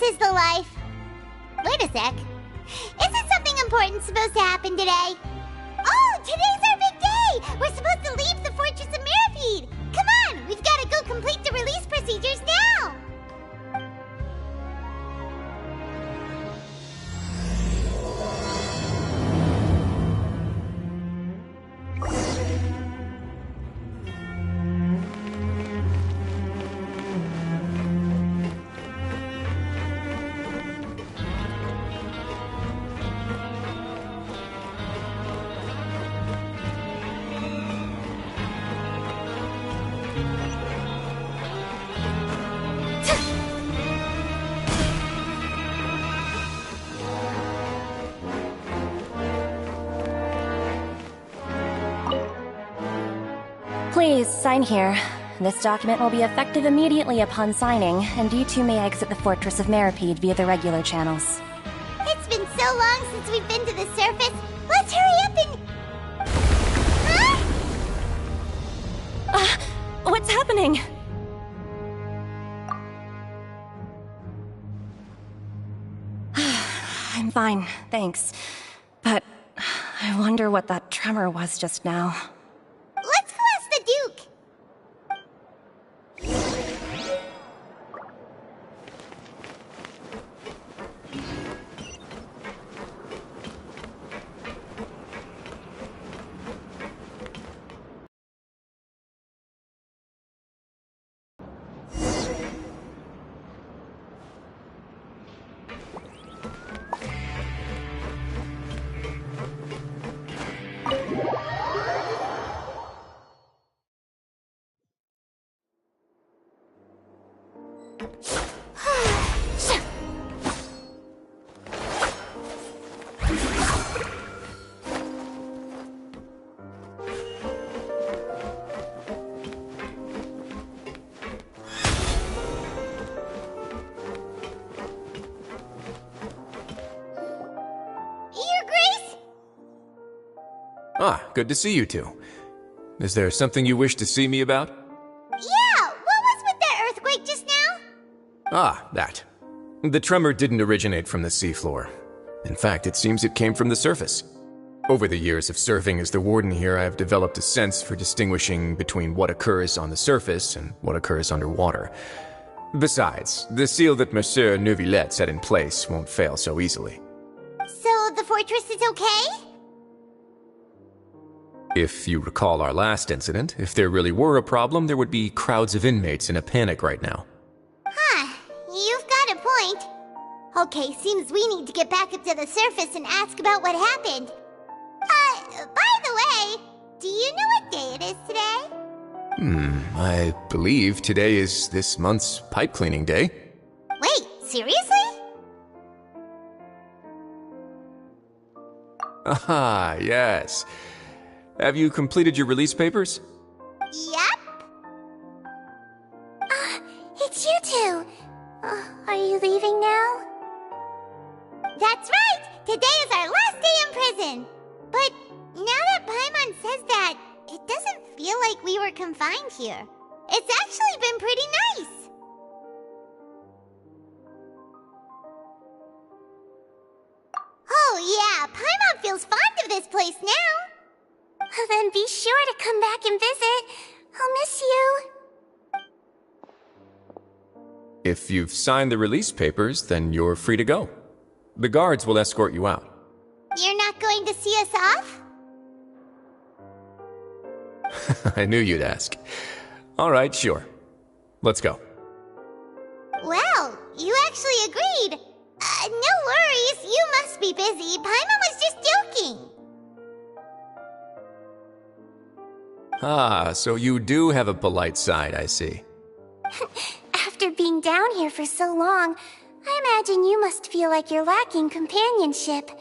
is the life. Wait a sec. Isn't something important supposed to happen today? Oh, today's our big day! We're supposed to leave the Fortress of Mirapede! Come on, we've got to go complete the release procedures now! Please, sign here. This document will be effective immediately upon signing, and you two may exit the Fortress of Mirapede via the regular channels. It's been so long since we've been to the surface. Let's hurry up and... Huh? What's happening? I'm fine, thanks. But I wonder what that tremor was just now. Let's go ask the Duke. Ah, good to see you two. Is there something you wish to see me about? Yeah, what was with that earthquake just now? Ah, that. The tremor didn't originate from the seafloor. In fact, it seems it came from the surface. Over the years of serving as the warden here, I have developed a sense for distinguishing between what occurs on the surface and what occurs underwater. Besides, the seal that Monsieur Neuvillette set in place won't fail so easily. So the fortress is okay? If you recall our last incident, if there really were a problem, there would be crowds of inmates in a panic right now. Huh, you've got a point. Okay, seems we need to get back up to the surface and ask about what happened. By the way, do you know what day it is today? I believe today is this month's pipe cleaning day. Wait, seriously? Ah, yes. Have you completed your release papers? Yep. It's you two. Are you leaving now? That's right! Today is our last day in prison! But now that Paimon says that, it doesn't feel like we were confined here. It's actually been pretty nice! Oh yeah, Paimon feels fond of this place now! Then be sure to come back and visit. I'll miss you. If you've signed the release papers, then you're free to go. The guards will escort you out. You're not going to see us off? I knew you'd ask. All right, sure. Let's go. Well, you actually agreed. No worries, you must be busy. Paimon was just joking. Ah, so you do have a polite side, I see. After being down here for so long, I imagine you must feel like you're lacking companionship.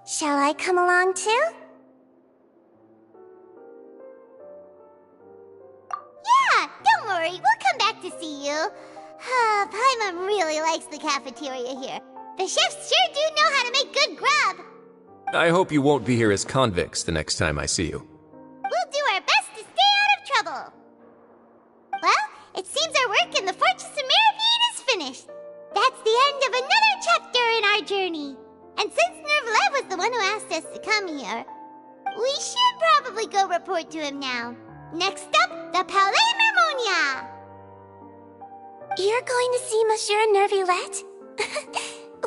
Shall I come along too? Yeah, don't worry, we'll come back to see you. Paimon really likes the cafeteria here. The chefs sure do know how to make good grub. I hope you won't be here as convicts the next time I see you. We'll do our best to stay out of trouble. Well, it seems our work in the Fortress of Mirapede is finished. That's the end of another our journey. And since Nervalet was the one who asked us to come here, we should probably go report to him now. Next up, the Palais Mermonia! You're going to see Monsieur Nervalet?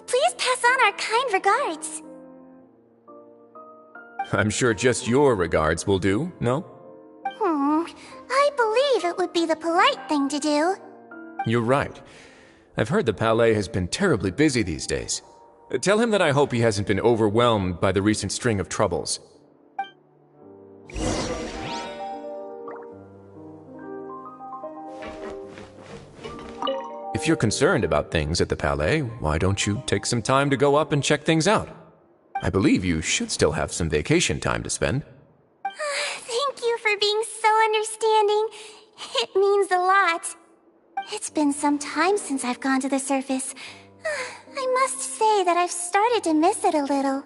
Please pass on our kind regards. I'm sure just your regards will do, no? I believe it would be the polite thing to do. You're right. I've heard the Palais has been terribly busy these days. Tell him that I hope he hasn't been overwhelmed by the recent string of troubles. If you're concerned about things at the Palais, why don't you take some time to go up and check things out? I believe you should still have some vacation time to spend. Thank you for being so understanding. It means a lot. It's been some time since I've gone to the surface. I must say that I've started to miss it a little.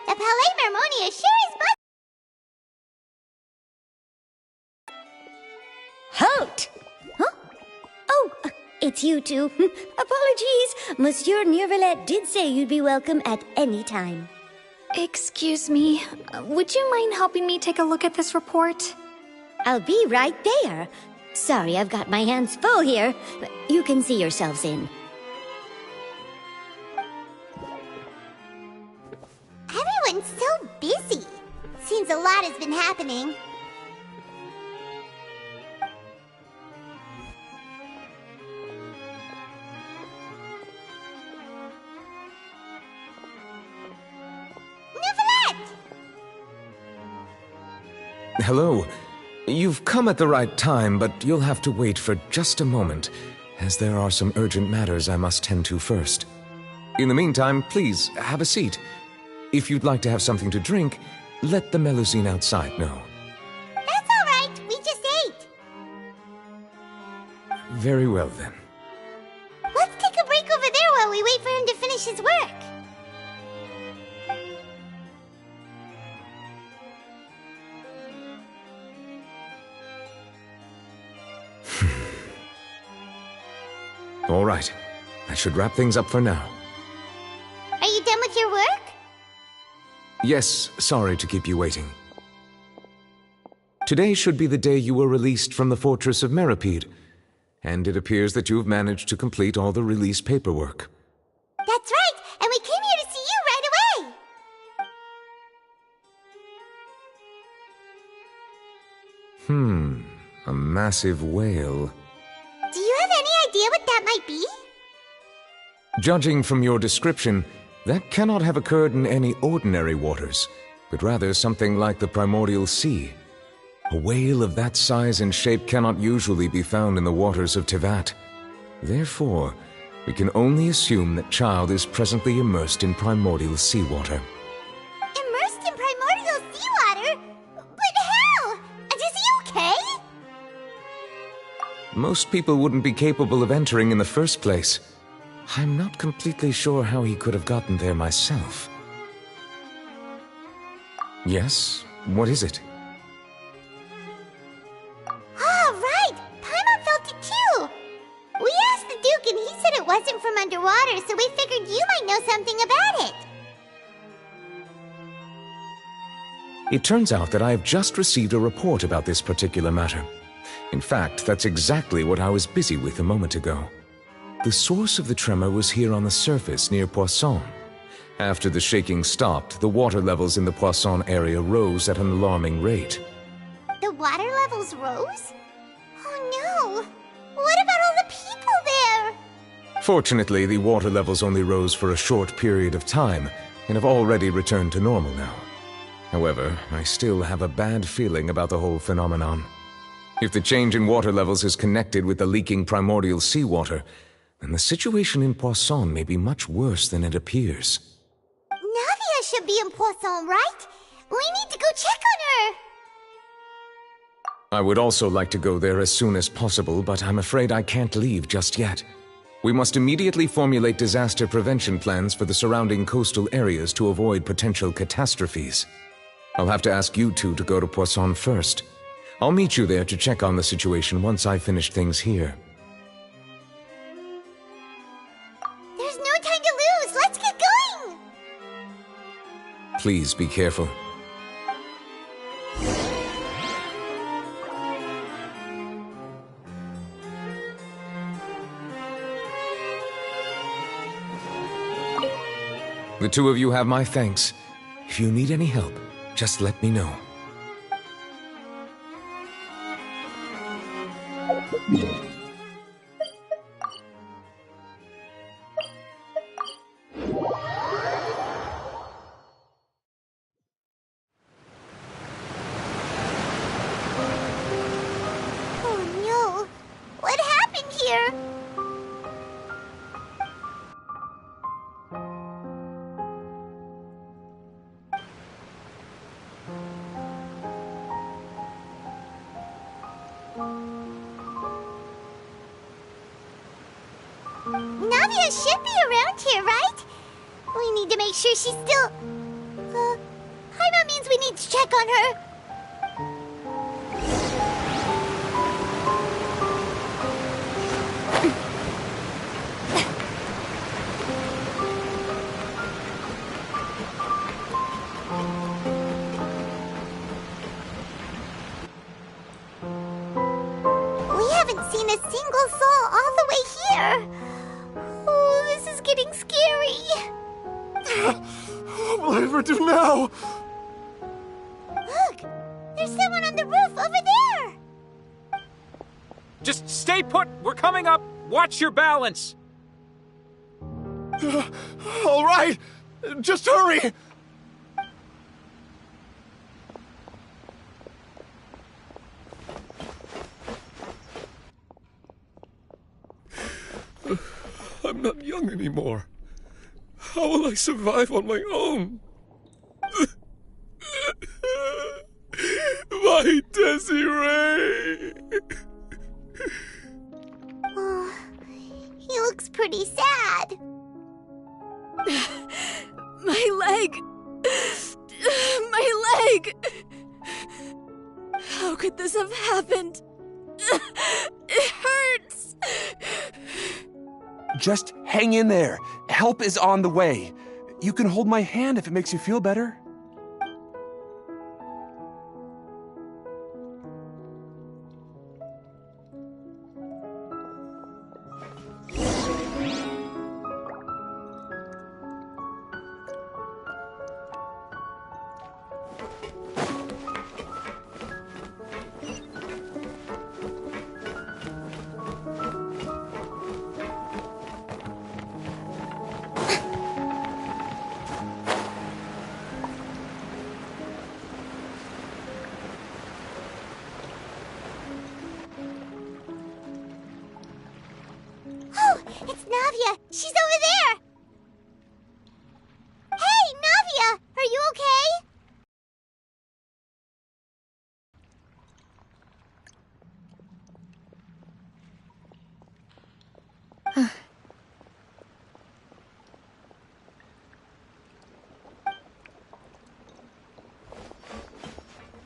The Palais Mermonia sure is Halt! Huh? Oh, it's you two. Apologies. Monsieur Nervalet did say you'd be welcome at any time. Excuse me, would you mind helping me take a look at this report? I'll be right there. Sorry, I've got my hands full here. You can see yourselves in. Everyone's so busy. Seems a lot has been happening. Nervalet! Hello. You've come at the right time, but you'll have to wait for just a moment, as there are some urgent matters I must tend to first. In the meantime, please, have a seat. If you'd like to have something to drink, let the Melusine outside know. That's all right. We just ate. Very well, then. Let's take a break over there while we wait for him to finish his work. All right. That should wrap things up for now. Are you done with your work? Yes, sorry to keep you waiting. Today should be the day you were released from the fortress of Meripede, and it appears that you have managed to complete all the release paperwork. That's right, and we came here to see you right away. A massive whale. Do you have any idea what that might be? Judging from your description, that cannot have occurred in any ordinary waters, but rather something like the primordial sea. A whale of that size and shape cannot usually be found in the waters of Tevat. Therefore, we can only assume that Child is presently immersed in primordial seawater. Immersed in primordial seawater? But how? Is he okay? Most people wouldn't be capable of entering in the first place. I'm not completely sure how he could have gotten there myself. Yes? What is it? Ah, right! Paimon felt it too! We asked the Duke and he said it wasn't from underwater, so we figured you might know something about it. It turns out that I have just received a report about this particular matter. In fact, that's exactly what I was busy with a moment ago. The source of the tremor was here on the surface near Poisson, After the shaking stopped, the water levels in the Poisson area rose at an alarming rate. The water levels rose? Oh no! What about all the people there? Fortunately, the water levels only rose for a short period of time and have already returned to normal now. However, I still have a bad feeling about the whole phenomenon. If the change in water levels is connected with the leaking primordial seawater, then the situation in Poisson may be much worse than it appears. Navia should be in Poisson, right? We need to go check on her! I would also like to go there as soon as possible, but I'm afraid I can't leave just yet. We must immediately formulate disaster prevention plans for the surrounding coastal areas to avoid potential catastrophes. I'll have to ask you two to go to Poisson first. I'll meet you there to check on the situation once I finish things here. There's no time to lose! Let's get going! Please be careful. The two of you have my thanks. If you need any help, just let me know. Oh no! What happened here? Navia should be around here, right? We need to make sure she's still... Paimon means we need to check on her. We haven't seen a single soul all the way here. Oh, this is getting scary. What will I ever do now? Look, there's someone on the roof over there. Just stay put! We're coming up! Watch your balance! All right, just hurry! I'm not young anymore. How will I survive on my own? My Desiree! Oh, he looks pretty sad. My leg! My leg! How could this have happened? It hurts! Just hang in there. Help is on the way. You can hold my hand if it makes you feel better. Oh, it's Navia. She's over there. Hey, Navia, are you okay?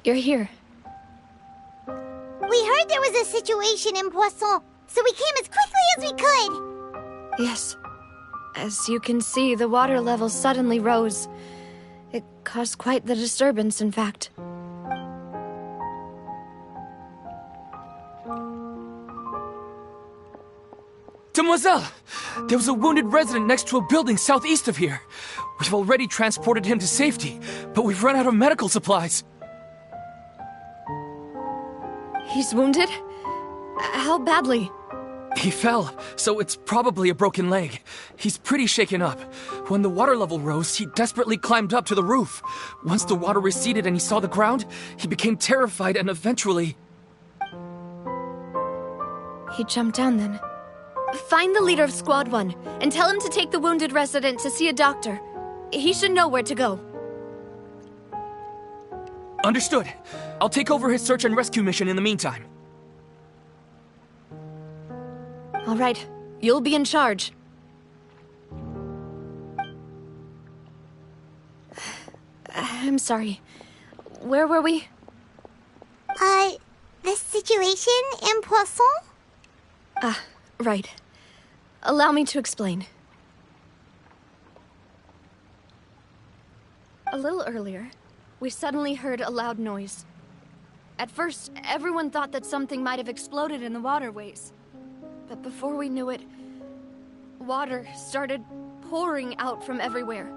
You're here. We heard there was a situation in Poisson, so we came as quickly as we could. Yes. As you can see, the water level suddenly rose. It caused quite the disturbance, in fact. Demoiselle! There was a wounded resident next to a building southeast of here. We've already transported him to safety, but we've run out of medical supplies. He's wounded? How badly? He fell, so it's probably a broken leg. He's pretty shaken up. When the water level rose, he desperately climbed up to the roof. Once the water receded and he saw the ground, he became terrified and eventually... He jumped down then. Find the leader of Squad 1 and tell him to take the wounded resident to see a doctor. He should know where to go. Understood. I'll take over his search and rescue mission in the meantime. All right, you'll be in charge. I'm sorry. Where were we? The situation in Poisson? Ah, right. Allow me to explain. A little earlier, we suddenly heard a loud noise. At first, everyone thought that something might have exploded in the waterways. But before we knew it, water started pouring out from everywhere.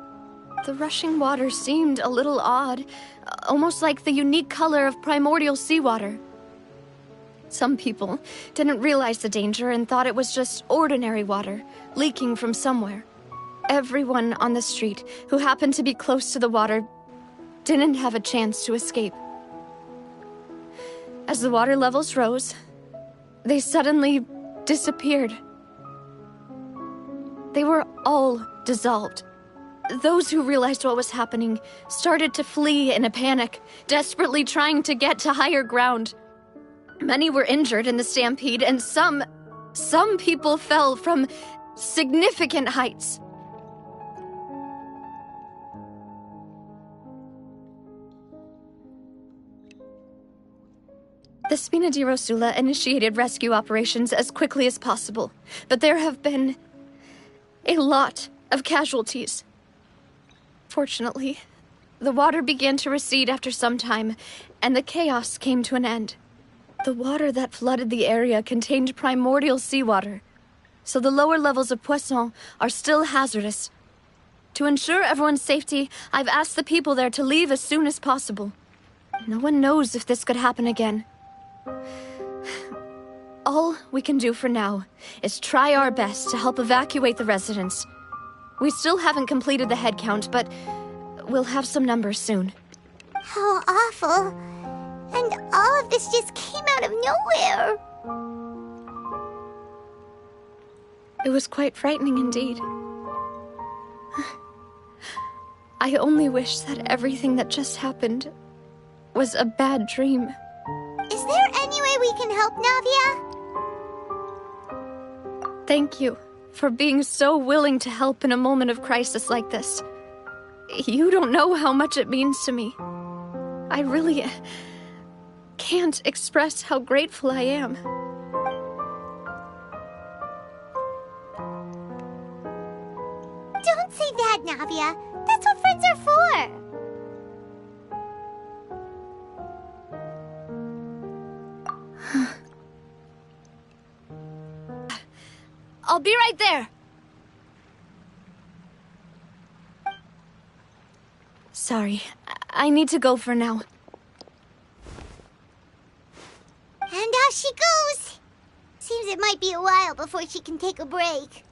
The rushing water seemed a little odd, almost like the unique color of primordial seawater. Some people didn't realize the danger and thought it was just ordinary water, leaking from somewhere. Everyone on the street who happened to be close to the water didn't have a chance to escape. As the water levels rose, they suddenly disappeared. They were all dissolved. Those who realized what was happening started to flee in a panic, desperately trying to get to higher ground. Many were injured in the stampede, and some people fell from significant heights. The Spina di Rosula initiated rescue operations as quickly as possible, but there have been a lot of casualties. Fortunately, the water began to recede after some time, and the chaos came to an end. The water that flooded the area contained primordial seawater, so the lower levels of Poisson are still hazardous. To ensure everyone's safety, I've asked the people there to leave as soon as possible. No one knows if this could happen again. All we can do for now is try our best to help evacuate the residents. We still haven't completed the head count, but we'll have some numbers soon. How awful. And all of this just came out of nowhere. It was quite frightening indeed. I only wish that everything that just happened was a bad dream. Is there any way we can help, Navia? Thank you for being so willing to help in a moment of crisis like this. You don't know how much it means to me. I really can't express how grateful I am. Don't say that, Navia. That's what friends are for. I'll be right there. Sorry, I need to go for now. And off she goes. Seems it might be a while before she can take a break.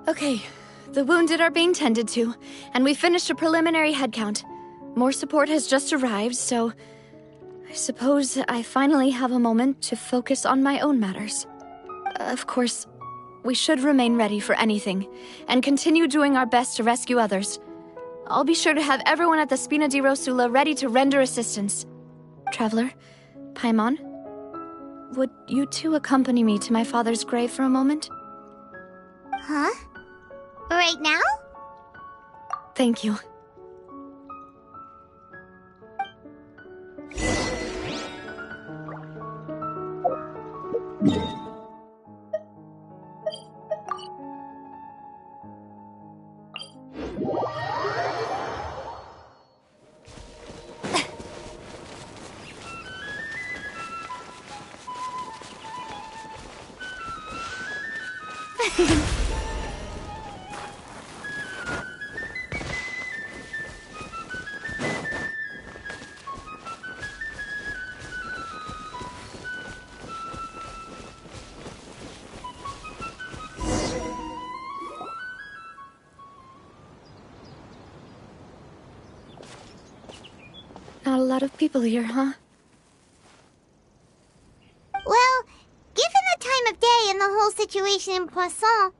Okay, the wounded are being tended to, and we finished a preliminary head count. More support has just arrived, so I suppose I finally have a moment to focus on my own matters. Of course, we should remain ready for anything, and continue doing our best to rescue others. I'll be sure to have everyone at the Spina di Rosula ready to render assistance. Traveler, Paimon, would you two accompany me to my father's grave for a moment? Huh? Right now? Thank you. Not a lot of people here, huh? Well, given the time of day and the whole situation in Poisson,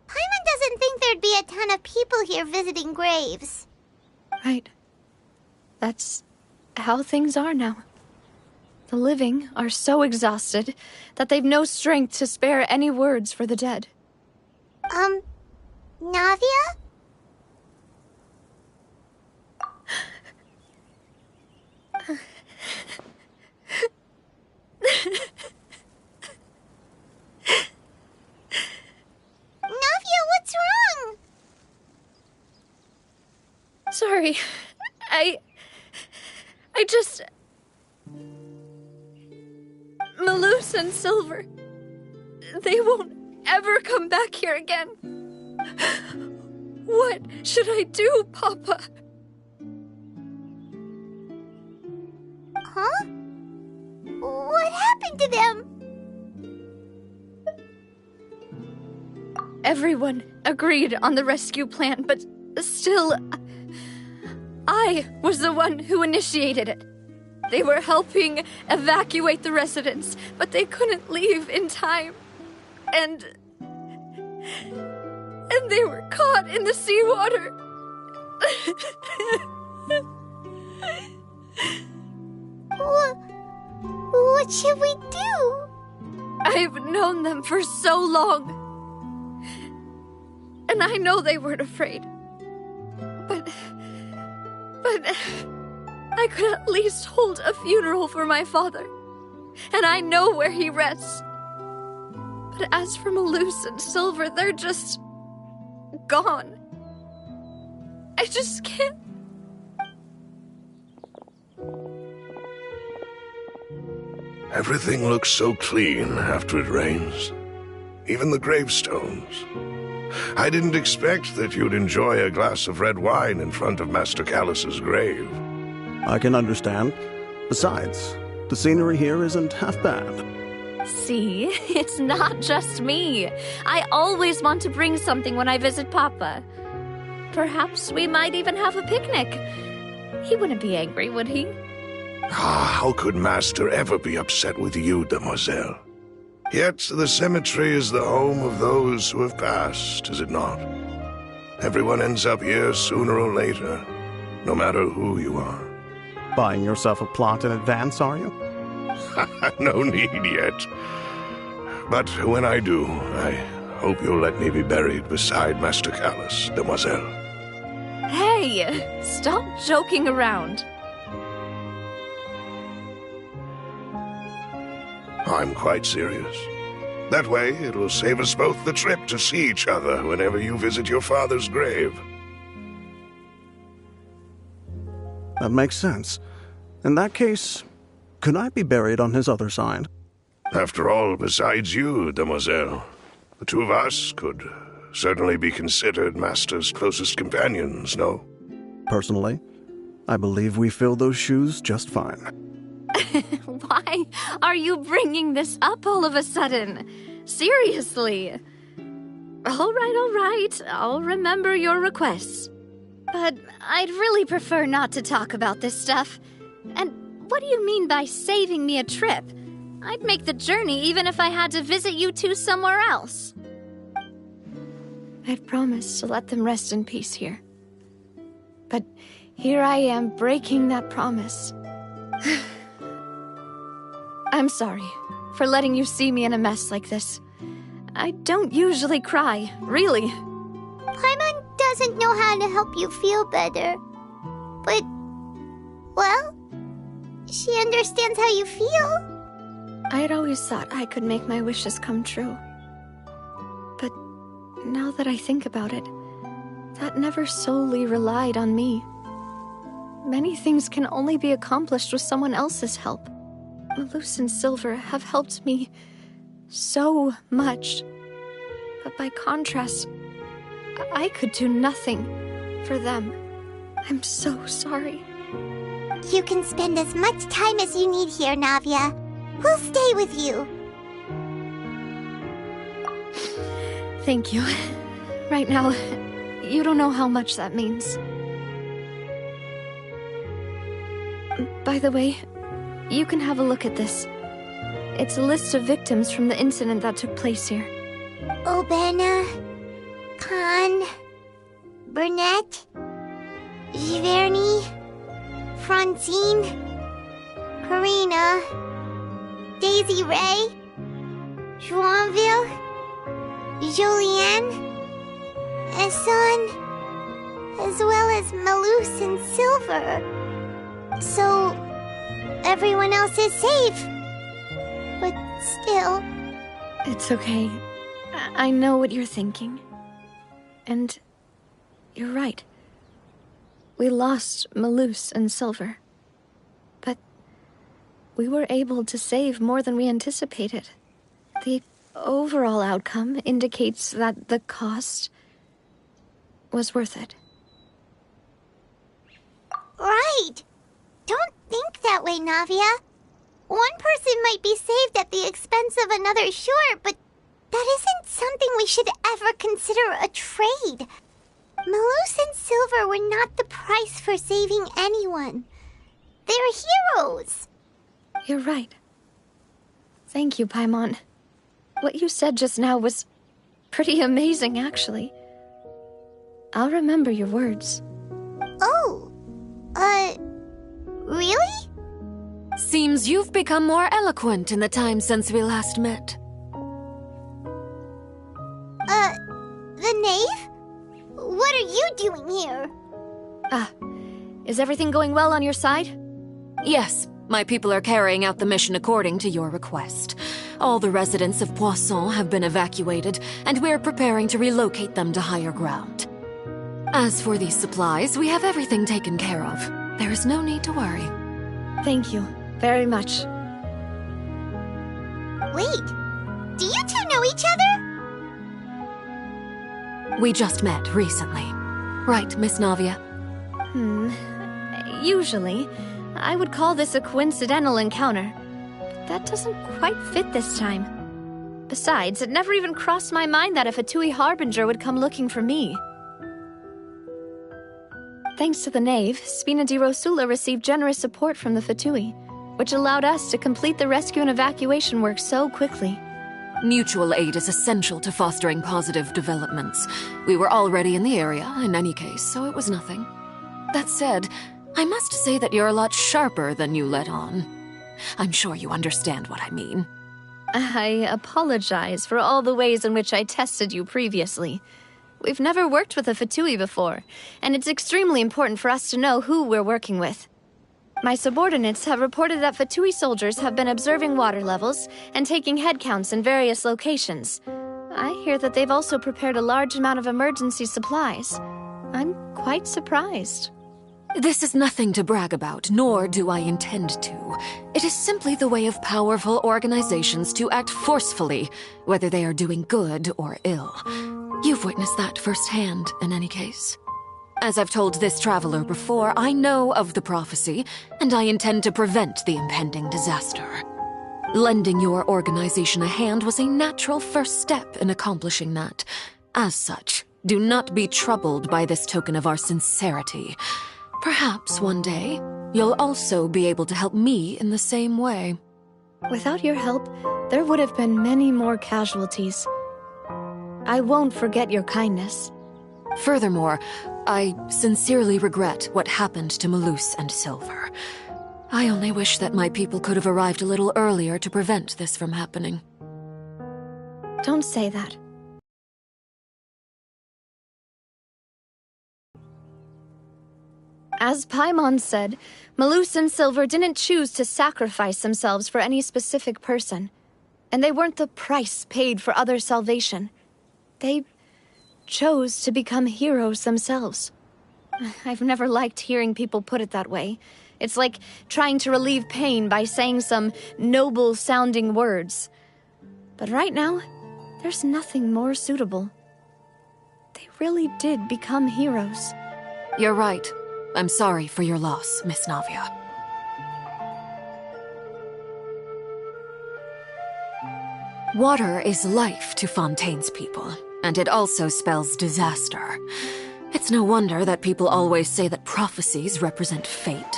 Paimon doesn't think there'd be a ton of people here visiting graves. Right. That's how things are now. The living are so exhausted that they've no strength to spare any words for the dead. Navia? Navia, what's wrong? Sorry. I just... Malus and Silver. They won't ever come back here again. What should I do, Papa? Huh? What happened to them? Everyone agreed on the rescue plan, but still, I was the one who initiated it. They were helping evacuate the residents, but they couldn't leave in time. And they were caught in the seawater. What should we do? I've known them for so long. And I know they weren't afraid. But I could at least hold a funeral for my father. And I know where he rests. But as for Malus and Silver, they're just gone. I just can't. Everything looks so clean after it rains. Even the gravestones. I didn't expect that you'd enjoy a glass of red wine in front of Master Callus's grave. I can understand. Besides, the scenery here isn't half bad. See, it's not just me. I always want to bring something when I visit Papa. Perhaps we might even have a picnic. He wouldn't be angry, would he? How could Master ever be upset with you, demoiselle? Yet the cemetery is the home of those who have passed, is it not? Everyone ends up here sooner or later, no matter who you are. Buying yourself a plot in advance, are you? No need yet. But when I do, I hope you'll let me be buried beside Master Callus, demoiselle. Hey, stop joking around. I'm quite serious. That way, it'll save us both the trip to see each other whenever you visit your father's grave. That makes sense. In that case, could I be buried on his other side? After all, besides you, demoiselle, the two of us could certainly be considered Master's closest companions, no? Personally, I believe we fill those shoes just fine. Why are you bringing this up all of a sudden? Seriously. All right. I'll remember your requests. But I'd really prefer not to talk about this stuff. And what do you mean by saving me a trip? I'd make the journey even if I had to visit you two somewhere else. I'd promised to let them rest in peace here. But here I am breaking that promise. I'm sorry for letting you see me in a mess like this. I don't usually cry, really. Paimon doesn't know how to help you feel better. But, well, she understands how you feel. I'd always thought I could make my wishes come true. But now that I think about it, that never solely relied on me. Many things can only be accomplished with someone else's help. Malus and Silver have helped me so much. But by contrast, I could do nothing for them. I'm so sorry. You can spend as much time as you need here, Navia. We'll stay with you. Thank you. Right now, you don't know how much that means. By the way, you can have a look at this. It's a list of victims from the incident that took place here. Obena, Khan, Burnett, Giverny, Francine, Karina, Daisy Ray, Joinville, Julianne, Esson, as well as Malus and Silver. So, everyone else is safe. But still... It's okay. I know what you're thinking. And you're right. We lost Malus and Silver. But we were able to save more than we anticipated. The overall outcome indicates that the cost was worth it. Right! Don't think that way, Navia. One person might be saved at the expense of another, sure, but that isn't something we should ever consider a trade. Malus and Silver were not the price for saving anyone. They're heroes. You're right. Thank you, Paimon. What you said just now was pretty amazing, actually. I'll remember your words. Oh, really? Seems you've become more eloquent in the time since we last met. The knave? What are you doing here? Is everything going well on your side? Yes, my people are carrying out the mission according to your request. All the residents of Poisson have been evacuated, and we're preparing to relocate them to higher ground. As for these supplies, we have everything taken care of. There is no need to worry. Thank you very much. Wait, do you two know each other? We just met recently. Right, Miss Navia? Usually, I would call this a coincidental encounter. But that doesn't quite fit this time. Besides, it never even crossed my mind that a Fatui Harbinger would come looking for me. Thanks to the Knave, Spina di Rosula received generous support from the Fatui, which allowed us to complete the rescue and evacuation work so quickly. Mutual aid is essential to fostering positive developments. We were already in the area, in any case, so it was nothing. That said, I must say that you're a lot sharper than you let on. I'm sure you understand what I mean. I apologize for all the ways in which I tested you previously. We've never worked with a Fatui before, and it's extremely important for us to know who we're working with. My subordinates have reported that Fatui soldiers have been observing water levels and taking head counts in various locations. I hear that they've also prepared a large amount of emergency supplies. I'm quite surprised. This is nothing to brag about, nor do I intend to. It is simply the way of powerful organizations to act forcefully, whether they are doing good or ill. You've witnessed that firsthand, in any case. As I've told this traveler before, I know of the prophecy, and I intend to prevent the impending disaster. Lending your organization a hand was a natural first step in accomplishing that. As such, do not be troubled by this token of our sincerity. Perhaps one day, you'll also be able to help me in the same way. Without your help, there would have been many more casualties. I won't forget your kindness. Furthermore, I sincerely regret what happened to Malus and Silver. I only wish that my people could have arrived a little earlier to prevent this from happening. Don't say that. As Paimon said, Malus and Silver didn't choose to sacrifice themselves for any specific person. And they weren't the price paid for other salvation. They chose to become heroes themselves. I've never liked hearing people put it that way. It's like trying to relieve pain by saying some noble-sounding words. But right now, There's nothing more suitable. They really did become heroes. You're right. I'm sorry for your loss, Miss Navia. Water is life to Fontaine's people, and it also spells disaster. It's no wonder that people always say that prophecies represent fate.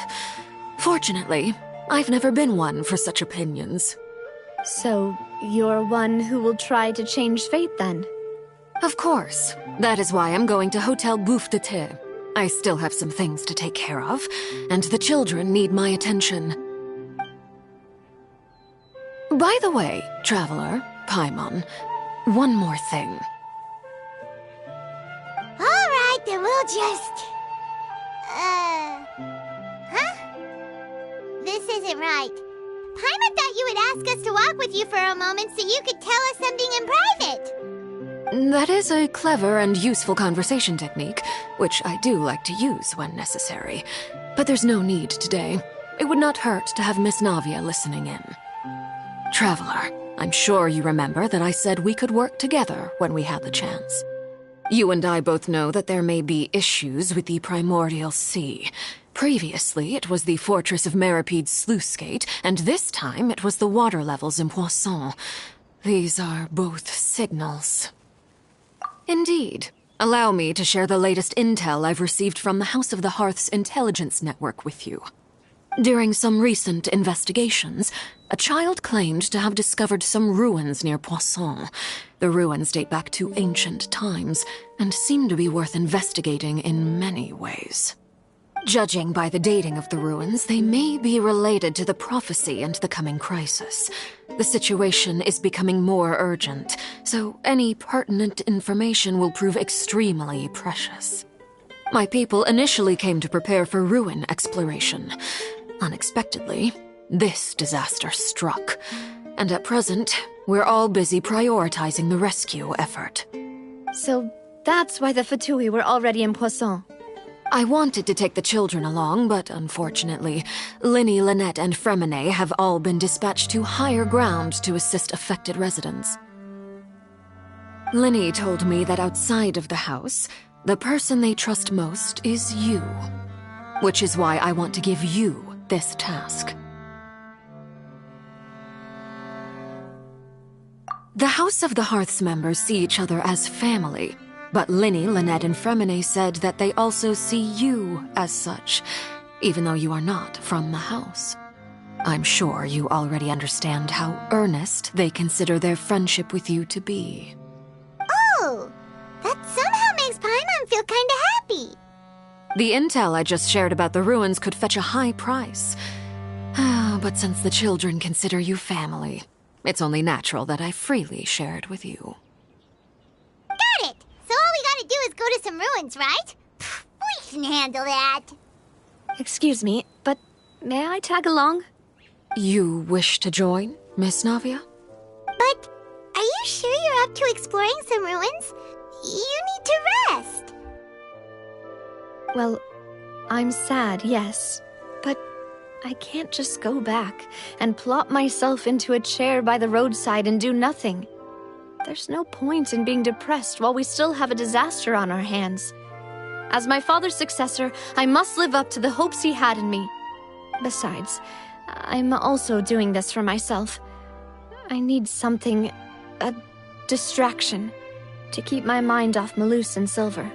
Fortunately, I've never been one for such opinions. So, you're one who will try to change fate, then? Of course. That is why I'm going to Hotel Bouffe de Thé. I still have some things to take care of, and the children need my attention. By the way, Traveler, Paimon, one more thing. Alright, then we'll just... Huh? This isn't right. Paimon thought you would ask us to walk with you for a moment so you could tell us something in private. That is a clever and useful conversation technique, which I do like to use when necessary. But there's no need today. It would not hurt to have Miss Navia listening in. Traveler, I'm sure you remember that I said we could work together when we had the chance. You and I both know that there may be issues with the Primordial Sea. Previously, it was the Fortress of Meripede's sluice gate, and this time it was the water levels in Poisson. These are both signals. Indeed. Allow me to share the latest intel I've received from the House of the Hearth's intelligence network with you. During some recent investigations, a child claimed to have discovered some ruins near Poisson. The ruins date back to ancient times, and seem to be worth investigating in many ways. Judging by the dating of the ruins, they may be related to the prophecy and the coming crisis. The situation is becoming more urgent, so any pertinent information will prove extremely precious. My people initially came to prepare for ruin exploration. Unexpectedly, this disaster struck, and at present, we're all busy prioritizing the rescue effort. So that's why the Fatui were already in Poisson. I wanted to take the children along, but unfortunately, Linny, Lynette, and Fremine have all been dispatched to higher ground to assist affected residents. Linny told me that outside of the house, the person they trust most is you. Which is why I want to give you this task. The House of the Hearth's members see each other as family, but Linny, Lynette, and Fremine said that they also see you as such, even though you are not from the house. I'm sure you already understand how earnest they consider their friendship with you to be. Oh, that somehow makes Paimon feel kinda happy. The intel I just shared about the ruins could fetch a high price. But since the children consider you family, it's only natural that I freely share it with you. Got it! So all we gotta do is go to some ruins, right? We can handle that. Excuse me, but may I tag along? You wish to join, Miss Navia? But are you sure you're up to exploring some ruins? You need to rest. Well, I'm sad, yes, but I can't just go back and plop myself into a chair by the roadside and do nothing. There's no point in being depressed while we still have a disaster on our hands. As my father's successor, I must live up to the hopes he had in me. Besides, I'm also doing this for myself. I need something, a distraction, to keep my mind off Malus and Silver.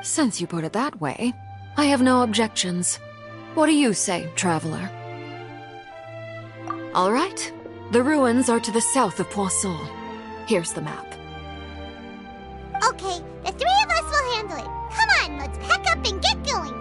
Since you put it that way, I have no objections. What do you say, Traveler? All right. The ruins are to the south of Poisson. Here's the map. Okay, the three of us will handle it. Come on, let's pack up and get going.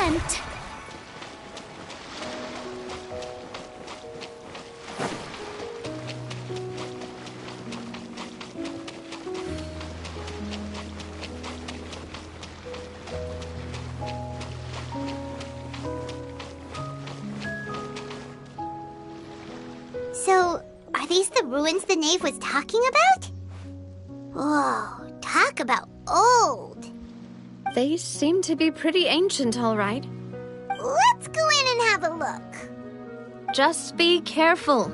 attempt. So, are these the ruins the knave was talking about? Whoa, talk about old. They seem to be pretty ancient, all right. Let's go in and have a look. Just be careful.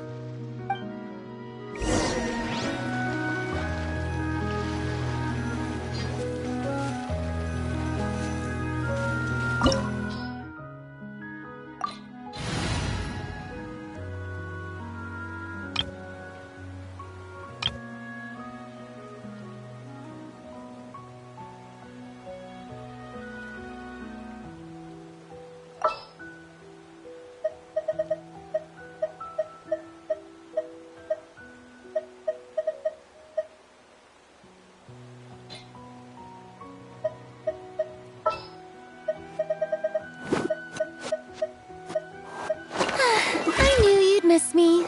I knew you'd miss me.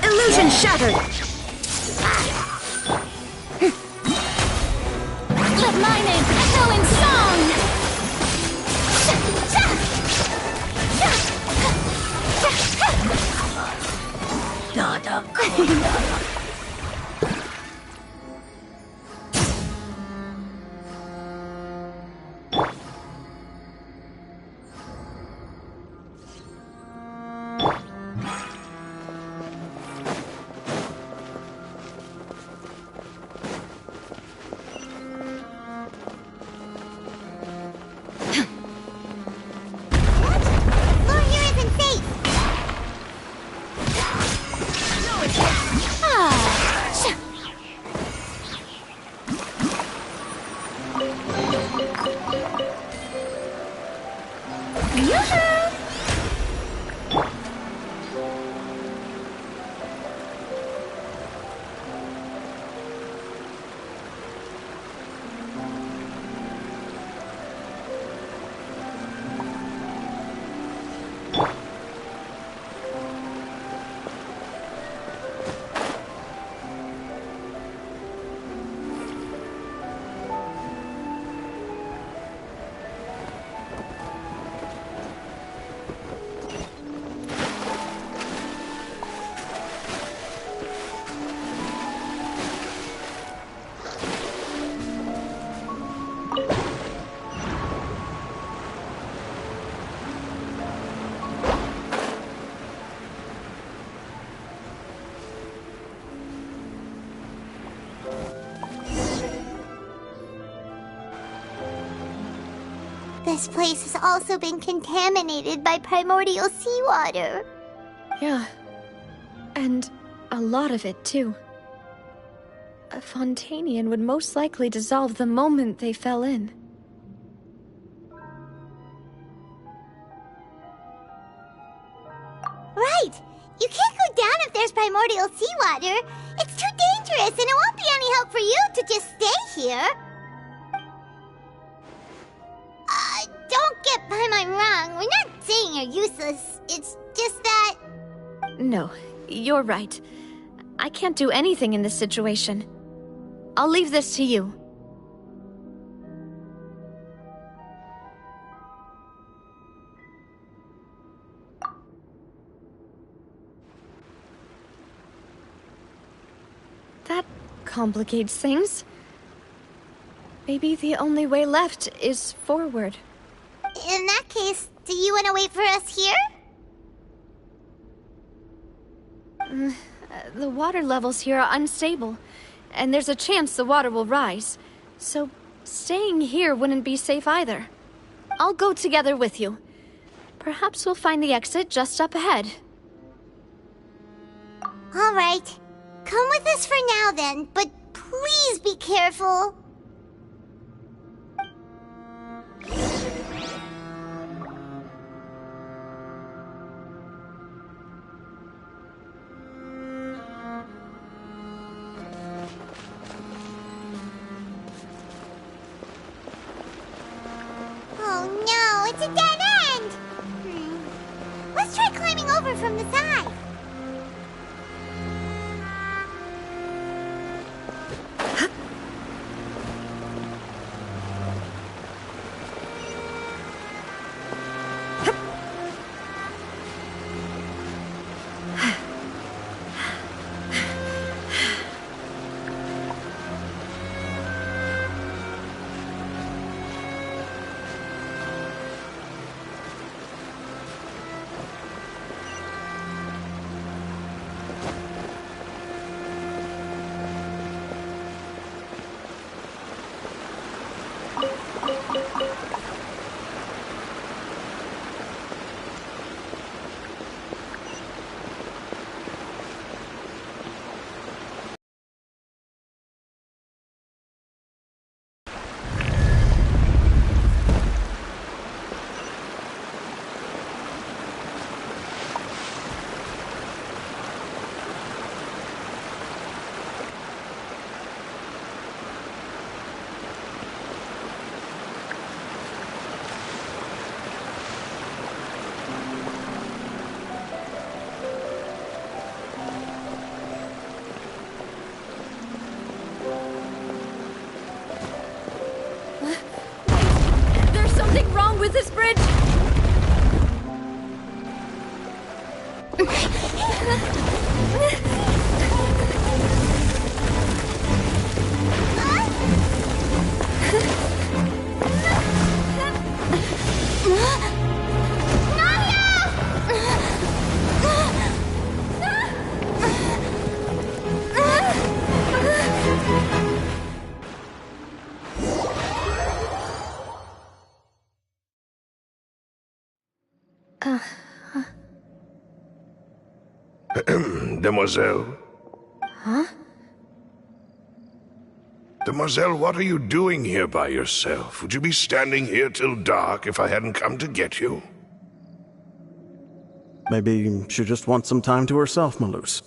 Illusion shattered! Let my name echo in song! Floor here isn't safe. This place has also been contaminated by primordial seawater. Yeah. And a lot of it, too. A Fontainian would most likely dissolve the moment they fell in. Right! You can't go down if there's primordial seawater. It's too dangerous, and it won't be any help for you to just stay here. Don't get Paimon wrong. We're not saying you're useless. It's just that... No, you're right. I can't do anything in this situation. I'll leave this to you. That complicates things. Maybe the only way left is forward. In that case, do you want to wait for us here? The water levels here are unstable. and there's a chance the water will rise. So staying here wouldn't be safe either. I'll go together with you. Perhaps we'll find the exit just up ahead. All right. Come with us for now then, but please be careful. Oh no, it's a dead end! Let's try climbing over from the side. There's something wrong with this bridge! Demoiselle? Huh? Demoiselle, what are you doing here by yourself? Would you be standing here till dark if I hadn't come to get you? Maybe she just wants some time to herself, Malus.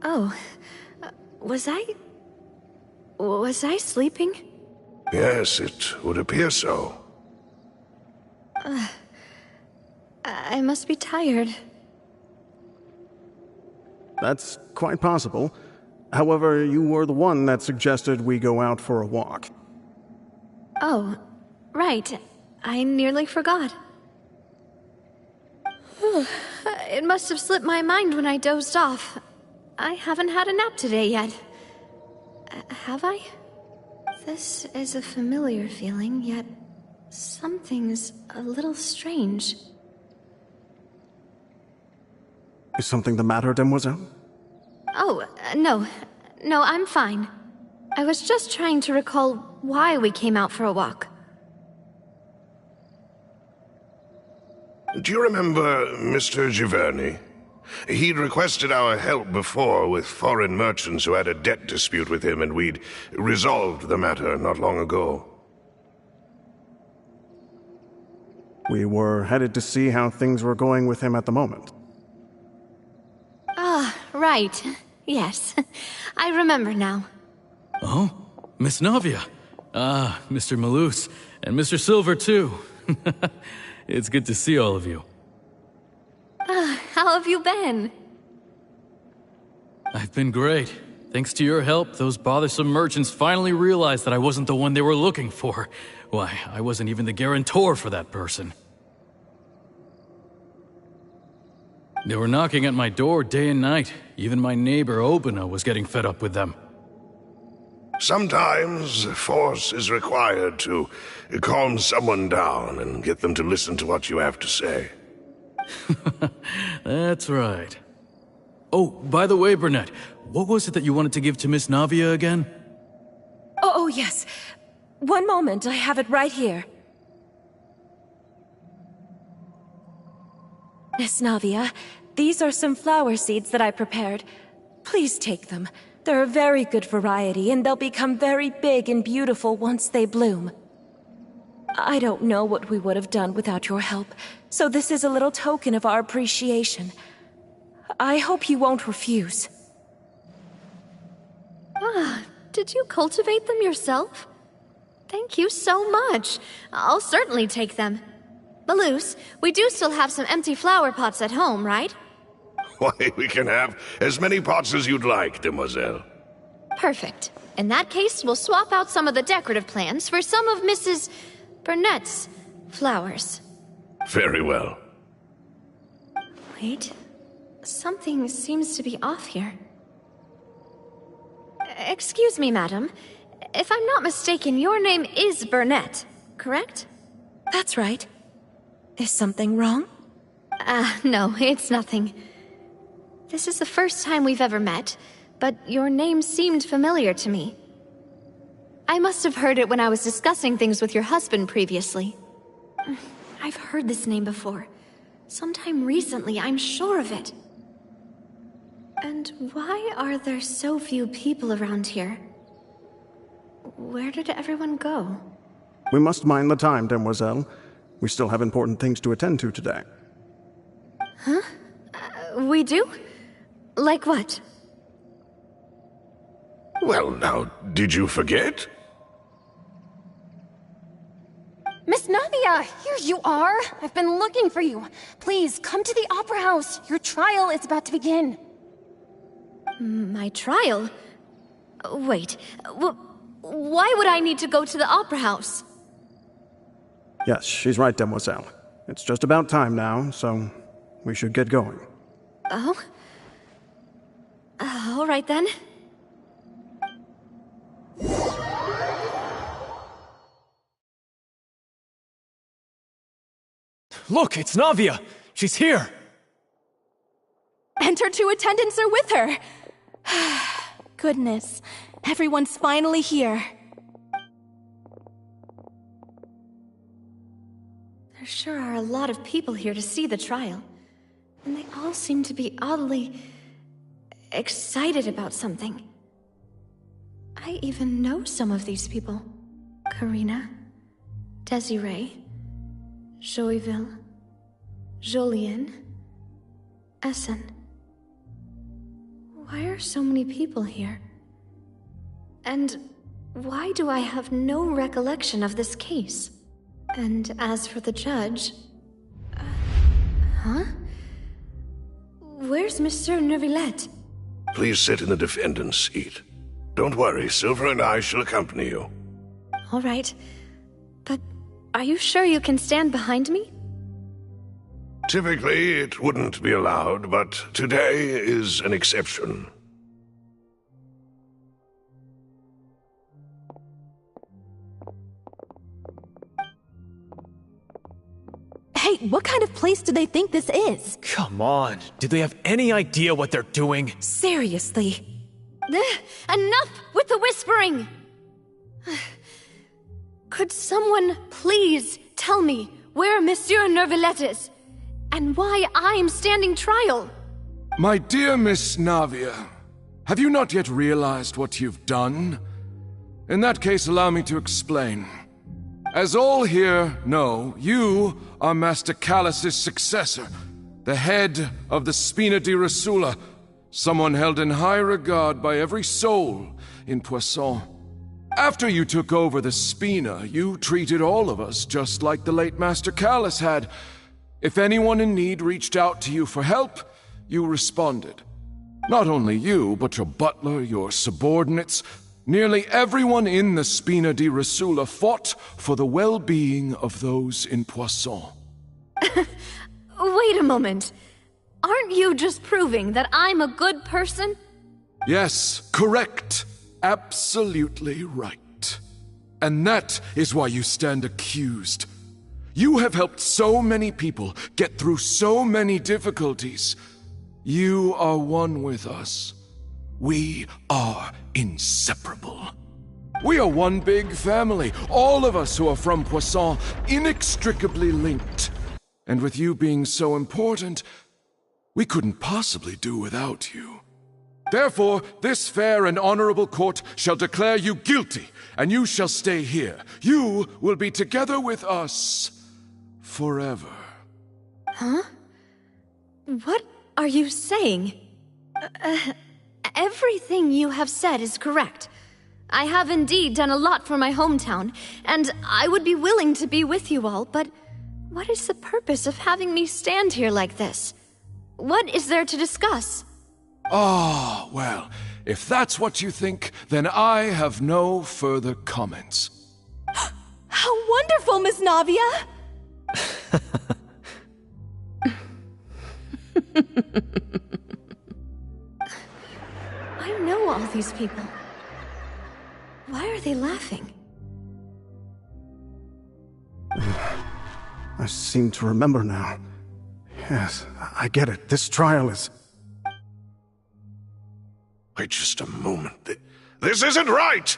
Oh, was I sleeping? Yes, it would appear so. I must be tired. That's quite possible. However, you were the one that suggested we go out for a walk. Oh, right. I nearly forgot. It must have slipped my mind when I dozed off. I haven't had a nap today yet. Have I? This is a familiar feeling, yet something's a little strange. Is something the matter, Demoiselle? Oh, no. No, I'm fine. I was just trying to recall why we came out for a walk. Do you remember Mr. Giverny? He'd requested our help before with foreign merchants who had a debt dispute with him, and we'd resolved the matter not long ago. We were headed to see how things were going with him at the moment. Ah, right. Yes. I remember now. Oh, Miss Navia. Ah, Mr. Malus. And Mr. Silver, too. It's good to see all of you. How have you been? I've been great. Thanks to your help, those bothersome merchants finally realized that I wasn't the one they were looking for. Why, I wasn't even the guarantor for that person. They were knocking at my door day and night. Even my neighbor, Obina, was getting fed up with them. Sometimes force is required to calm someone down and get them to listen to what you have to say. That's right. Oh, by the way, Burnett, what was it that you wanted to give to Miss Navia again? Oh, yes. One moment, I have it right here. Miss Navia, these are some flower seeds that I prepared. Please take them. They're a very good variety, and they'll become very big and beautiful once they bloom. I don't know what we would have done without your help, so this is a little token of our appreciation. I hope you won't refuse. Ah, did you cultivate them yourself? Thank you so much. I'll certainly take them. Balloose, we do still have some empty flower pots at home, right? Why, we can have as many pots as you'd like, demoiselle. Perfect. In that case, we'll swap out some of the decorative plants for some of Mrs. Burnett's flowers. Very well. Wait. Something seems to be off here. Excuse me, madam. If I'm not mistaken, your name is Burnett, correct? That's right. Is something wrong? No, it's nothing. This is the first time we've ever met, but your name seemed familiar to me. I must have heard it when I was discussing things with your husband previously. I've heard this name before. Sometime recently, I'm sure of it. And why are there so few people around here? Where did everyone go? We must mind the time, demoiselle. We still have important things to attend to today. Huh? We do? Like what? Well, now, did you forget? Miss Navia, here you are. I've been looking for you. Please, come to the Opera House. Your trial is about to begin. My trial? Wait, why would I need to go to the Opera House? Yes, she's right, demoiselle. It's just about time now, so we should get going. Oh? All right then. Look, it's Navia! She's here! And her two attendants are with her! Goodness, everyone's finally here. There sure are a lot of people here to see the trial. And they all seem to be oddly excited about something. I even know some of these people. Karina, Desiree, Joyville, Jolien, Essen. Why are so many people here? And why do I have no recollection of this case? And as for the judge... huh? Where's Monsieur Neuvillette? Please sit in the defendant's seat. Don't worry, Silver and I shall accompany you. All right. But are you sure you can stand behind me? Typically, it wouldn't be allowed, but today is an exception. Hey, what kind of place do they think this is? Come on, do they have any idea what they're doing? Seriously. Enough with the whispering! Could someone please tell me where Monsieur Neuvillette is? And why I'm standing trial? My dear Miss Navia, have you not yet realized what you've done? In that case, allow me to explain. As all here know, you are Master Callus's successor, the head of the Spina di Rosula, someone held in high regard by every soul in Poisson. After you took over the Spina, you treated all of us just like the late Master Callus had. If anyone in need reached out to you for help, you responded. Not only you, but your butler, your subordinates, nearly everyone in the Spina di Rosula fought for the well-being of those in Poisson. Wait a moment. Aren't you just proving that I'm a good person? Yes, correct. Absolutely right. And that is why you stand accused. You have helped so many people get through so many difficulties. You are one with us. We are inseparable. We are one big family, all of us who are from Poisson, inextricably linked. And with you being so important, we couldn't possibly do without you. Therefore, this fair and honorable court shall declare you guilty, and you shall stay here. You will be together with us forever. Huh? What are you saying? Everything you have said is correct. I have indeed done a lot for my hometown, and I would be willing to be with you all, but what is the purpose of having me stand here like this? What is there to discuss? Ah, well, if that's what you think, then I have no further comments. How wonderful, Miss Navia! I know all these people. Why are they laughing? I seem to remember now. Yes, I get it. This trial is... Wait just a moment. This isn't right!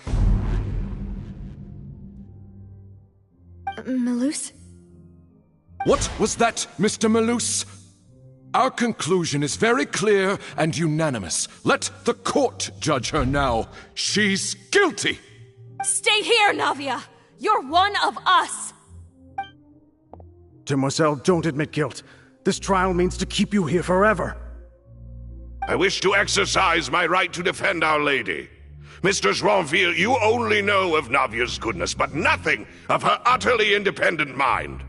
Malus? What was that, Mr. Malus? Our conclusion is very clear and unanimous. Let the court judge her now. She's guilty! Stay here, Navia! You're one of us! Demoiselle, don't admit guilt. This trial means to keep you here forever. I wish to exercise my right to defend Our Lady. Mr. Joinville, you only know of Navia's goodness, but nothing of her utterly independent mind.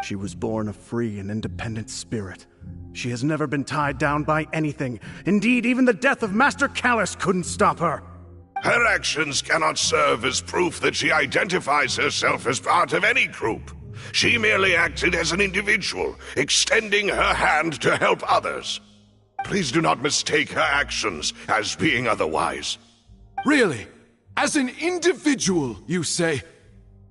She was born a free and independent spirit. She has never been tied down by anything. Indeed, even the death of Master Callus couldn't stop her. Her actions cannot serve as proof that she identifies herself as part of any group. She merely acted as an individual, extending her hand to help others. Please do not mistake her actions as being otherwise. Really? As an individual, you say?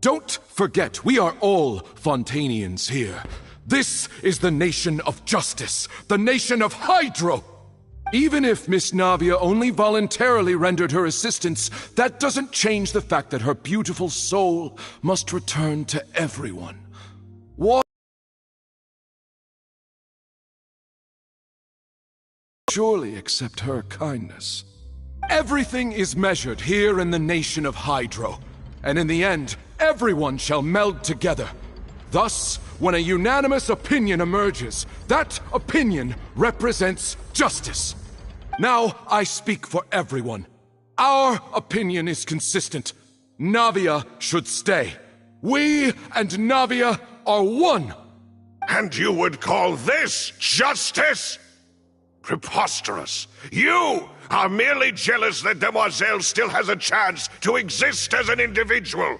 Don't forget, we are all Fontainians here. This is the nation of justice, the nation of Hydro. Even if Miss Navia only voluntarily rendered her assistance, that doesn't change the fact that her beautiful soul must return to everyone. What? Surely accept her kindness. Everything is measured here in the nation of Hydro, and in the end, everyone shall meld together. Thus, when a unanimous opinion emerges, that opinion represents justice. Now I speak for everyone. Our opinion is consistent. Navia should stay. We and Navia are one. And you would call this justice? Preposterous. You are merely jealous that Demoiselle still has a chance to exist as an individual.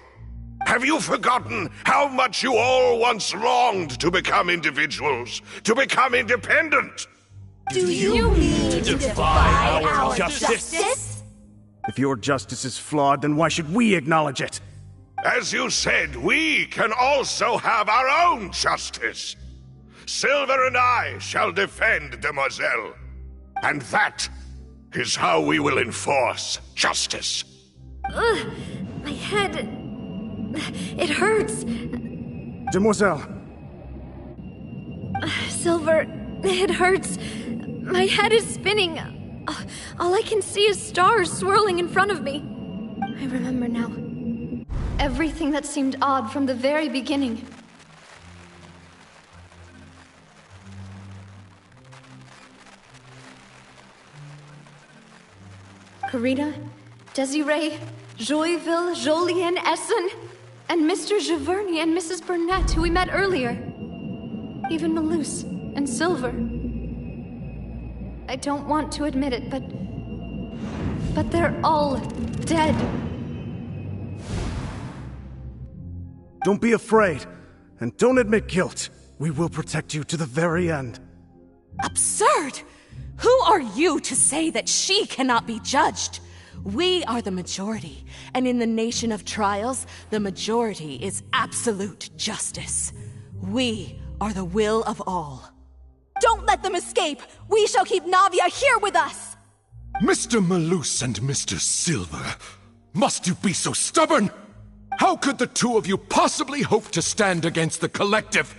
Have you forgotten how much you all once longed to become individuals, to become independent? Do you mean to defy our justice? If your justice is flawed, then why should we acknowledge it? As you said, we can also have our own justice. Silver and I shall defend Demoiselle. And that is how we will enforce justice. Ugh, my head... It hurts. Demoiselle. Silver, it hurts. My head is spinning. All I can see is stars swirling in front of me. I remember now. Everything that seemed odd from the very beginning. Karina, Desiree, Joyville, Jolien, Essen, and Mr. Giverny and Mrs. Burnett, who we met earlier. Even Malus and Silver. I don't want to admit it, but they're all dead. Don't be afraid, and don't admit guilt. We will protect you to the very end. Absurd! Who are you to say that she cannot be judged? We are the majority, and in the nation of trials, the majority is absolute justice. We are the will of all. don't let them escape! We shall keep Navia here with us! Mr. Malus and Mr. Silver, must you be so stubborn? How could the two of you possibly hope to stand against the collective?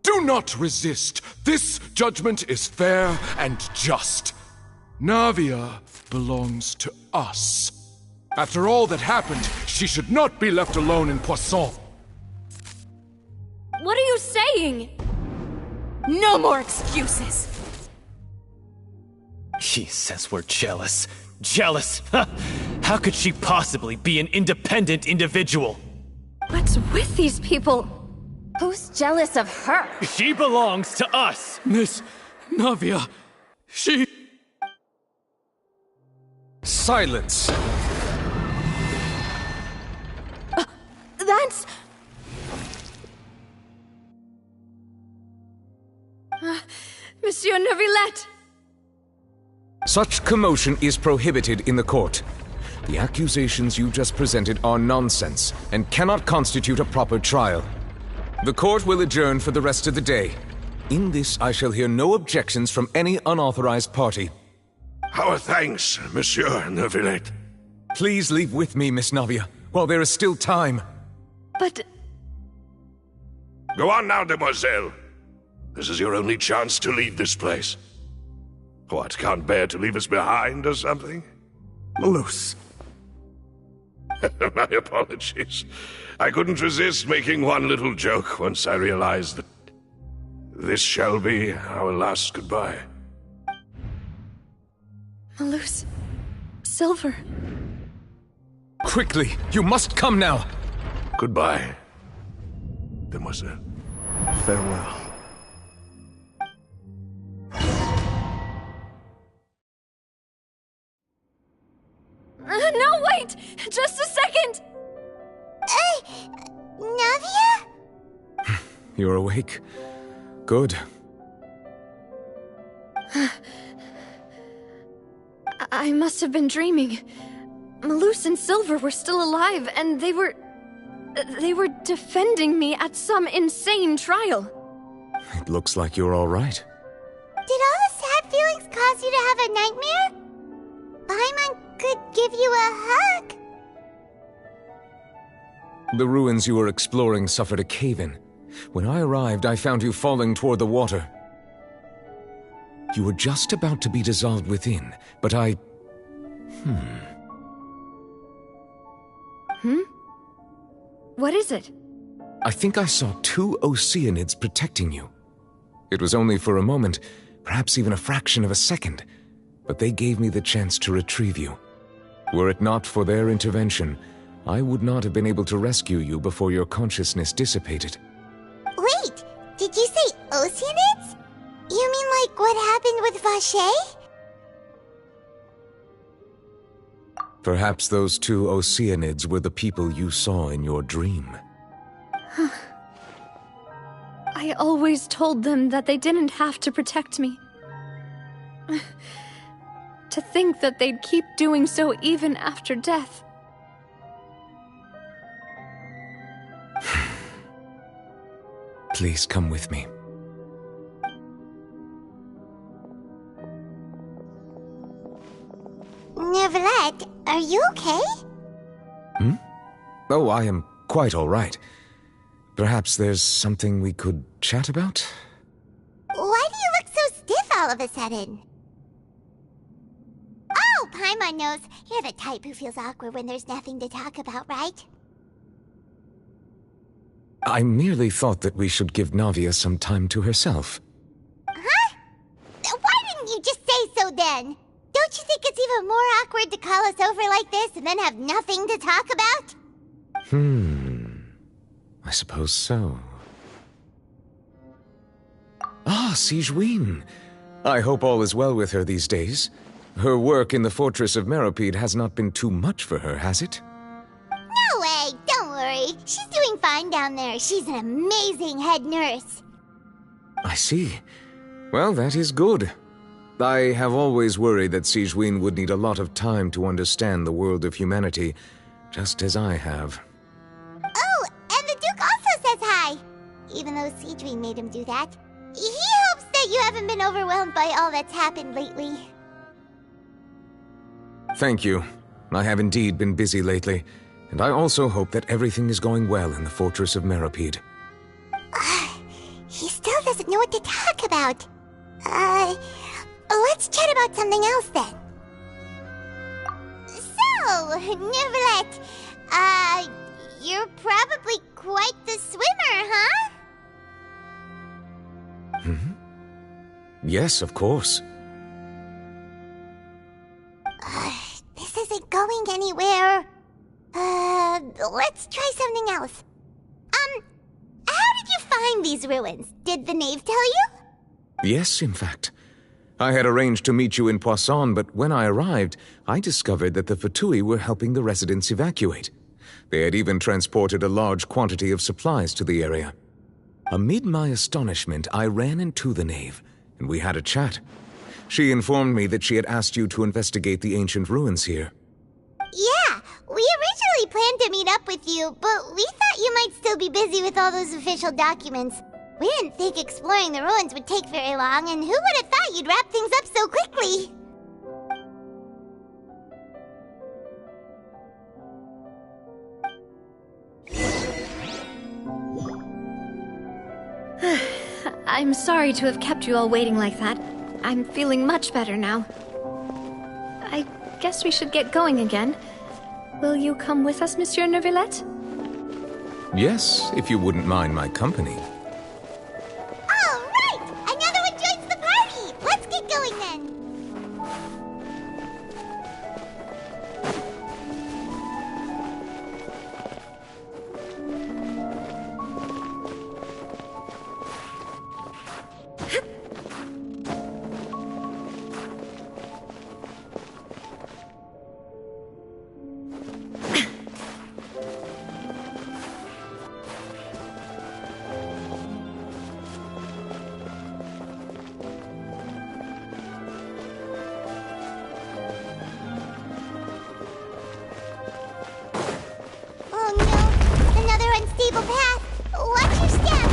Do not resist. This judgment is fair and just. Navia belongs to us. After all that happened, she should not be left alone in Poisson. What are you saying? No more excuses! She says we're jealous. Jealous? How could she possibly be an independent individual? What's with these people? Who's jealous of her? She belongs to us! Miss Navia, she... Silence! That's... Monsieur Neuvillette! Such commotion is prohibited in the court. The accusations you just presented are nonsense and cannot constitute a proper trial. The court will adjourn for the rest of the day. In this, I shall hear no objections from any unauthorized party. Our thanks, Monsieur Neuvillette. Please leave with me, Miss Navia, while there is still time. But... Go on now, demoiselle. This is your only chance to leave this place. What, can't bear to leave us behind or something? Malus. My apologies. I couldn't resist making one little joke once I realized that this shall be our last goodbye. Malus... Silver... Quickly, you must come now! Goodbye, demoiselle. Farewell. No, wait! Just a second! Navia? You're awake? Good. I must have been dreaming. Malus and Silver were still alive, and they were defending me at some insane trial. It looks like you're all right. Did all the sad feelings cause you to have a nightmare? Paimon could give you a hug. The ruins you were exploring suffered a cave-in. When I arrived, I found you falling toward the water. You were just about to be dissolved within, but I... What is it? I think I saw 2 Oceanids protecting you. It was only for a moment, perhaps even a fraction of a second, but they gave me the chance to retrieve you. Were it not for their intervention, I would not have been able to rescue you before your consciousness dissipated. Wait, did you say Oceanids? You mean like what happened with Vacher? Perhaps those 2 Oceanids were the people you saw in your dream. I always told them that they didn't have to protect me. To think that they'd keep doing so even after death. Please come with me. Neuvillette, are you okay? Oh, I am quite all right. Perhaps there's something we could chat about? Why do you look so stiff all of a sudden? Oh, Paimon knows. You're the type who feels awkward when there's nothing to talk about, right? I merely thought that we should give Navia some time to herself. Huh? Why didn't you just say so then? Don't you think it's even more awkward to call us over like this and then have nothing to talk about? I suppose so. Ah, Sigewinne. I hope all is well with her these days. Her work in the fortress of Meropide has not been too much for her, has it? No way, don't worry. She's doing fine down there. She's an amazing head nurse. I see. Well, that is good. I have always worried that Sigewinne would need a lot of time to understand the world of humanity, just as I have. Oh, and the Duke also says hi. Even though Sigewinne made him do that. He hopes that that you haven't been overwhelmed by all that's happened lately. Thank you. I have indeed been busy lately, and I also hope that everything is going well in the Fortress of Meripede. He still doesn't know what to talk about. Let's chat about something else then. So, Neverlet, you're probably quite the swimmer, huh? Yes, of course. This isn't going anywhere. Let's try something else. How did you find these ruins? Did the knave tell you? Yes, in fact. I had arranged to meet you in Poisson, but when I arrived, I discovered that the Fatui were helping the residents evacuate. They had even transported a large quantity of supplies to the area. Amid my astonishment, I ran into the knave, and we had a chat. She informed me that she had asked you to investigate the ancient ruins here. Yeah, we originally planned to meet up with you, but we thought you might still be busy with all those official documents. We didn't think exploring the ruins would take very long, and who would have thought you'd wrap things up so quickly? I'm sorry to have kept you all waiting like that. I'm feeling much better now. I guess we should get going again. Will you come with us, Monsieur Neuvillette? Yes, if you wouldn't mind my company. All right! Another one joins the party! Let's get going then! Unstable path. Watch your step.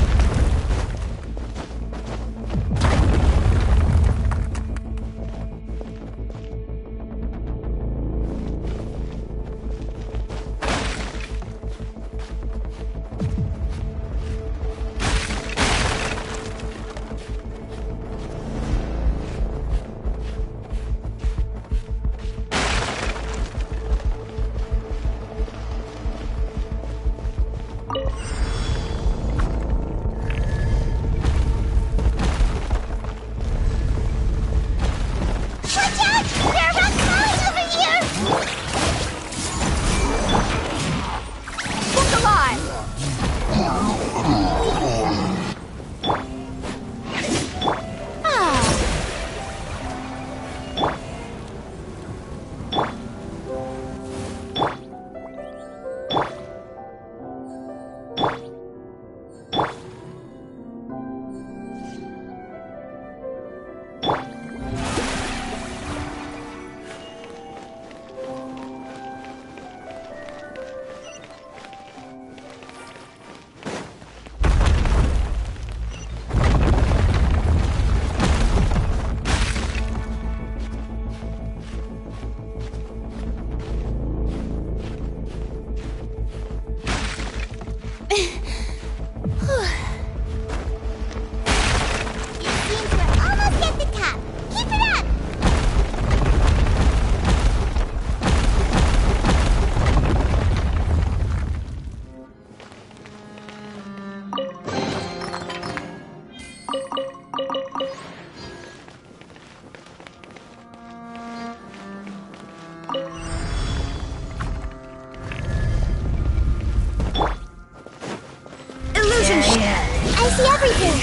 I see everything.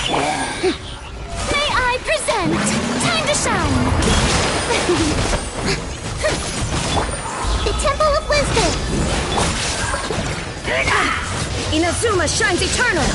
May I present? Time to shine. The Temple of Wisdom. Inazuma shines eternal.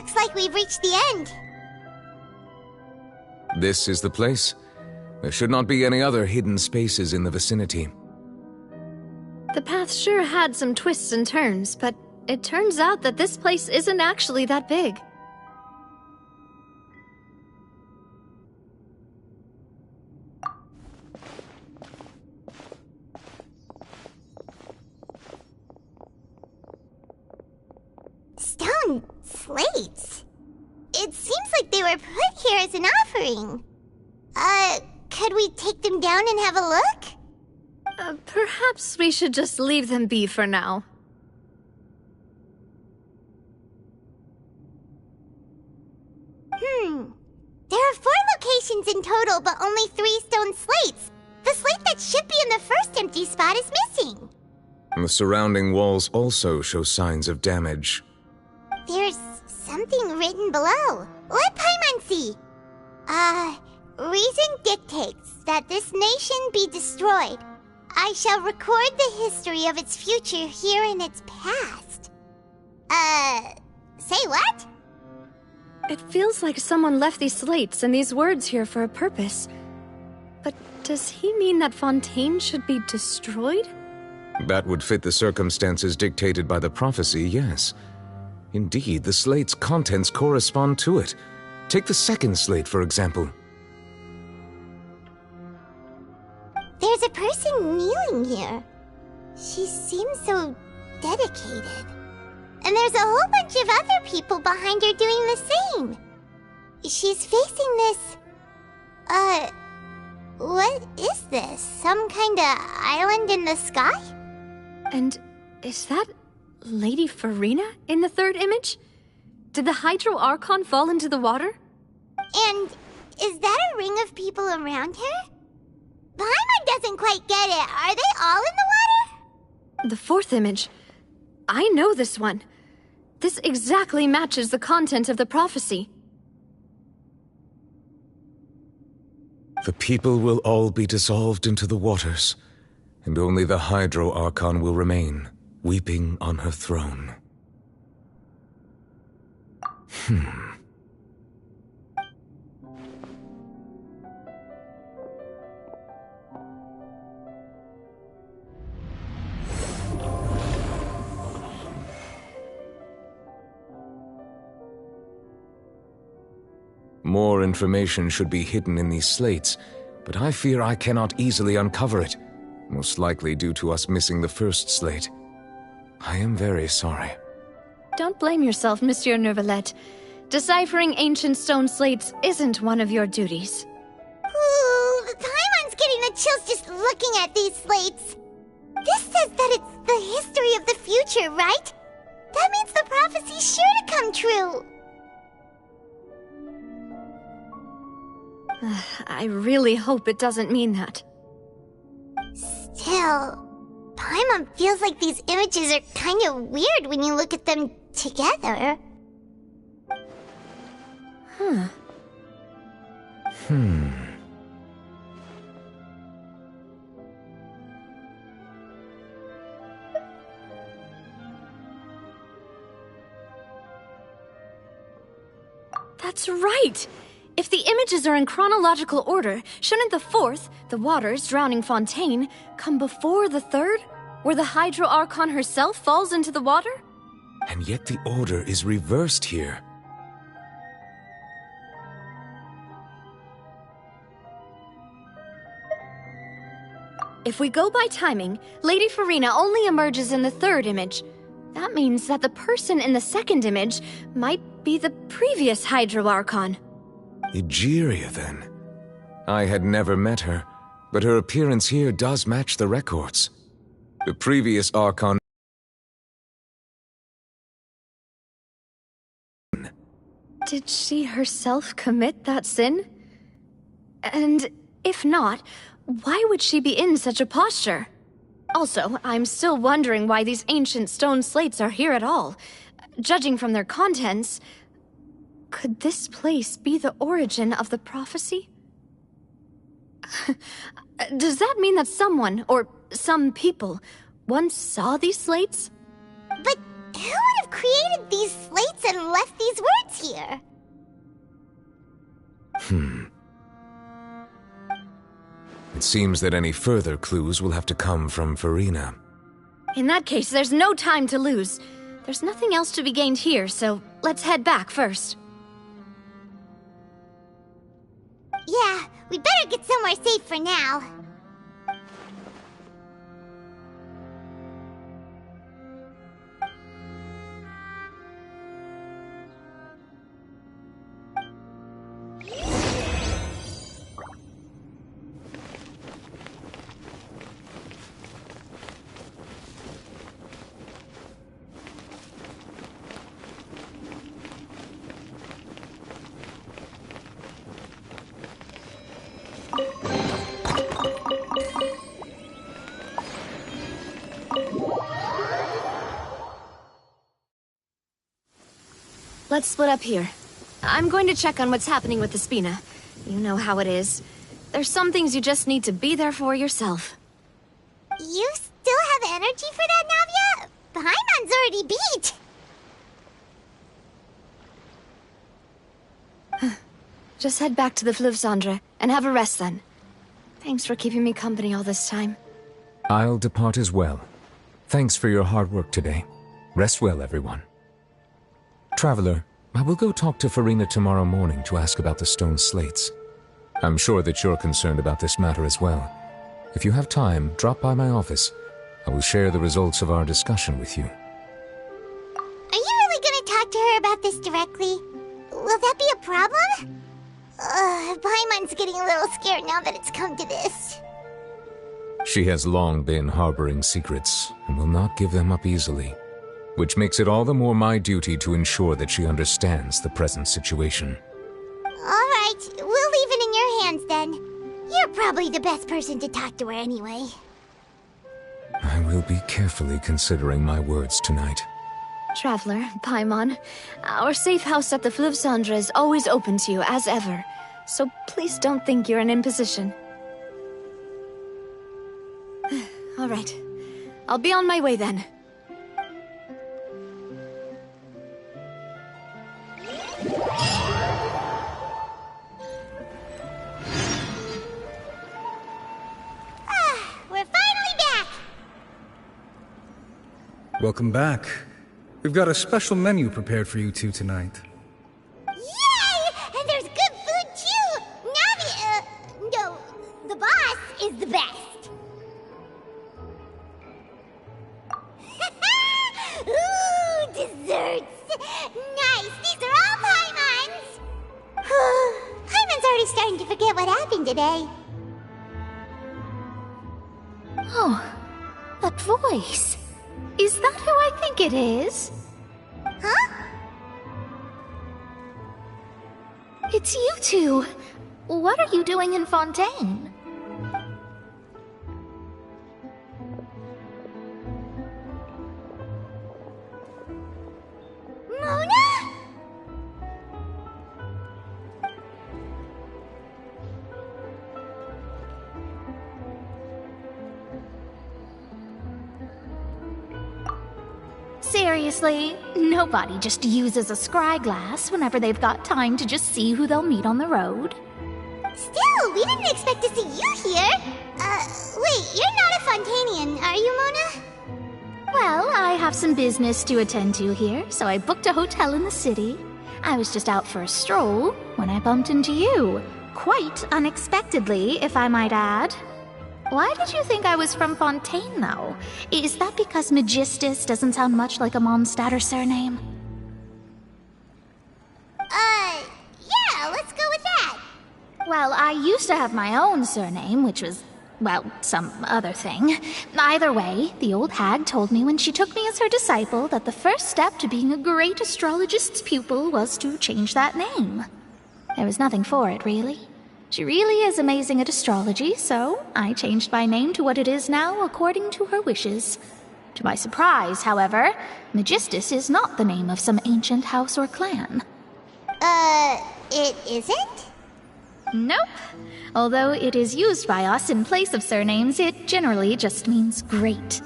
Looks like we've reached the end. This is the place. There should not be any other hidden spaces in the vicinity. The path sure had some twists and turns, but it turns out that this place isn't actually that big. Stone slates? It seems like they were put here as an offering. Could we take them down and have a look? Perhaps we should just leave them be for now. There are 4 locations in total, but only 3 stone slates. The slate that should be in the first empty spot is missing. The surrounding walls also show signs of damage. There's something written below. Let Paimon see. Reason dictates that this nation be destroyed. I shall record the history of its future here in its past. Say what? It feels like someone left these slates and these words here for a purpose. But does he mean that Fontaine should be destroyed? That would fit the circumstances dictated by the prophecy, yes. Indeed, the slate's contents correspond to it. Take the second slate, for example. There's a person kneeling here. She seems so dedicated. And there's a whole bunch of other people behind her doing the same. She's facing this... what is this? Some kind of island in the sky? And is that Lady Farina in the third image? Did the Hydro Archon fall into the water? And is that a ring of people around her? Paimon doesn't quite get it. Are they all in the water? The fourth image. I know this one. This exactly matches the content of the prophecy. The people will all be dissolved into the waters, and only the Hydro Archon will remain, weeping on her throne. More information should be hidden in these slates, but I fear I cannot easily uncover it, most likely due to us missing the first slate. I am very sorry. Don't blame yourself, Monsieur Neuvillette. Deciphering ancient stone slates isn't one of your duties. Ooh, Paimon's getting the chills just looking at these slates. This says that it's the history of the future, right? That means the prophecy's sure to come true. I really hope it doesn't mean that. Still, Paimon feels like these images are kind of weird when you look at them together. That's right! If the images are in chronological order, shouldn't the fourth, the waters drowning Fontaine, come before the third, where the Hydro Archon herself falls into the water? And yet the order is reversed here. If we go by timing, Lady Farina only emerges in the third image. That means that the person in the second image might be the previous Hydro Archon. Egeria, then. I had never met her, but her appearance here does match the records. The previous Archon... Did she herself commit that sin? And if not, why would she be in such a posture? Also, I'm still wondering why these ancient stone slates are here at all. Judging from their contents, could this place be the origin of the prophecy? Does that mean that someone, or some people, once saw these slates? But who would have created these slates and left these words seems that any further clues will have to come from Farina. In that case, there's no time to lose. There's nothing else to be gained here, so let's head back first. Yeah, we better get somewhere safe for now. Let's split up here. I'm going to check on what's happening with the Spina. You know how it is. There's some things you just need to be there for yourself. You still have energy for that, Navia? Paimon's already beat. Just head back to the Fleuve Cendre and have a rest then. Thanks for keeping me company all this time. I'll depart as well. Thanks for your hard work today. Rest well, everyone. Traveler, I will go talk to Farina tomorrow morning to ask about the stone slates. I'm sure that you're concerned about this matter as well. If you have time, drop by my office. I will share the results of our discussion with you. Are you really gonna talk to her about this directly? Will that be a problem? Paimon's getting a little scared now that it's come to this. She has long been harboring secrets and will not give them up easily, which makes it all the more my duty to ensure that she understands the present situation. Alright, we'll leave it in your hands then. You're probably the best person to talk to her anyway. I will be carefully considering my words tonight. Traveler, Paimon, our safe house at the Fleuve Cendre is always open to you, as ever. So please don't think you're an imposition. Alright, I'll be on my way then. We're finally back! Welcome back. We've got a special menu prepared for you two tonight. Yay! And there's good food too! No, the boss is the best. Ooh, desserts! Nice, these are all Paimon's! Paimon's already starting to forget what happened today. Oh, that voice. Is that who I think it is? Huh? It's you two. What are you doing in Fontaine? Mona? Seriously, nobody just uses a scry glass whenever they've got time to just see who they'll meet on the road. Still, we didn't expect to see you here. Wait, you're not a Fontainian, are you, Mona? Well, I have some business to attend to here, so I booked a hotel in the city. I was just out for a stroll when I bumped into you. Quite unexpectedly, if I might add. Why did you think I was from Fontaine, though? Is that because Magistus doesn't sound much like a Mondstatter surname? Yeah, let's go with that. Well, I used to have my own surname, which was, well, some other thing. Either way, the old hag told me when she took me as her disciple that the first step to being a great astrologist's pupil was to change that name. There was nothing for it, really. She really is amazing at astrology, so I changed my name to what it is now according to her wishes. To my surprise, however, Magistus is not the name of some ancient house or clan. It isn't? Nope. Although it is used by us in place of surnames, it generally just means great.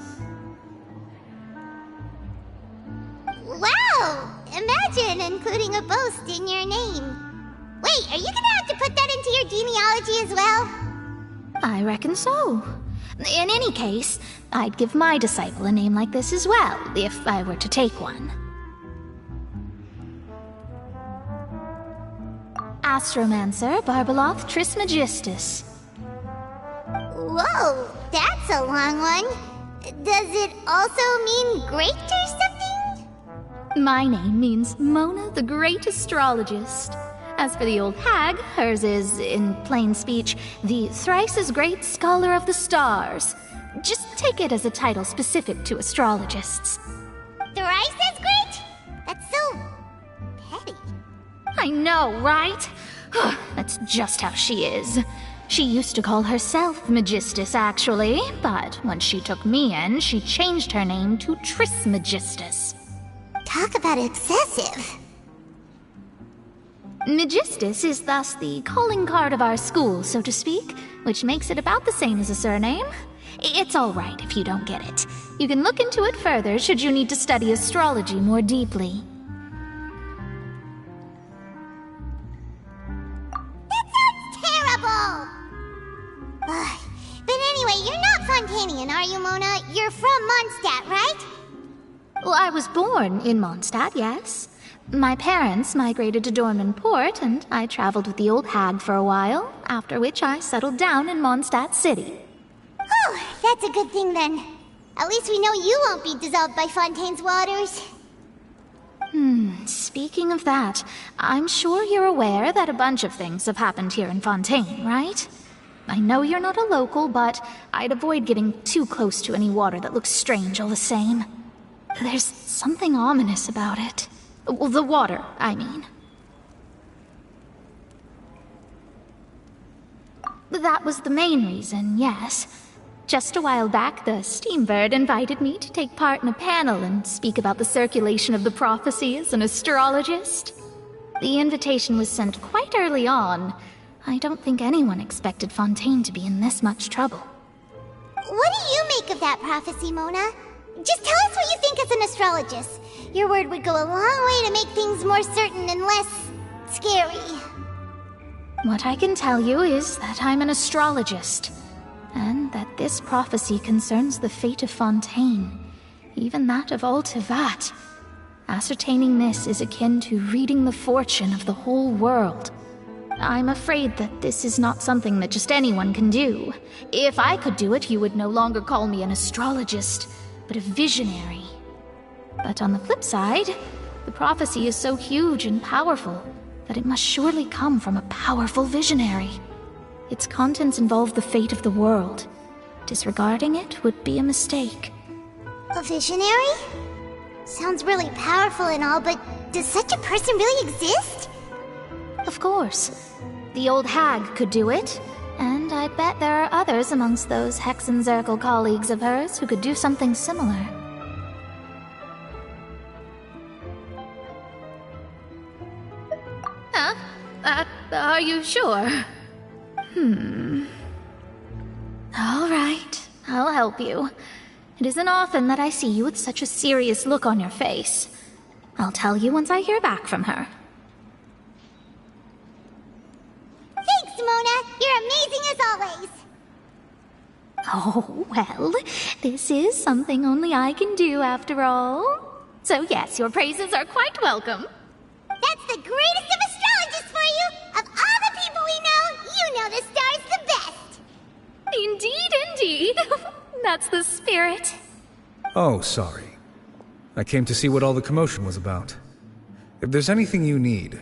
Wow! Imagine including a boast in your name. Wait, are you gonna have to put that into your genealogy as well? I reckon so. In any case, I'd give my disciple a name like this as well, if I were to take one. Astromancer Barbeloth Trismegistus. Whoa, that's a long one. Does it also mean great or something? My name means Mona the Great Astrologist. As for the old hag, hers is, in plain speech, the thrice-as-great Scholar of the Stars. Just take it as a title specific to astrologists. Thrice as great? That's so petty. I know, right? That's just how she is. She used to call herself Megistus, actually, but when she took me in, she changed her name to Trismegistus. Talk about excessive. Megistus is thus the calling card of our school, so to speak, which makes it about the same as a surname. It's all right if you don't get it. You can look into it further should you need to study astrology more deeply. Terrible! But anyway, you're not Fontainian, are you, Mona? You're from Mondstadt, right? Well, I was born in Mondstadt, yes. My parents migrated to Dornman Port, and I traveled with the old hag for a while, after which I settled down in Mondstadt City. Oh, that's a good thing then. At least we know you won't be dissolved by Fontaine's waters. Speaking of that, I'm sure you're aware that a bunch of things have happened here in Fontaine, right? I know you're not a local, but I'd avoid getting too close to any water that looks strange all the same. There's something ominous about it. Well, the water, I mean. That was the main reason, yes. Just a while back, the Steambird invited me to take part in a panel and speak about the circulation of the prophecy as an astrologist. The invitation was sent quite early on. I don't think anyone expected Fontaine to be in this much trouble. What do you make of that prophecy, Mona? Just tell us what you think as an astrologist. Your word would go a long way to make things more certain and less scary. What I can tell you is that I'm an astrologist, and that this prophecy concerns the fate of Fontaine, even that of all Tevat. Ascertaining this is akin to reading the fortune of the whole world. I'm afraid that this is not something that just anyone can do. If I could do it, you would no longer call me an astrologist, but a visionary. But on the flip side, the prophecy is so huge and powerful that it must surely come from a powerful visionary. Its contents involve the fate of the world. Disregarding it would be a mistake. A visionary? Sounds really powerful and all, but does such a person really exist? Of course. The old hag could do it, and I bet there are others amongst those Hexenzirkel colleagues of hers who could do something similar. Huh? Are you sure? All right, I'll help you. It isn't often that I see you with such a serious look on your face. I'll tell you once I hear back from her. Thanks, Mona. You're amazing as always. Oh, well, this is something only I can do after all. So yes, your praises are quite welcome. That's the greatest of astrologists for you! Of all the people we know, you know the star's the best! Indeed, indeed. That's the spirit. Oh, sorry. I came to see what all the commotion was about. If there's anything you need,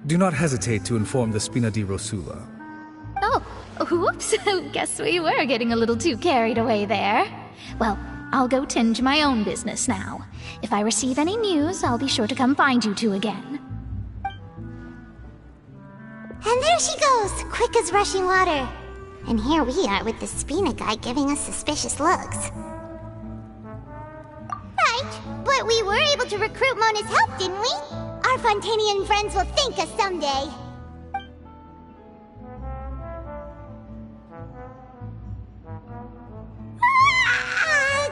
do not hesitate to inform the Spina di Rosula. Oh, whoops. Guess we were getting a little too carried away there. Well, I'll go tend to my own business now. If I receive any news, I'll be sure to come find you two again. And there she goes, quick as rushing water. And here we are with the Spina guy giving us suspicious looks. Right, but we were able to recruit Mona's help, didn't we? Our Fontainian friends will thank us someday.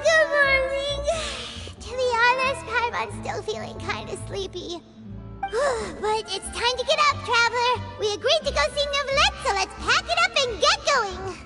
Good morning. To be honest, Paimon's still feeling kind of sleepy. But it's time to get up, traveler. We agreed to go see Neuvillette, so let's pack it up and get going.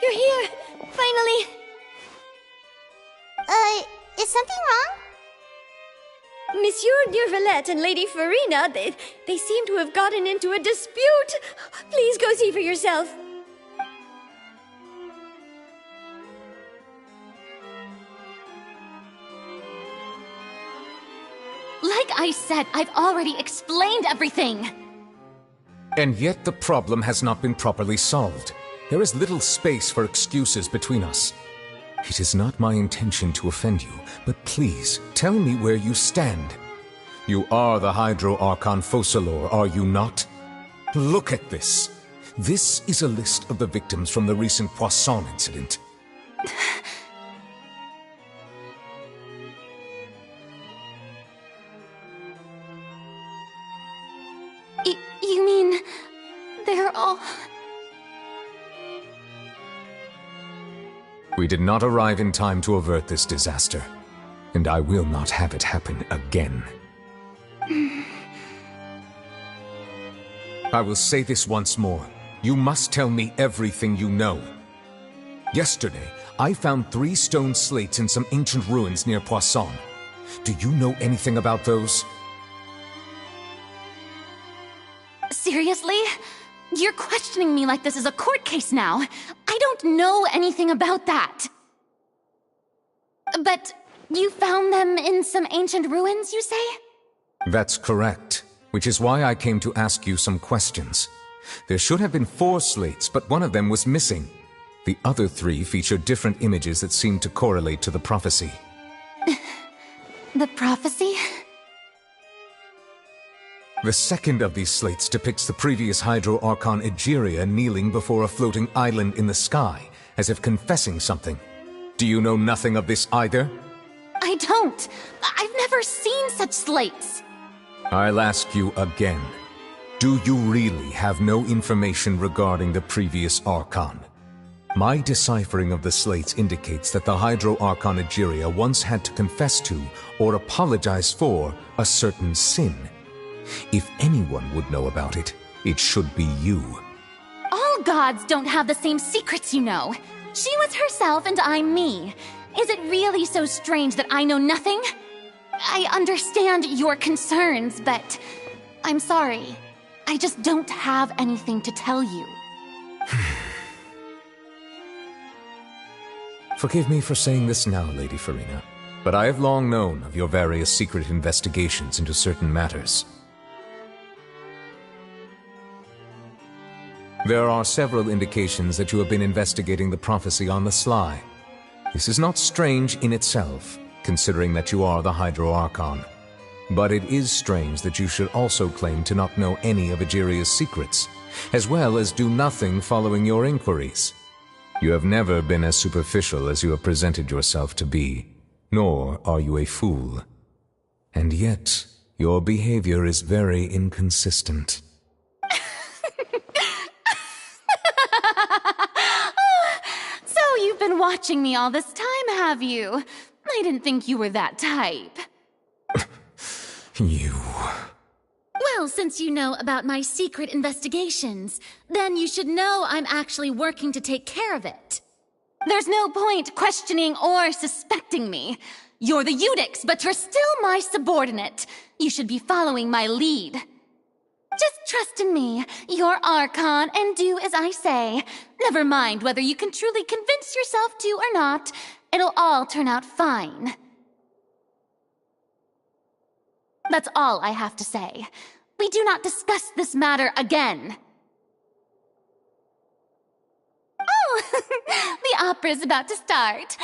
You're here! Finally! Is something wrong? Monsieur Neuvillette and Lady Farina, they seem to have gotten into a dispute. Please go see for yourself. Like I said, I've already explained everything. And yet the problem has not been properly solved. There is little space for excuses between us. It is not my intention to offend you, but please, tell me where you stand. You are the Hydro Archon Focalor, are you not? Look at this. This is a list of the victims from the recent Poisson incident. You mean... they're all... We did not arrive in time to avert this disaster, and I will not have it happen again. I will say this once more. You must tell me everything you know. Yesterday, I found 3 stone slates in some ancient ruins near Poisson. Do you know anything about those? Seriously? You're questioning me like this is a court case now. I don't know anything about that. But you found them in some ancient ruins, you say? That's correct, which is why I came to ask you some questions. There should have been 4 slates, but one of them was missing. The other 3 featured different images that seemed to correlate to the prophecy. The prophecy? The second of these slates depicts the previous Hydro Archon Egeria kneeling before a floating island in the sky, as if confessing something. Do you know nothing of this either? I don't. I've never seen such slates. I'll ask you again. Do you really have no information regarding the previous Archon? My deciphering of the slates indicates that the Hydro Archon Egeria once had to confess to, or apologize for, a certain sin. If anyone would know about it, it should be you. All gods don't have the same secrets, you know. She was herself and I'm me. Is it really so strange that I know nothing? I understand your concerns, but I'm sorry. I just don't have anything to tell you. Forgive me for saying this now, Lady Farina, but I have long known of your various secret investigations into certain matters. There are several indications that you have been investigating the prophecy on the sly. This is not strange in itself, considering that you are the Hydro Archon. But it is strange that you should also claim to not know any of Egeria's secrets, as well as do nothing following your inquiries. You have never been as superficial as you have presented yourself to be, nor are you a fool. And yet, your behavior is very inconsistent. So you've been watching me all this time, have you? I didn't think you were that type. You... Well, since you know about my secret investigations, then you should know I'm actually working to take care of it. There's no point questioning or suspecting me. You're the Eudix, but you're still my subordinate. You should be following my lead. Just trust in me, your Archon, and do as I say. Never mind whether you can truly convince yourself to or not. It'll all turn out fine. That's all I have to say. We do not discuss this matter again. Oh, the opera's about to start.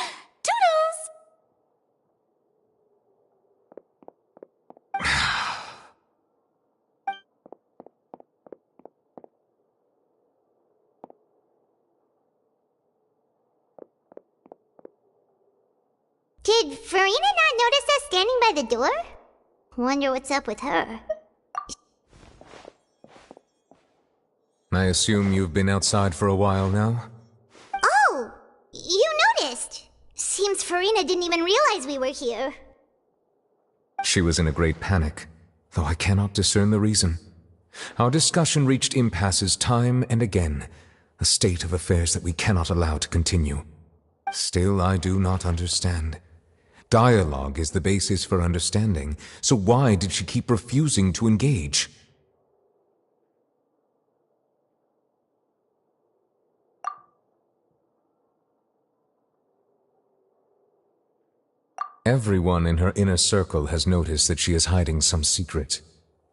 Toodles! Did Farina not notice us standing by the door? Wonder what's up with her. I assume you've been outside for a while now? Oh! You noticed! Seems Farina didn't even realize we were here. She was in a great panic, though I cannot discern the reason. Our discussion reached impasses time and again, a state of affairs that we cannot allow to continue. Still, I do not understand. Dialogue is the basis for understanding, so why did she keep refusing to engage? Everyone in her inner circle has noticed that she is hiding some secret.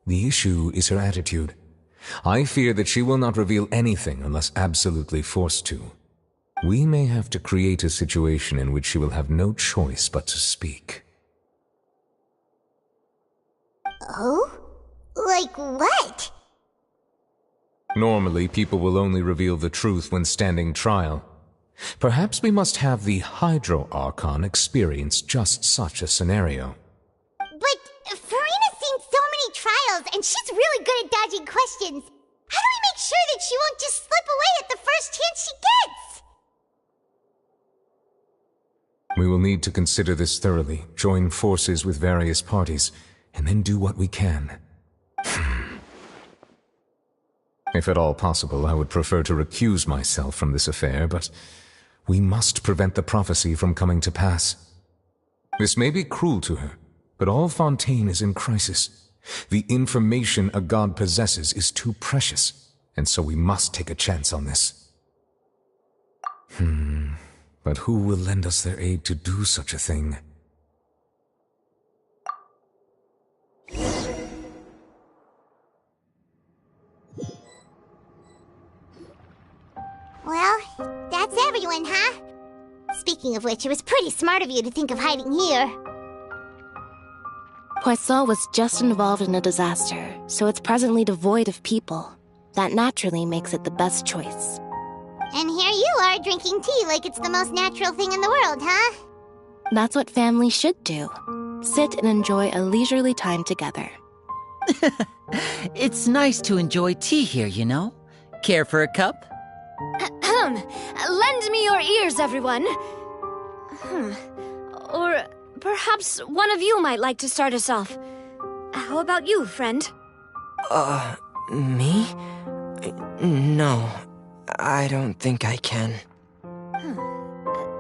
The issue is her attitude. I fear that she will not reveal anything unless absolutely forced to. We may have to create a situation in which she will have no choice but to speak. Oh? Like what? Normally, people will only reveal the truth when standing trial. Perhaps we must have the Hydro Archon experience just such a scenario. But Farina's seen so many trials, and she's really good at dodging questions. How do we make sure that she won't just slip away at the first chance she gets? We will need to consider this thoroughly, join forces with various parties, and then do what we can. If at all possible, I would prefer to recuse myself from this affair, but we must prevent the prophecy from coming to pass. This may be cruel to her, but all Fontaine is in crisis. The information a god possesses is too precious, and so we must take a chance on this. But who will lend us their aid to do such a thing? Well, that's everyone, huh? Speaking of which, it was pretty smart of you to think of hiding here. Poisson was just involved in a disaster, so it's presently devoid of people. That naturally makes it the best choice. And here you are drinking tea like it's the most natural thing in the world, huh? That's what family should do. Sit and enjoy a leisurely time together. It's nice to enjoy tea here, you know? Care for a cup? Lend me your ears, everyone. Or perhaps one of you might like to start us off. How about you, friend? Me? No, I don't think I can.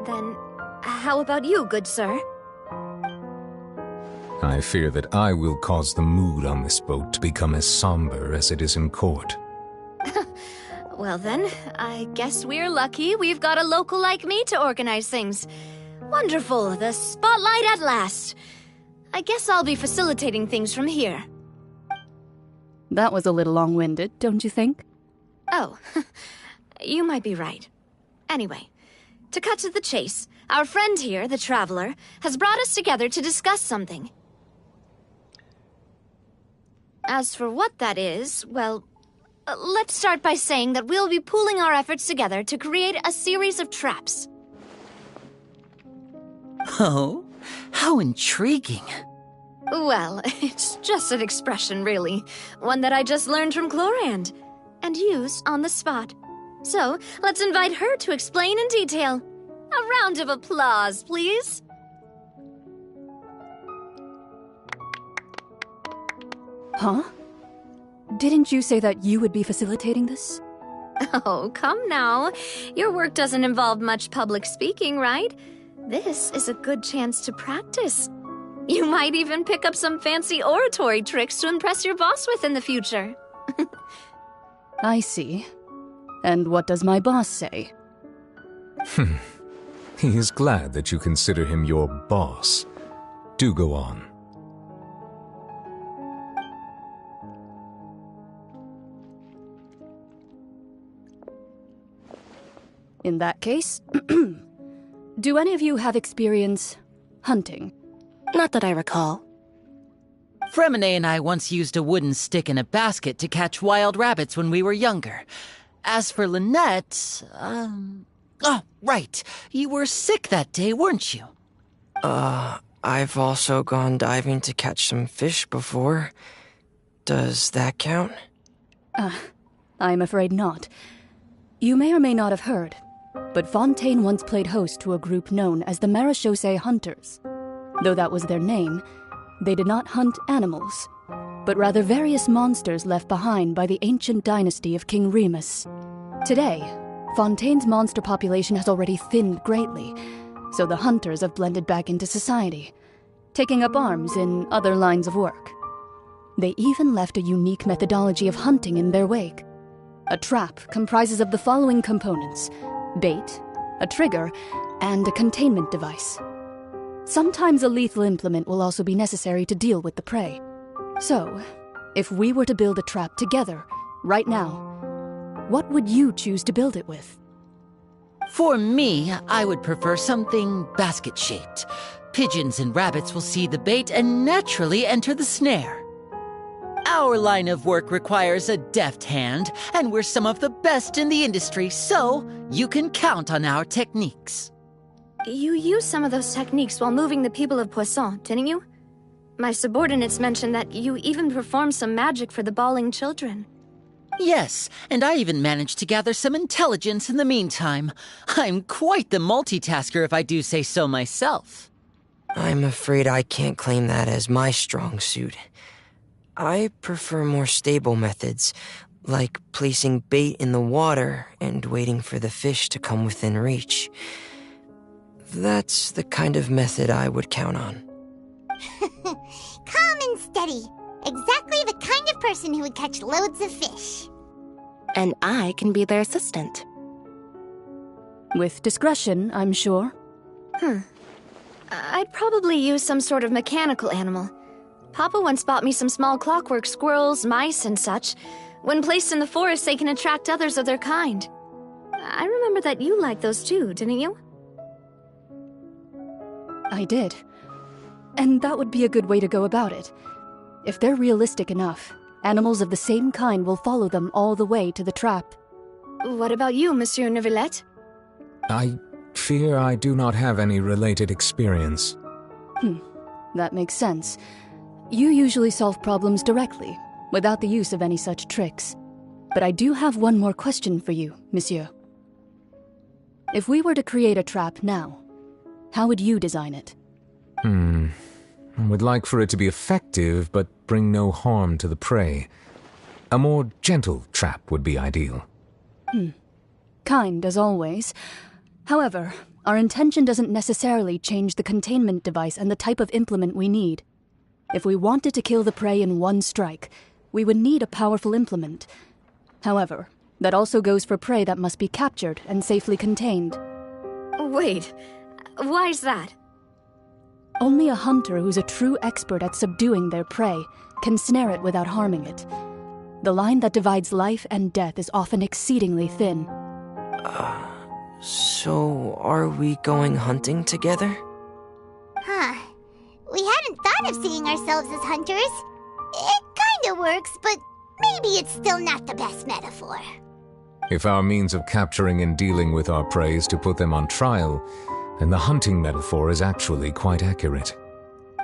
Then, how about you, good sir? I fear that I will cause the mood on this boat to become as somber as it is in court. Well then, I guess we're lucky we've got a local like me to organize things. Wonderful, the spotlight at last. I guess I'll be facilitating things from here. That was a little long-winded, don't you think? Oh, you might be right. Anyway, to cut to the chase, our friend here, the Traveler, has brought us together to discuss something. As for what that is, well, let's start by saying that we'll be pooling our efforts together to create a series of traps. Oh, how intriguing. Well, it's just an expression, really. One that I just learned from Chlorand, and use on the spot. So, let's invite her to explain in detail. A round of applause, please. Huh? Didn't you say that you would be facilitating this? Oh, come now. Your work doesn't involve much public speaking, right? This is a good chance to practice. You might even pick up some fancy oratory tricks to impress your boss with in the future. I see. And what does my boss say? He is glad that you consider him your boss. Do go on. In that case, do any of you have experience hunting? Not that I recall. Fremine and I once used a wooden stick in a basket to catch wild rabbits when we were younger. As for Lynette, oh, right. You were sick that day, weren't you? I've also gone diving to catch some fish before. Does that count? I'm afraid not. You may or may not have heard, but Fontaine once played host to a group known as the Marechaussee Hunters. Though that was their name, they did not hunt animals, but rather various monsters left behind by the ancient dynasty of King Remus. Today, Fontaine's monster population has already thinned greatly, so the hunters have blended back into society, taking up arms in other lines of work. They even left a unique methodology of hunting in their wake. A trap comprises of the following components: bait, a trigger, and a containment device. Sometimes a lethal implement will also be necessary to deal with the prey. So, if we were to build a trap together, right now, what would you choose to build it with? For me, I would prefer something basket-shaped. Pigeons and rabbits will see the bait and naturally enter the snare. Our line of work requires a deft hand, and we're some of the best in the industry, so you can count on our techniques. You used some of those techniques while moving the people of Poisson, didn't you? My subordinates mentioned that you even performed some magic for the bawling children. Yes, and I even managed to gather some intelligence in the meantime. I'm quite the multitasker if I do say so myself. I'm afraid I can't claim that as my strong suit. I prefer more stable methods, like placing bait in the water and waiting for the fish to come within reach. That's the kind of method I would count on. Calm and steady. Exactly the kind of person who would catch loads of fish. And I can be their assistant. With discretion, I'm sure. I'd probably use some sort of mechanical animal. Papa once bought me some small clockwork squirrels, mice, and such. When placed in the forest, they can attract others of their kind. I remember that you liked those too, didn't you? I did. And that would be a good way to go about it. If they're realistic enough, animals of the same kind will follow them all the way to the trap. What about you, Monsieur Neuvillette? I fear I do not have any related experience. That makes sense. You usually solve problems directly, without the use of any such tricks. But I do have one more question for you, Monsieur. If we were to create a trap now, how would you design it? I would like for it to be effective, but bring no harm to the prey. A more gentle trap would be ideal. Kind, as always. However, our intention doesn't necessarily change the containment device and the type of implement we need. If we wanted to kill the prey in one strike, we would need a powerful implement. However, that also goes for prey that must be captured and safely contained. Wait, why's that? Only a hunter who's a true expert at subduing their prey can snare it without harming it. The line that divides life and death is often exceedingly thin. So are we going hunting together? We hadn't thought of seeing ourselves as hunters. It kinda works, but maybe it's still not the best metaphor. If our means of capturing and dealing with our prey is to put them on trial, then the hunting metaphor is actually quite accurate.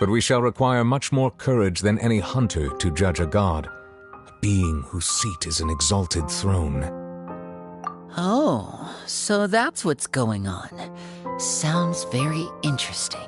But we shall require much more courage than any hunter to judge a god, a being whose seat is an exalted throne. Oh, so that's what's going on. Sounds very interesting.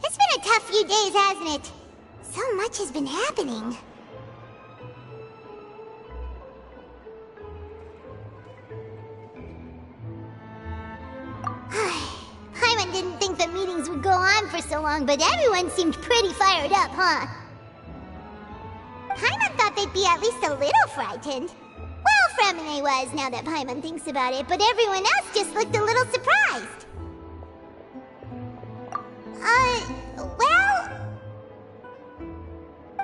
It's been a tough few days, hasn't it? So much has been happening. Paimon didn't think the meetings would go on for so long, but everyone seemed pretty fired up, huh? Paimon thought they'd be at least a little frightened. Well, Fremine was, now that Paimon thinks about it, but everyone else just looked a little surprised. Well...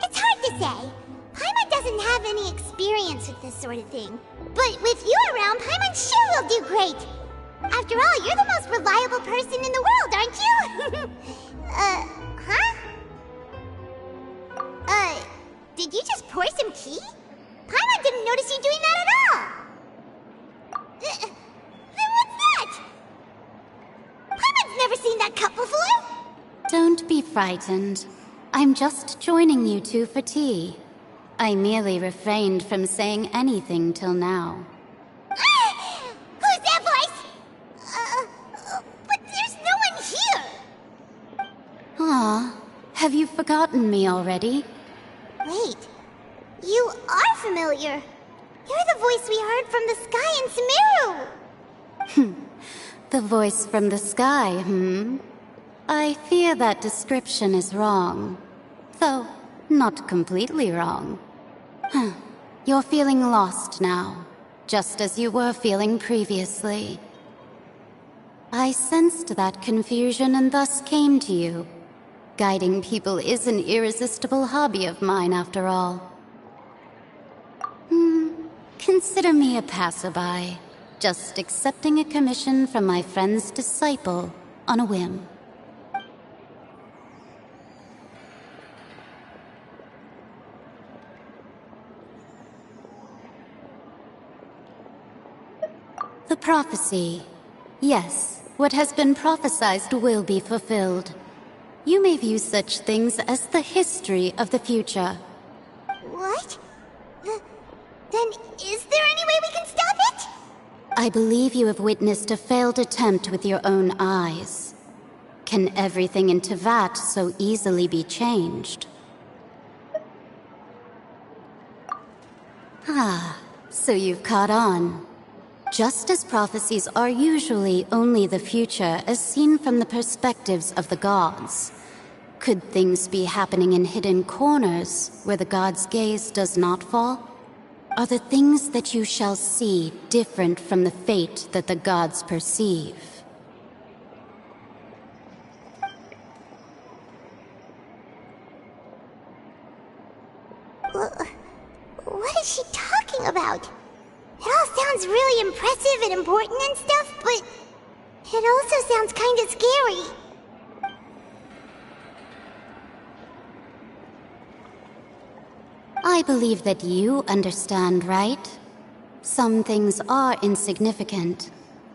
It's hard to say. Paimon doesn't have any experience with this sort of thing. But with you around, Paimon sure will do great. After all, you're the most reliable person in the world, aren't you? Did you just pour some tea? Paimon didn't notice you doing that at all. Then what's that? Paimon's never seen that cup before. Don't be frightened. I'm just joining you two for tea. I merely refrained from saying anything till now. Who's that voice? But there's no one here. Aw, have you forgotten me already? Wait, you are familiar. You're the voice we heard from the sky in Sumeru. The voice from the sky, I fear that description is wrong. Though, not completely wrong. You're feeling lost now, just as you were feeling previously. I sensed that confusion and thus came to you. Guiding people is an irresistible hobby of mine, after all. Consider me a passerby, just accepting a commission from my friend's disciple on a whim. The prophecy. Yes, what has been prophesied will be fulfilled. You may view such things as the history of the future. What? Then is there any way we can stop it? I believe you have witnessed a failed attempt with your own eyes. Can everything in Teyvat so easily be changed? So you've caught on. Just as prophecies are usually only the future as seen from the perspectives of the gods, could things be happening in hidden corners where the gods' gaze does not fall? Are the things that you shall see different from the fate that the gods perceive? What is she talking about? It all sounds really impressive and important and stuff, but it also sounds kind of scary. I believe that you understand, right? Some things are insignificant,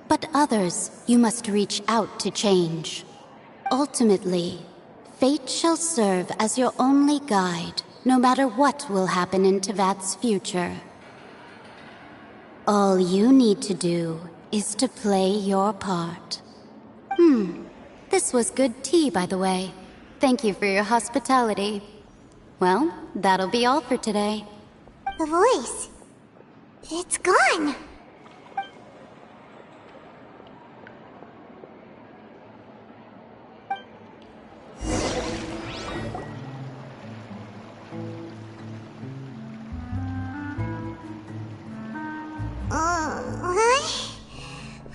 but others you must reach out to change. Ultimately, fate shall serve as your only guide, no matter what will happen in Teyvat's future. All you need to do is to play your part. This was good tea, by the way. Thank you for your hospitality. Well, that'll be all for today. The voice. It's gone.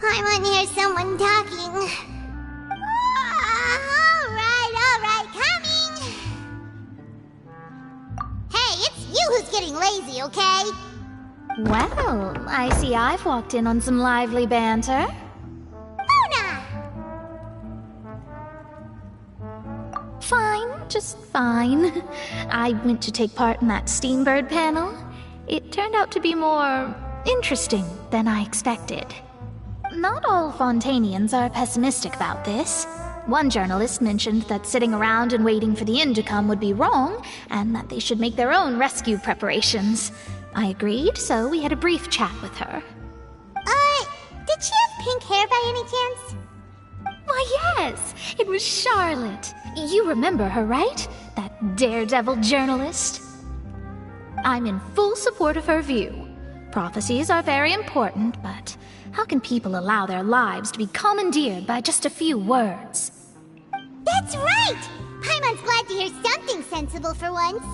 I want to hear someone talking. All right, coming. Hey, it's you who's getting lazy, okay? Well, I see I've walked in on some lively banter. Luna! Fine, just fine. I went to take part in that Steambird panel. It turned out to be more interesting than I expected. Not all Fontainians are pessimistic about this. One journalist mentioned that sitting around and waiting for the end to come would be wrong, and that they should make their own rescue preparations. I agreed, so we had a brief chat with her. Did she have pink hair by any chance? Why, yes! It was Charlotte. You remember her, right? That daredevil journalist? I'm in full support of her view. Prophecies are very important, but how can people allow their lives to be commandeered by just a few words? That's right! Paimon's glad to hear something sensible for once.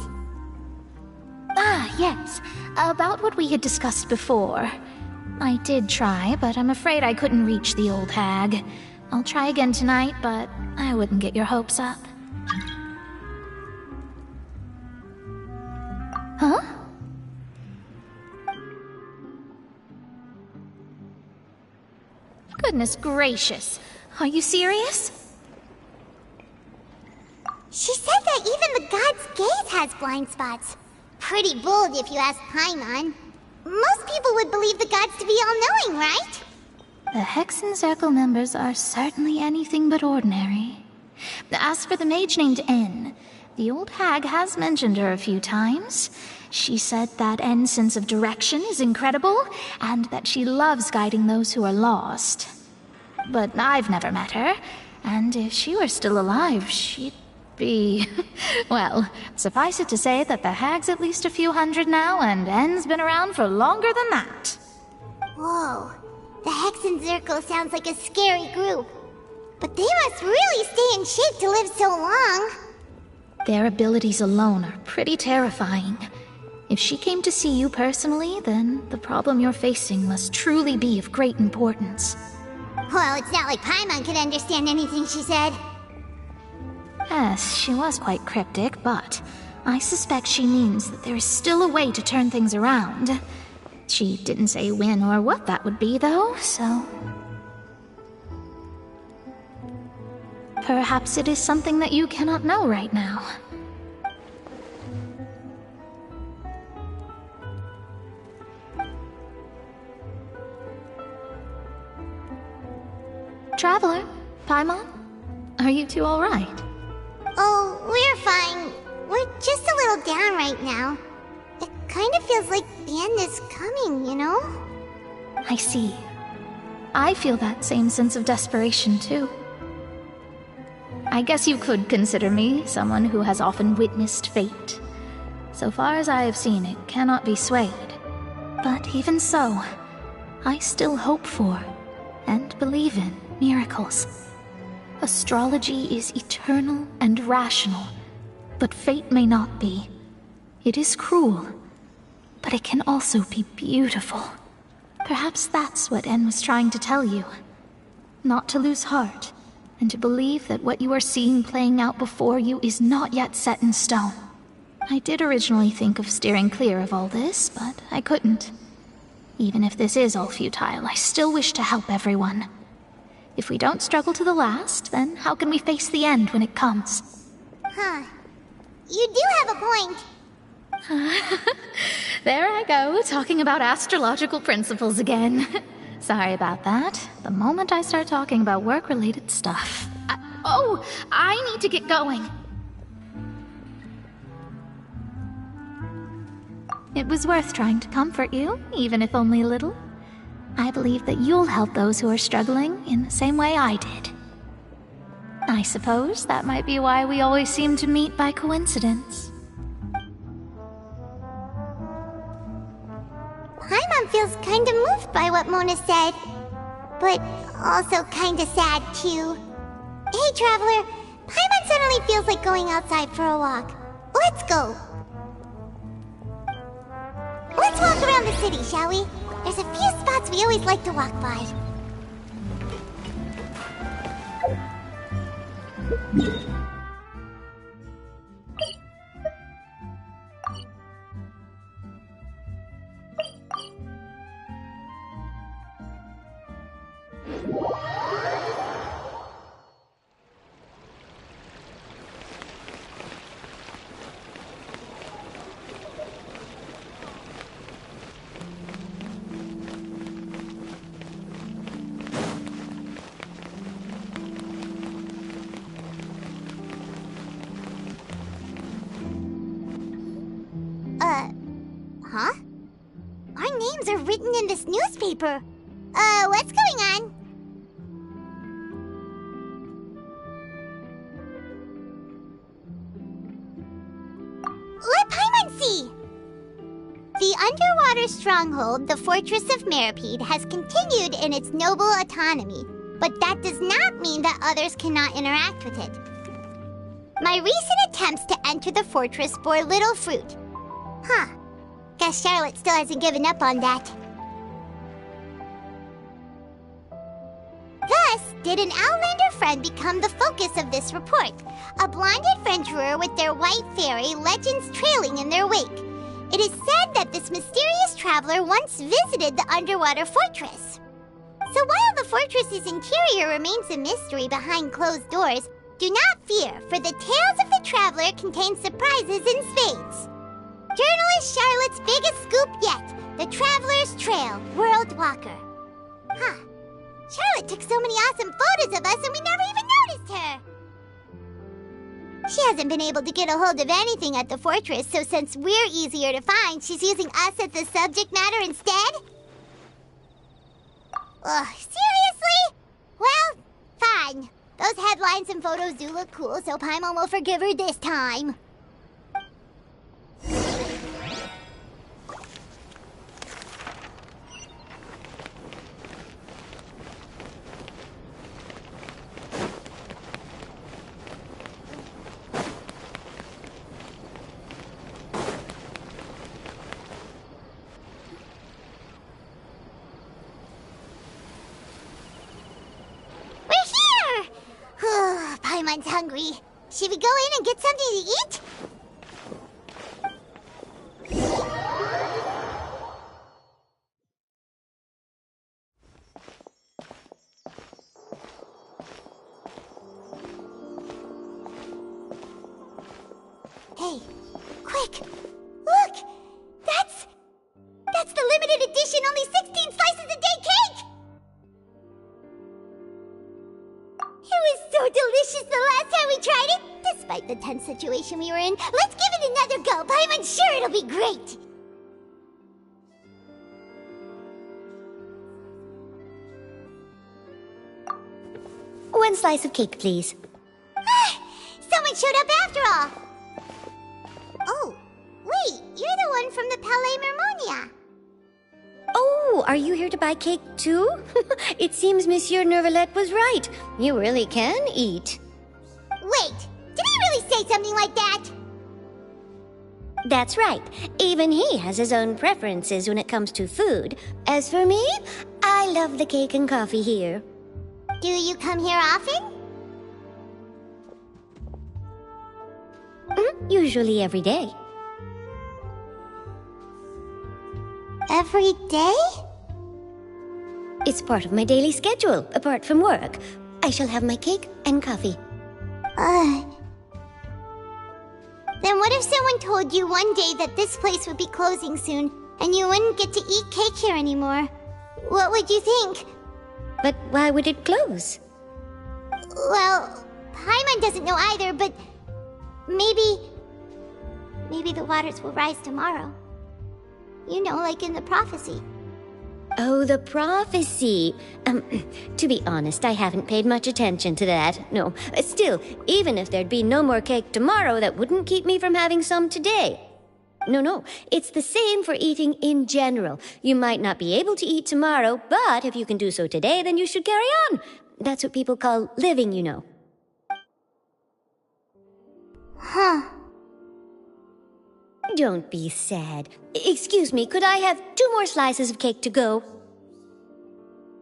Ah, yes. About what we had discussed before. I did try, but I'm afraid I couldn't reach the old hag. I'll try again tonight, but I wouldn't get your hopes up. Huh? Goodness gracious. Are you serious? She said that even the god's gaze has blind spots. Pretty bold if you ask Paimon. Most people would believe the gods to be all-knowing, right? The Hexen Circle members are certainly anything but ordinary. As for the mage named N, the old hag has mentioned her a few times. She said that N's sense of direction is incredible, and that she loves guiding those who are lost. But I've never met her, and if she were still alive, she'd be... well, suffice it to say that the hag's at least a few hundred now, and N's been around for longer than that. Whoa. The Hexen Circle sounds like a scary group. But they must really stay in shape to live so long. Their abilities alone are pretty terrifying. If she came to see you personally, then the problem you're facing must truly be of great importance. Well, it's not like Paimon could understand anything she said. Yes, she was quite cryptic, but I suspect she means that there is still a way to turn things around. She didn't say when or what that would be, though, so... perhaps it is something that you cannot know right now. Traveler, Paimon, are you two all right? Oh, we're fine. We're just a little down right now. It kind of feels like the end is coming, you know? I see. I feel that same sense of desperation, too. I guess you could consider me someone who has often witnessed fate. So far as I have seen, it cannot be swayed. But even so, I still hope for, and believe in, miracles. Astrology is eternal and rational, but fate may not be. It is cruel, but it can also be beautiful. Perhaps that's what En was trying to tell you. Not to lose heart, and to believe that what you are seeing playing out before you is not yet set in stone. I did originally think of steering clear of all this, but I couldn't. Even if this is all futile, I still wish to help everyone. If we don't struggle to the last, then how can we face the end when it comes? Huh. You do have a point. There I go, talking about astrological principles again. Sorry about that. The moment I start talking about work-related stuff... I need to get going. It was worth trying to comfort you, even if only a little. I believe that you'll help those who are struggling in the same way I did. I suppose that might be why we always seem to meet by coincidence. Paimon feels kinda moved by what Mona said. But also kinda sad, too. Hey, Traveler. Paimon suddenly feels like going outside for a walk. Let's go. Let's walk around the city, shall we? There's a few spots we always like to walk by. Huh? Our names are written in this newspaper. What's going on? Let Paimon see! The underwater stronghold, the Fortress of Meripede, has continued in its noble autonomy, but that does not mean that others cannot interact with it. My recent attempts to enter the fortress bore little fruit. Huh. Guess Charlotte still hasn't given up on that. Thus, did an Outlander friend become the focus of this report, a blind adventurer with their white fairy legends trailing in their wake. It is said that this mysterious traveler once visited the underwater fortress. So while the fortress's interior remains a mystery behind closed doors, do not fear, for the tales of the traveler contain surprises in spades. Journalist Charlotte's biggest scoop yet, the Traveler's Trail, World Walker. Huh. Charlotte took so many awesome photos of us and we never even noticed her! She hasn't been able to get a hold of anything at the fortress, so since we're easier to find, she's using us as the subject matter instead? Ugh, seriously? Well, fine. Those headlines and photos do look cool, so Paimon will forgive her this time. Paimon's hungry. Should we go in and get something to eat? Hey, quick! Look! That's the limited edition, only 16 slices a day cake! It was so delicious the last time we tried it! Despite the tense situation we were in, let's give it another go! Paimon's sure it'll be great! One slice of cake, please. Someone showed up after all! Oh, wait, you're the one from the Palais Mermonia. Oh, are you here to buy cake too? It seems Monsieur Neuvillette was right. You really can eat. Wait, did he really say something like that? That's right. Even he has his own preferences when it comes to food. As for me, I love the cake and coffee here. Do you come here often? Usually every day. Every day? It's part of my daily schedule, apart from work. I shall have my cake and coffee. Then what if someone told you one day that this place would be closing soon, and you wouldn't get to eat cake here anymore? What would you think? But why would it close? Well, Paimon doesn't know either, but maybe the waters will rise tomorrow. You know, like in the prophecy. Oh, the prophecy. To be honest, I haven't paid much attention to that. No, still, even if there'd be no more cake tomorrow, that wouldn't keep me from having some today. No, it's the same for eating in general. You might not be able to eat tomorrow, but if you can do so today, then you should carry on. That's what people call living, you know. Huh. Don't be sad. Excuse me, could I have 2 more slices of cake to go?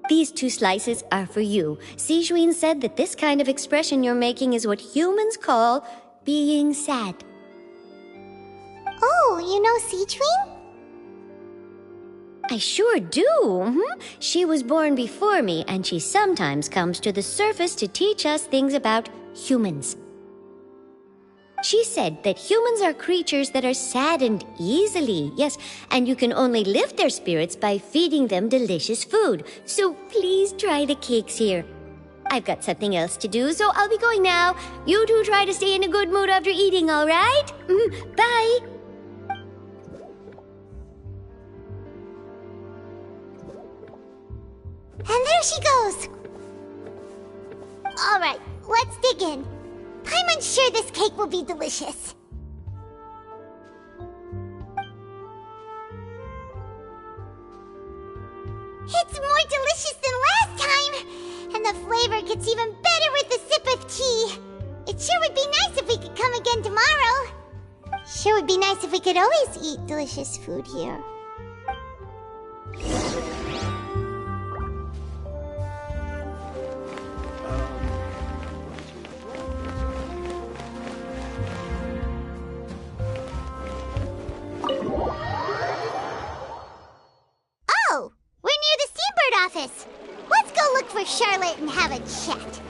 These 2 slices are for you. Sijuin said that this kind of expression you're making is what humans call being sad. Oh, you know Sijuin? I sure do. She was born before me, and she sometimes comes to the surface to teach us things about humans. She said that humans are creatures that are saddened easily, yes, and you can only lift their spirits by feeding them delicious food. So please try the cakes here. I've got something else to do, so I'll be going now. You two try to stay in a good mood after eating, all right? Bye! And there she goes. Alright, let's dig in. Paimon's sure this cake will be delicious. It's more delicious than last time! And the flavor gets even better with a sip of tea. It sure would be nice if we could come again tomorrow. Sure would be nice if we could always eat delicious food here. Oh, we're near the Steambird office. Let's go look for Charlotte and have a chat.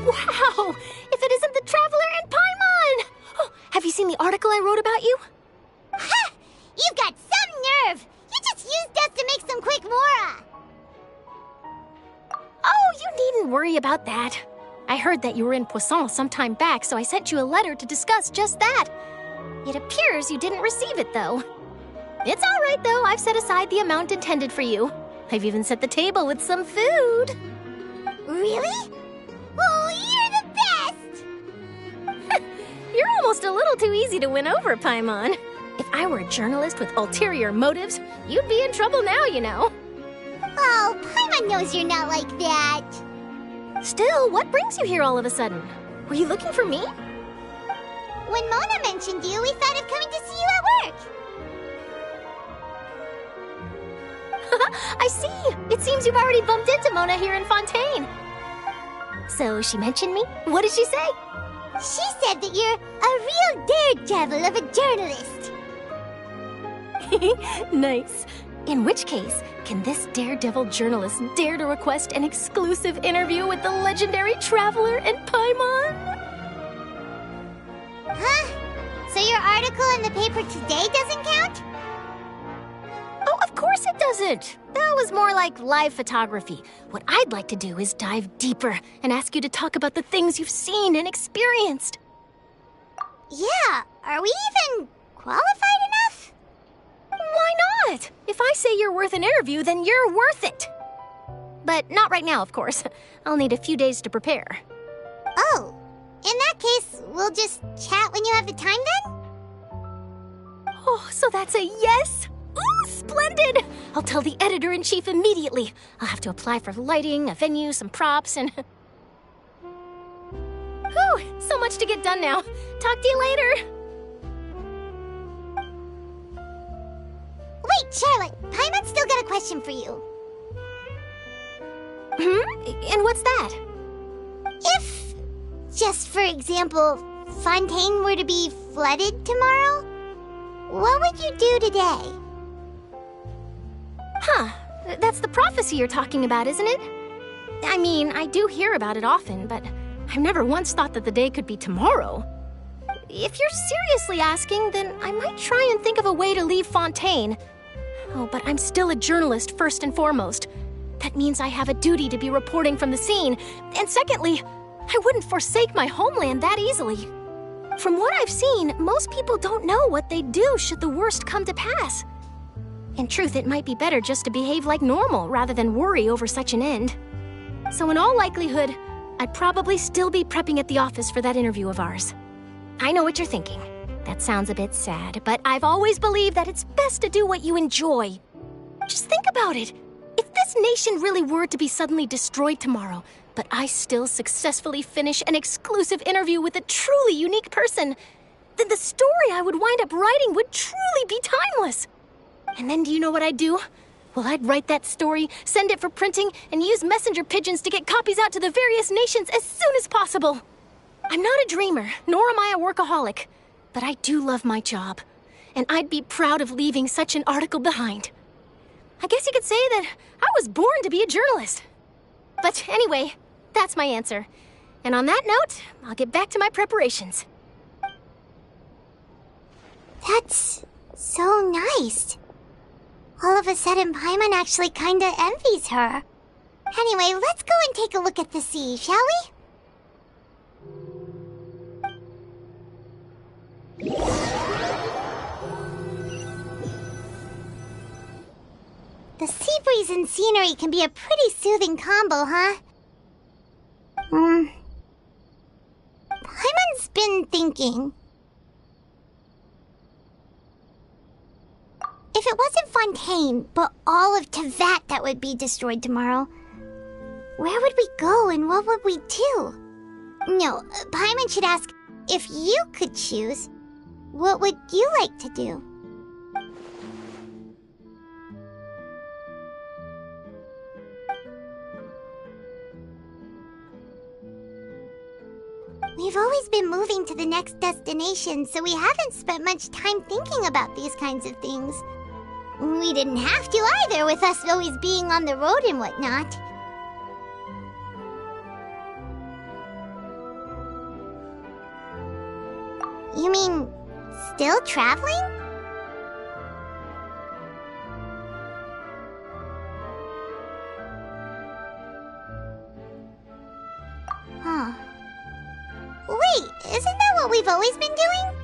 Wow! If it isn't the Traveler and Paimon! Oh, have you seen the article I wrote about you? Ha! You've got some nerve! You just used us to make some quick mora! Oh, you needn't worry about that. I heard that you were in Poisson some time back, so I sent you a letter to discuss just that. It appears you didn't receive it, though. It's all right, though. I've set aside the amount intended for you. I've even set the table with some food. Really? Oh, you're the best! You're almost a little too easy to win over, Paimon. If I were a journalist with ulterior motives, you'd be in trouble now, you know. Oh, Paimon knows you're not like that. Still, what brings you here all of a sudden? Were you looking for me? When Mona mentioned you, we thought of coming to see you at work. I see. It seems you've already bumped into Mona here in Fontaine. So she mentioned me? What did she say? She said that you're a real daredevil of a journalist. Nice. In which case, can this daredevil journalist dare to request an exclusive interview with the legendary Traveler and Paimon? Huh? So your article in the paper today doesn't count? Oh, of course it doesn't. That was more like live photography. What I'd like to do is dive deeper and ask you to talk about the things you've seen and experienced. Yeah, are we even qualified enough? Why not? If I say you're worth an interview, then you're worth it. But not right now, of course. I'll need a few days to prepare. Oh, in that case, we'll just chat when you have the time then? Oh, so that's a yes? Ooh, splendid! I'll tell the editor-in-chief immediately. I'll have to apply for lighting, a venue, some props, and... Whew, so much to get done now. Talk to you later. Wait, Charlotte, Paimon's still got a question for you. And what's that? If, just for example, Fontaine were to be flooded tomorrow, what would you do today? Huh, that's the prophecy you're talking about, isn't it? I mean, I do hear about it often, but I've never once thought that the day could be tomorrow. If you're seriously asking, then I might try and think of a way to leave Fontaine. Oh, but I'm still a journalist first and foremost. That means I have a duty to be reporting from the scene. And secondly, I wouldn't forsake my homeland that easily. From what I've seen, most people don't know what they'd do should the worst come to pass. In truth, it might be better just to behave like normal rather than worry over such an end. So in all likelihood, I'd probably still be prepping at the office for that interview of ours. I know what you're thinking. That sounds a bit sad, but I've always believed that it's best to do what you enjoy. Just think about it. If this nation really were to be suddenly destroyed tomorrow, but I still successfully finish an exclusive interview with a truly unique person, then the story I would wind up writing would truly be timeless. And then do you know what I'd do? Well, I'd write that story, send it for printing, and use messenger pigeons to get copies out to the various nations as soon as possible. I'm not a dreamer, nor am I a workaholic, but I do love my job, and I'd be proud of leaving such an article behind. I guess you could say that I was born to be a journalist. But anyway, that's my answer. And on that note, I'll get back to my preparations. That's so nice. All of a sudden, Paimon actually kinda envies her. Anyway, let's go and take a look at the sea, shall we? The sea breeze and scenery can be a pretty soothing combo, huh? Paimon's been thinking. If it wasn't Fontaine, but all of Tevat that would be destroyed tomorrow, where would we go and what would we do? No, Paimon should ask, if you could choose, what would you like to do? We've always been moving to the next destination, so we haven't spent much time thinking about these kinds of things. We didn't have to either, with us always being on the road and whatnot. You mean, still traveling? Huh. Wait, isn't that what we've always been doing?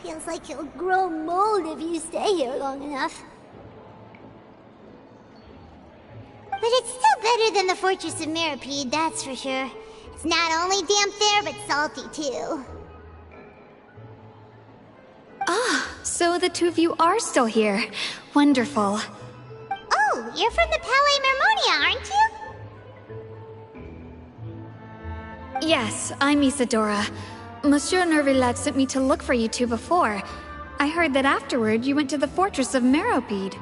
Feels like you'll grow mold if you stay here long enough. But it's still better than the Fortress of Meripede, that's for sure. It's not only damp there, but salty too. Ah, so the two of you are still here. Wonderful. Oh, you're from the Palais Mermonia, aren't you? Yes, I'm Isadora. Monsieur Nervillet sent me to look for you two before. I heard that afterward you went to the Fortress of Meripede.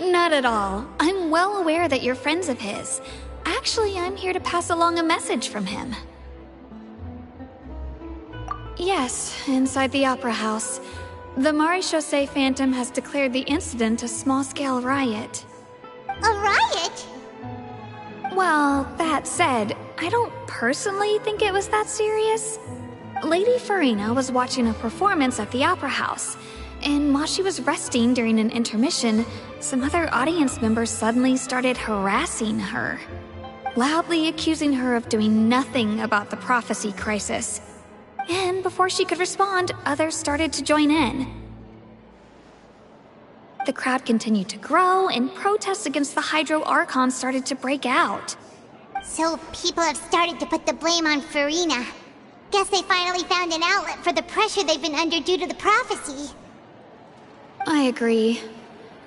Not at all. I'm well aware that you're friends of his. Actually, I'm here to pass along a message from him. Yes, inside the Opera House. The Maréchaussée Phantom has declared the incident a small-scale riot. A riot? Well, that said, I don't personally think it was that serious. Lady Farina was watching a performance at the Opera House, and while she was resting during an intermission, some other audience members suddenly started harassing her, loudly accusing her of doing nothing about the prophecy crisis. And before she could respond, others started to join in. The crowd continued to grow, and protests against the Hydro Archon started to break out. So people have started to put the blame on Farina. Guess they finally found an outlet for the pressure they've been under due to the prophecy. I agree.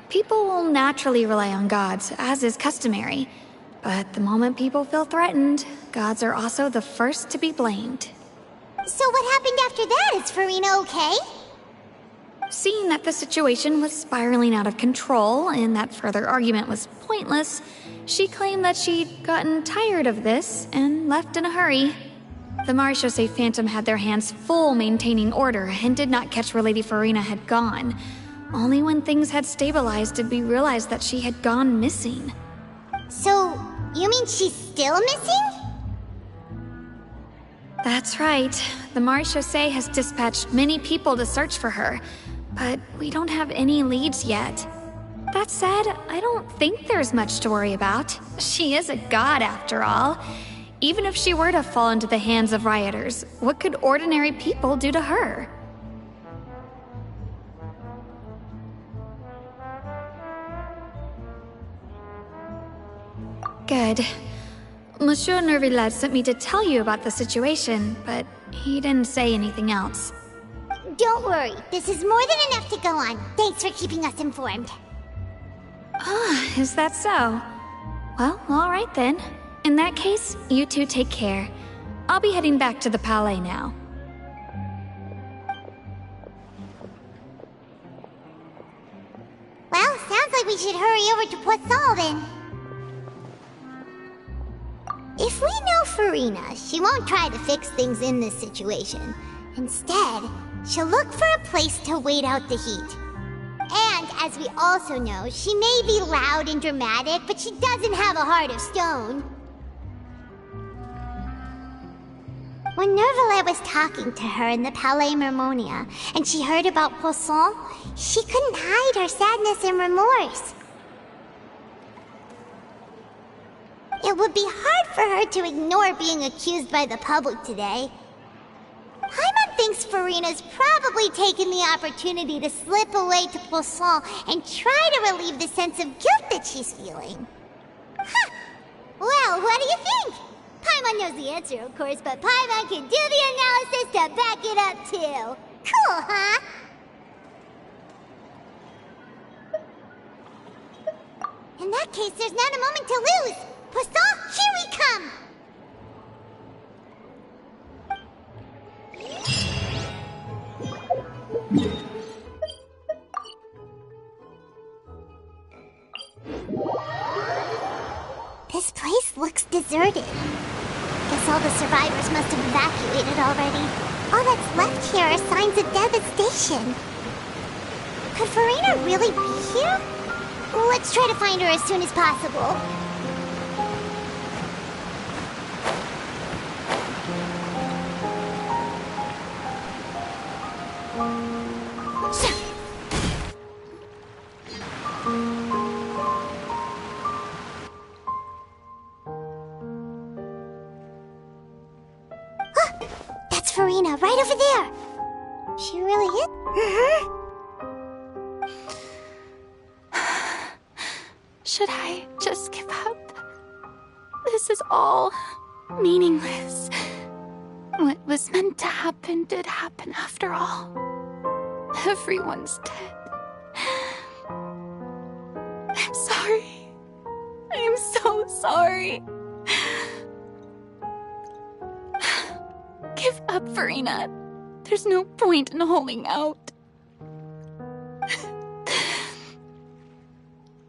People will naturally rely on gods, as is customary. But the moment people feel threatened, gods are also the first to be blamed. So what happened after that? Is Farina okay? Seeing that the situation was spiraling out of control and that further argument was pointless, she claimed that she'd gotten tired of this and left in a hurry. The Maréchaussée Phantom had their hands full maintaining order and did not catch where Lady Farina had gone. Only when things had stabilized did we realize that she had gone missing. So, you mean she's still missing? That's right. The Maréchaussée has dispatched many people to search for her, but we don't have any leads yet. That said, I don't think there's much to worry about. She is a god after all. even if she were to fall into the hands of rioters, what could ordinary people do to her? Good. Monsieur Nervillet sent me to tell you about the situation, but he didn't say anything else. Don't worry, this is more than enough to go on. Thanks for keeping us informed. Ah, is that so? Well, alright then. In that case, you two take care. I'll be heading back to the Palais now. Well, sounds like we should hurry over to Poisson then. If we know Farina, she won't try to fix things in this situation. Instead, she'll look for a place to wait out the heat. And, as we also know, she may be loud and dramatic, but she doesn't have a heart of stone. When Nervillet was talking to her in the Palais Mermonia, and she heard about Poisson, she couldn't hide her sadness and remorse. It would be hard for her to ignore being accused by the public today. Paimon thinks Farina's probably taken the opportunity to slip away to Poisson and try to relieve the sense of guilt that she's feeling. Huh. Well, what do you think? Paimon knows the answer, of course, but Paimon can do the analysis to back it up, too. Cool, huh? In that case, there's not a moment to lose. Poisson, here we come! This place looks deserted. Guess all the survivors must have evacuated already. All that's left here are signs of devastation. Could Farina really be here? Let's try to find her as soon as possible. That's Farina, right over there. She really is? Should I just give up? This is all meaningless. What was meant to happen did happen after all. Everyone's dead. I'm sorry. I'm so sorry. Give up, Farina. There's no point in holding out.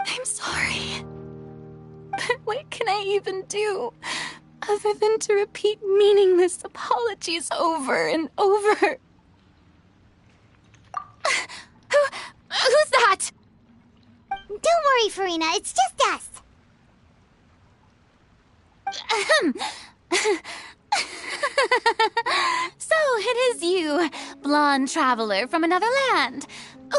I'm sorry. But what can I even do other than to repeat meaningless apologies over and over? Who's that? Don't worry, Farina. It's just us. So it is you, blonde traveler from another land.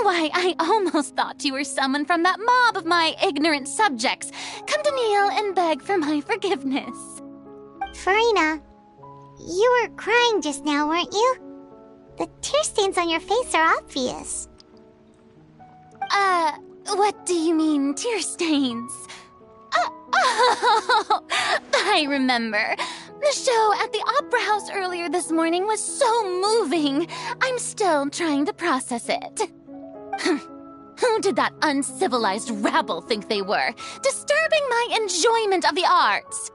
Why, I almost thought you were someone from that mob of my ignorant subjects, come to kneel and beg for my forgiveness. Farina, you were crying just now, weren't you? The tear stains on your face are obvious. What do you mean, tear stains? Oh, I remember. The show at the Opera House earlier this morning was so moving. I'm still trying to process it. Who did that uncivilized rabble think they were, disturbing my enjoyment of the arts?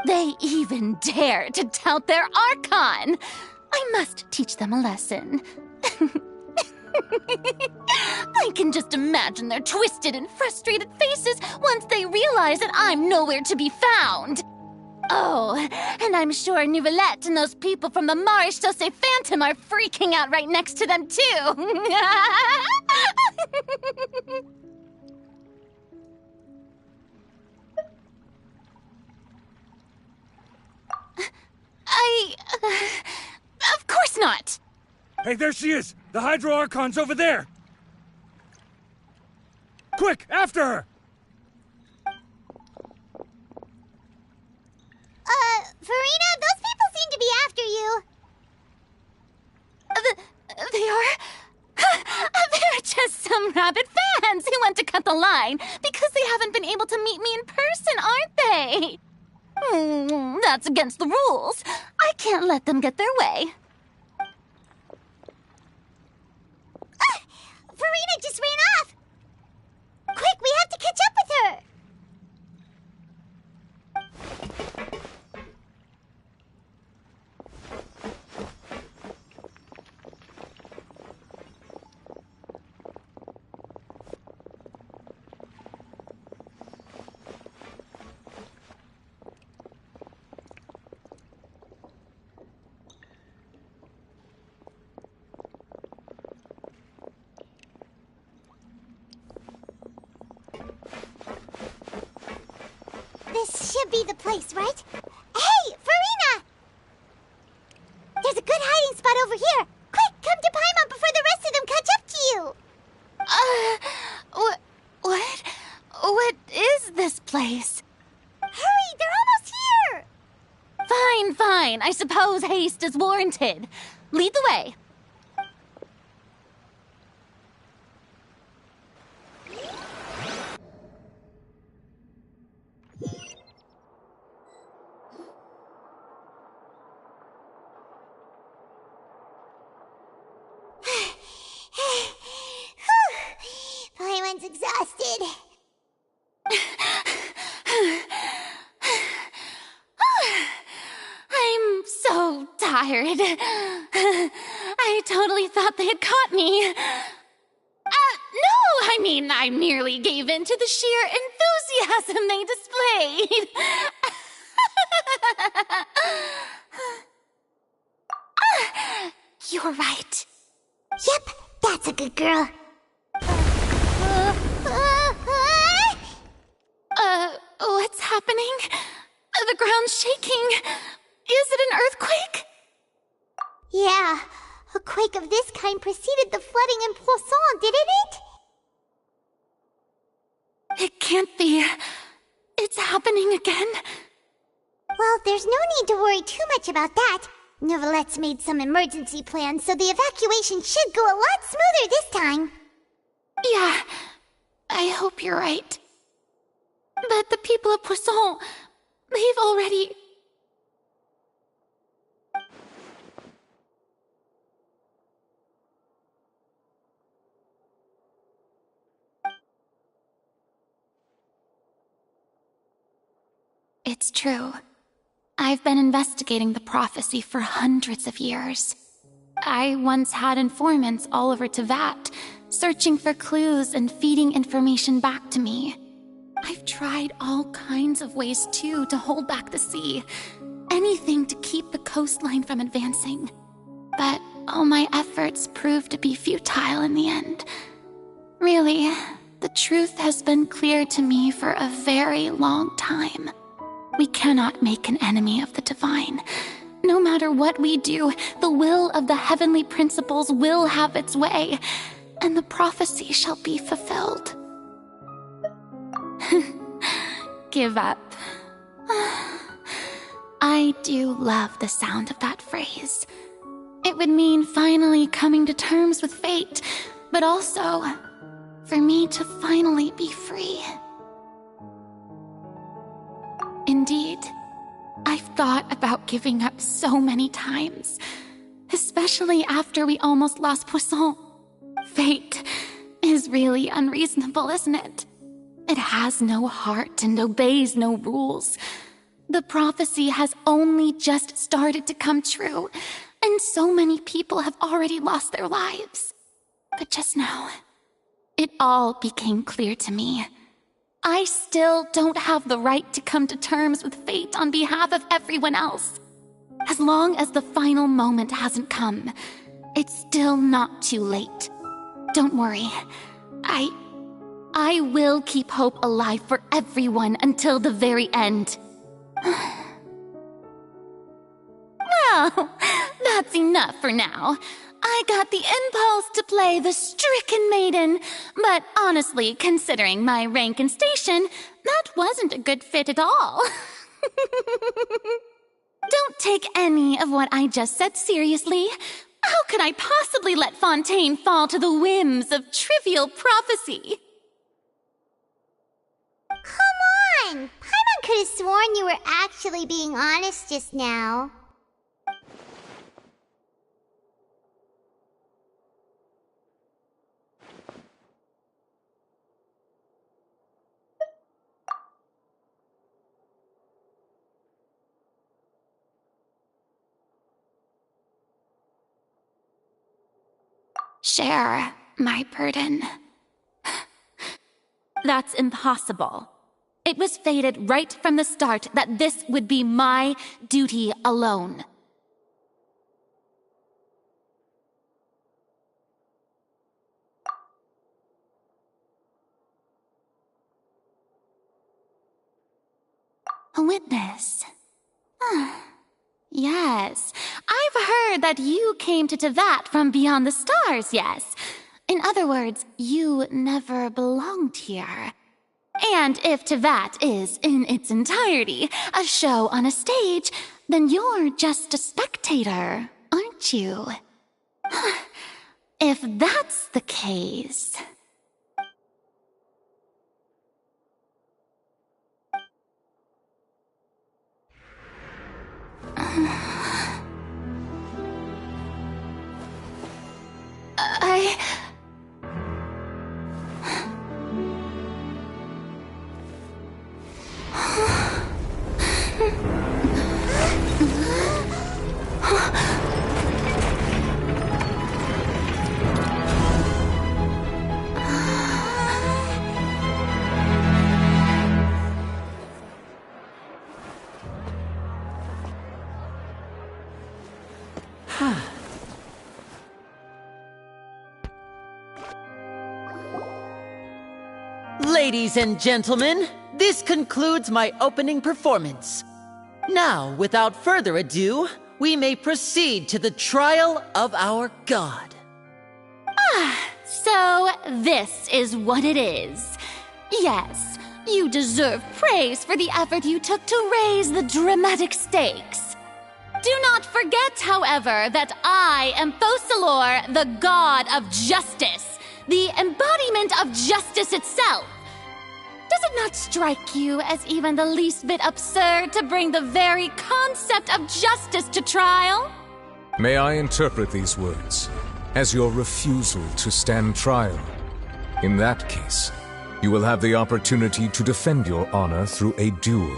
They even dare to tout their Archon. I must teach them a lesson. I can just imagine their twisted and frustrated faces once they realize that I'm nowhere to be found. Oh, and I'm sure Neuvillette and those people from the Maréchaussée Phantom are freaking out right next to them, too. Of course not. Hey, there she is! The Hydro Archon's over there! Quick, after her! Farina, those people seem to be after you. They are? They're just some rabid fans who want to cut the line because they haven't been able to meet me in person, aren't they? That's against the rules. I can't let them get their way. Farina just ran off! Quick, we have to catch up with her! This should be the place, right? Hey, Farina! There's a good hiding spot over here. Quick, come to Paimon before the rest of them catch up to you. What is this place? Hurry, they're almost here! Fine. I suppose haste is warranted. Lead the way. Paimon's exhausted. I'm so tired. I totally thought they had caught me. No, I merely gave in to the sheer enthusiasm they displayed. You're right. Yep, that's a good girl. What's happening? The ground's shaking. Is it an earthquake? Yeah, a quake of this kind preceded the flooding in Poisson, didn't it? It can't be. It's happening again. Well, there's no need to worry too much about that. Neuvillette made some emergency plans, so the evacuation should go a lot smoother this time. Yeah, I hope you're right. But the people of Poisson, they've already... It's true. I've been investigating the prophecy for hundreds of years. I once had informants all over Tevat, searching for clues and feeding information back to me. I've tried all kinds of ways, too, to hold back the sea. Anything to keep the coastline from advancing. But all my efforts proved to be futile in the end. Really, the truth has been clear to me for a very long time. We cannot make an enemy of the divine. No matter what we do, the will of the heavenly principles will have its way, and the prophecy shall be fulfilled. Give up. I do love the sound of that phrase. It would mean finally coming to terms with fate, but also for me to finally be free. Indeed, I've thought about giving up so many times, especially after we almost lost Poisson. Fate is really unreasonable, isn't it? It has no heart and obeys no rules. The prophecy has only just started to come true, and so many people have already lost their lives. But just now, it all became clear to me. I still don't have the right to come to terms with fate on behalf of everyone else. As long as the final moment hasn't come, it's still not too late. Don't worry. I will keep hope alive for everyone until the very end. Well, that's enough for now. I got the impulse to play the stricken maiden, but honestly, considering my rank and station, that wasn't a good fit at all. Don't take any of what I just said seriously. How could I possibly let Fontaine fall to the whims of trivial prophecy? Come on! Paimon could have sworn you were actually being honest just now. Share my burden. That's impossible. It was fated right from the start that this would be my duty alone. A witness. Yes, I've heard that you came to Tevat from beyond the stars, yes. In other words, you never belonged here. And if Tevat is, in its entirety, a show on a stage, then you're just a spectator, aren't you? If that's the case... Ladies and gentlemen, this concludes my opening performance. Now, without further ado, we may proceed to the trial of our god. So this is what it is. Yes, you deserve praise for the effort you took to raise the dramatic stakes. Do not forget, however, that I am Focalor, the god of justice, the embodiment of justice itself. Does it not strike you as even the least bit absurd to bring the very concept of justice to trial? May I interpret these words as your refusal to stand trial? In that case, you will have the opportunity to defend your honor through a duel.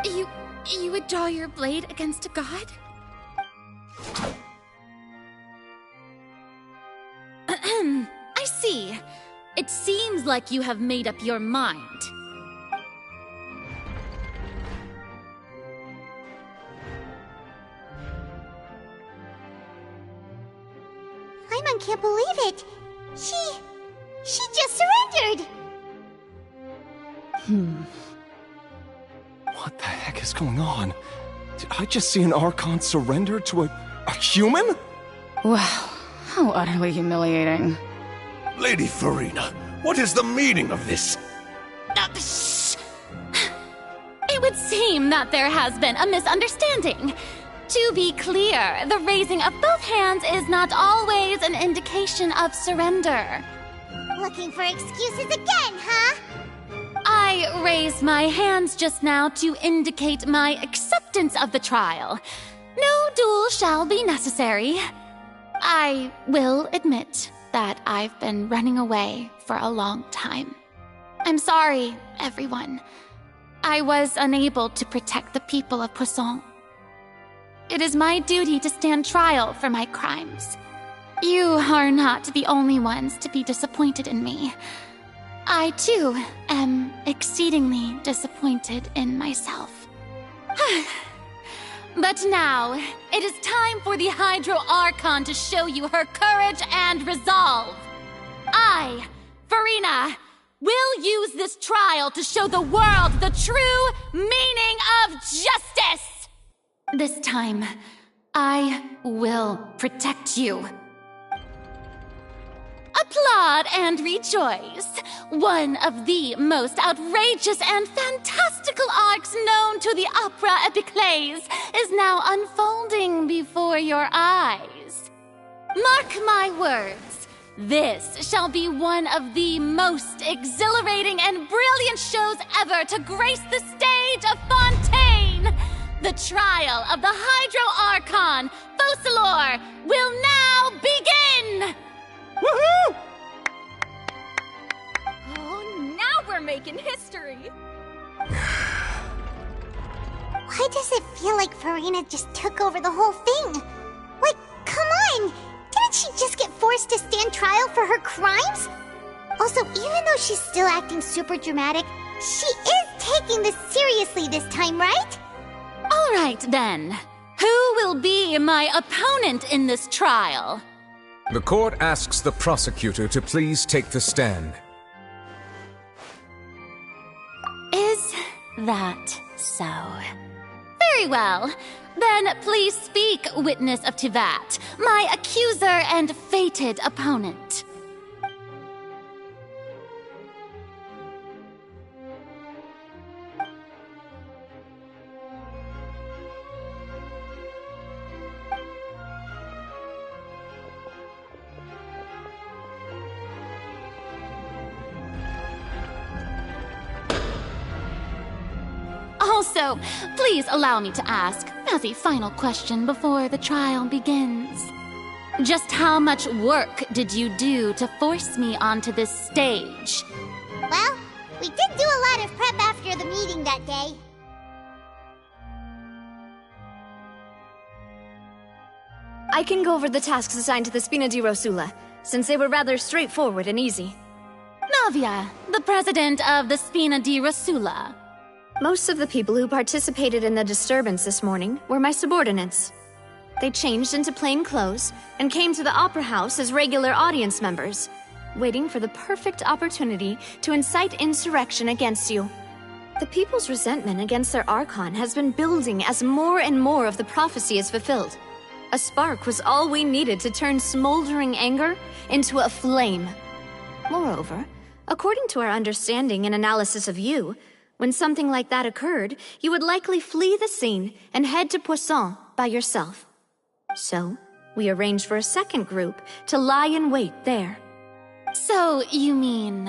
You would draw your blade against a god? I see. It seems like you have made up your mind. Paimon can't believe it. She just surrendered. What the heck is going on? Did I just see an Archon surrender to a human? Wow, how utterly humiliating. Lady Farina, what is the meaning of this? Shh! It would seem that there has been a misunderstanding. To be clear, the raising of both hands is not always an indication of surrender. Looking for excuses again, huh? I raised my hands just now to indicate my acceptance of the trial. No duel shall be necessary. I will admit that I've been running away for a long time. I'm sorry, everyone. I was unable to protect the people of Poisson. It is my duty to stand trial for my crimes. You are not the only ones to be disappointed in me. I, too, am exceedingly disappointed in myself. But now, it is time for the Hydro Archon to show you her courage and resolve. I, Farina, will use this trial to show the world the true meaning of justice! This time, I will protect you. Applaud and rejoice. One of the most outrageous and fantastical arcs known to the opera epiclese is now unfolding before your eyes. Mark my words, this shall be one of the most exhilarating and brilliant shows ever to grace the stage of Fontaine. The trial of the Hydro Archon, Focalor, will now begin! Woohoo! Oh, now we're making history! Why does it feel like Farina just took over the whole thing? Like, come on! Didn't she just get forced to stand trial for her crimes? Also, even though she's still acting super dramatic, she is taking this seriously this time, right? All right, then. Who will be my opponent in this trial? The court asks the prosecutor to please take the stand. Is that so? Very well. Then please speak, witness of Tivat, my accuser and fated opponent. Also, please allow me to ask, as a final question before the trial begins. Just how much work did you do to force me onto this stage? Well, we did do a lot of prep after the meeting that day. I can go over the tasks assigned to the Spina di Rosula, since they were rather straightforward and easy. Navia, the president of the Spina di Rosula. Most of the people who participated in the disturbance this morning were my subordinates. They changed into plain clothes and came to the Opera House as regular audience members, waiting for the perfect opportunity to incite insurrection against you. The people's resentment against their Archon has been building as more and more of the prophecy is fulfilled. A spark was all we needed to turn smoldering anger into a flame. Moreover, according to our understanding and analysis of you, when something like that occurred, you would likely flee the scene and head to Poisson by yourself. So, we arranged for a second group to lie in wait there. So, you mean,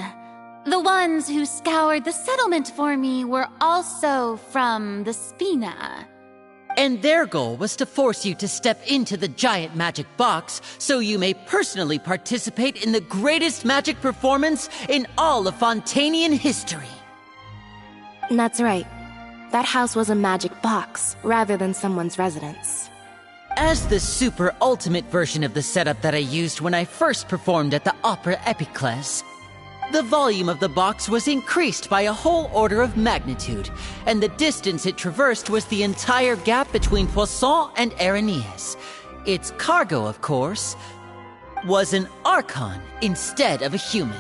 the ones who scoured the settlement for me were also from the Spina? And their goal was to force you to step into the giant magic box so you may personally participate in the greatest magic performance in all of Fontainian history. That's right. That house was a magic box, rather than someone's residence. As the super ultimate version of the setup that I used when I first performed at the Opera Epiclese, the volume of the box was increased by a whole order of magnitude, and the distance it traversed was the entire gap between Poisson and Aranias. Its cargo, of course, was an Archon instead of a human.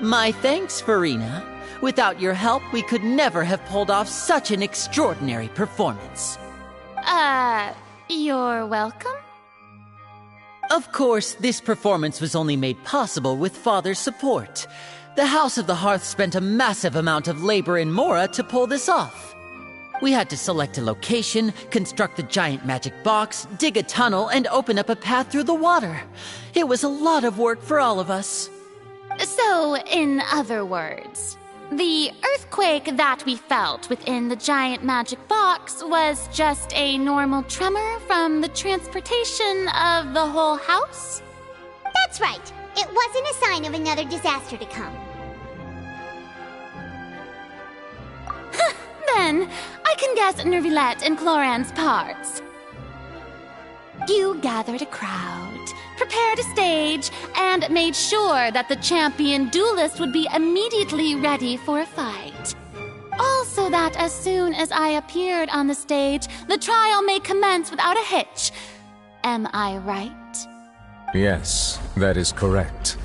My thanks, Farina. Without your help, we could never have pulled off such an extraordinary performance. You're welcome? Of course, this performance was only made possible with Father's support. The House of the Hearth spent a massive amount of labor in Mora to pull this off. We had to select a location, construct the giant magic box, dig a tunnel, and open up a path through the water. It was a lot of work for all of us. So, in other words, the earthquake that we felt within the giant magic box was just a normal tremor from the transportation of the whole house? That's right. It wasn't a sign of another disaster to come. Then, I can guess Nervilette and Cloran's parts. You gathered a crowd, prepared a stage, and made sure that the champion duelist would be immediately ready for a fight. Also that as soon as I appeared on the stage, the trial may commence without a hitch. Am I right? Yes, that is correct.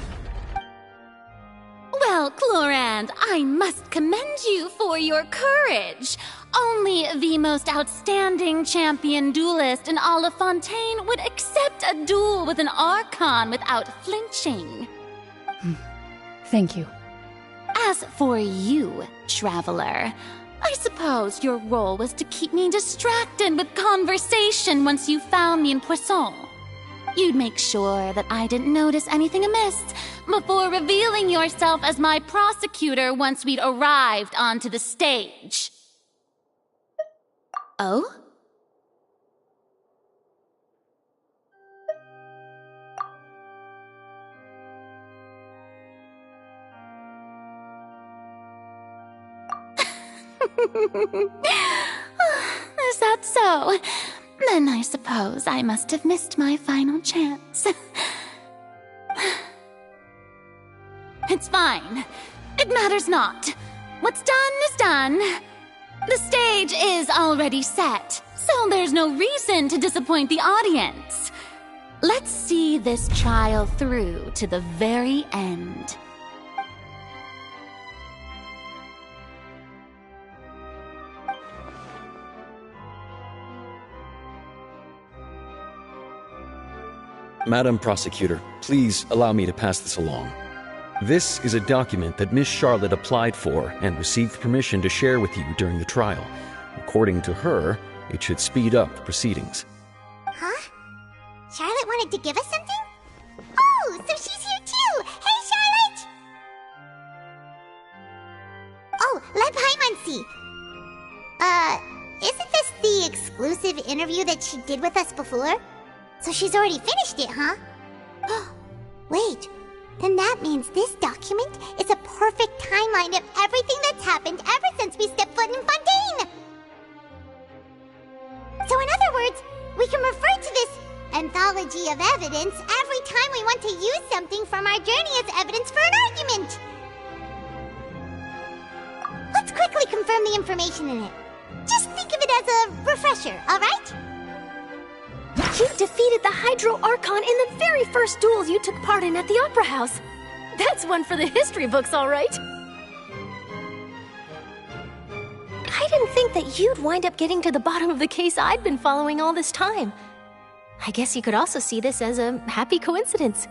Well, Clorand, I must commend you for your courage. Only the most outstanding champion duelist in all of Fontaine would accept a duel with an Archon without flinching. Thank you. As for you, traveler, I suppose your role was to keep me distracted with conversation once you found me in Poisson. You'd make sure that I didn't notice anything amiss before revealing yourself as my prosecutor once we'd arrived onto the stage. Oh? Is that so? Then I suppose I must have missed my final chance. It's fine. It matters not. What's done is done. The stage is already set, so there's no reason to disappoint the audience. Let's see this trial through to the very end. Madam Prosecutor, please allow me to pass this along. This is a document that Miss Charlotte applied for and received permission to share with you during the trial. According to her, it should speed up the proceedings. Huh? Charlotte wanted to give us something? Oh, so she's here too! Hey, Charlotte! Oh, let Paimon see. Isn't this the exclusive interview that she did with us before? So she's already finished it, huh? Wait, then that means this document is a perfect timeline of everything that's happened ever since we stepped foot in Fontaine! So in other words, we can refer to this anthology of evidence every time we want to use something from our journey as evidence for an argument! Let's quickly confirm the information in it. Just think of it as a refresher, alright? You defeated the Hydro Archon in the very first duels you took part in at the Opera House. That's one for the history books, all right. I didn't think that you'd wind up getting to the bottom of the case I'd been following all this time. I guess you could also see this as a happy coincidence.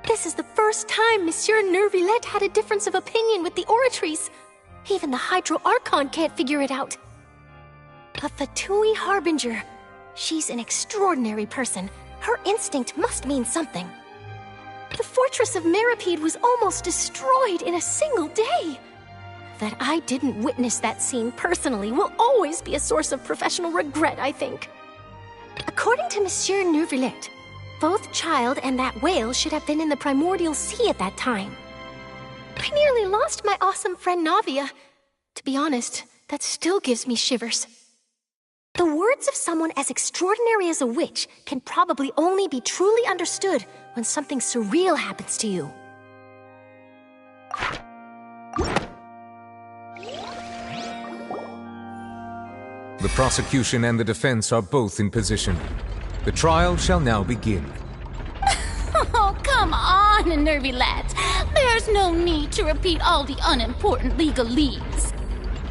This is the first time Monsieur Neuvillette had a difference of opinion with the Oratrice. Even the Hydro Archon can't figure it out. A Fatui Harbinger. She's an extraordinary person. Her instinct must mean something. The fortress of Meripede was almost destroyed in a single day. That I didn't witness that scene personally will always be a source of professional regret, I think. According to Monsieur Neuvillette, both Child and that whale should have been in the primordial sea at that time. I nearly lost my awesome friend Navia. To be honest, that still gives me shivers. The words of someone as extraordinary as a witch can probably only be truly understood when something surreal happens to you. The prosecution and the defense are both in position. The trial shall now begin. Oh, come on, Neuvillette. There's no need to repeat all the unimportant legalese.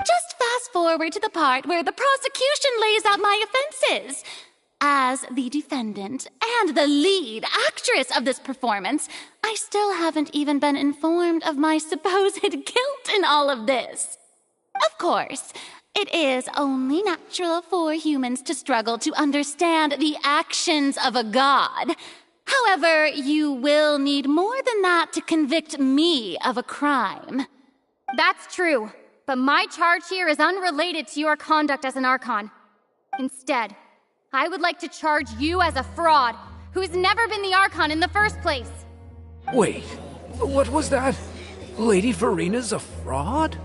Just fast forward to the part where the prosecution lays out my offenses. As the defendant and the lead actress of this performance, I still haven't even been informed of my supposed guilt in all of this. Of course, it is only natural for humans to struggle to understand the actions of a god. However, you will need more than that to convict me of a crime. That's true. But my charge here is unrelated to your conduct as an Archon. Instead, I would like to charge you as a fraud who's never been the Archon in the first place. Wait, what was that? Lady Farina's a fraud?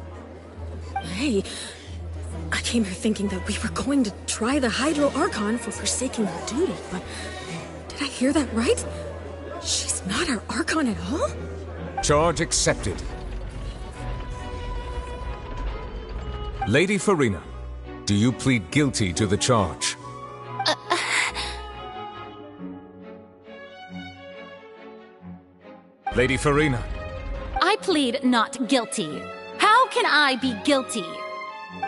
Hey, I came here thinking that we were going to try the Hydro Archon for forsaking her duty, but did I hear that right? She's not our Archon at all? Charge accepted. Lady Farina, do you plead guilty to the charge? Lady Farina. I plead not guilty. How can I be guilty?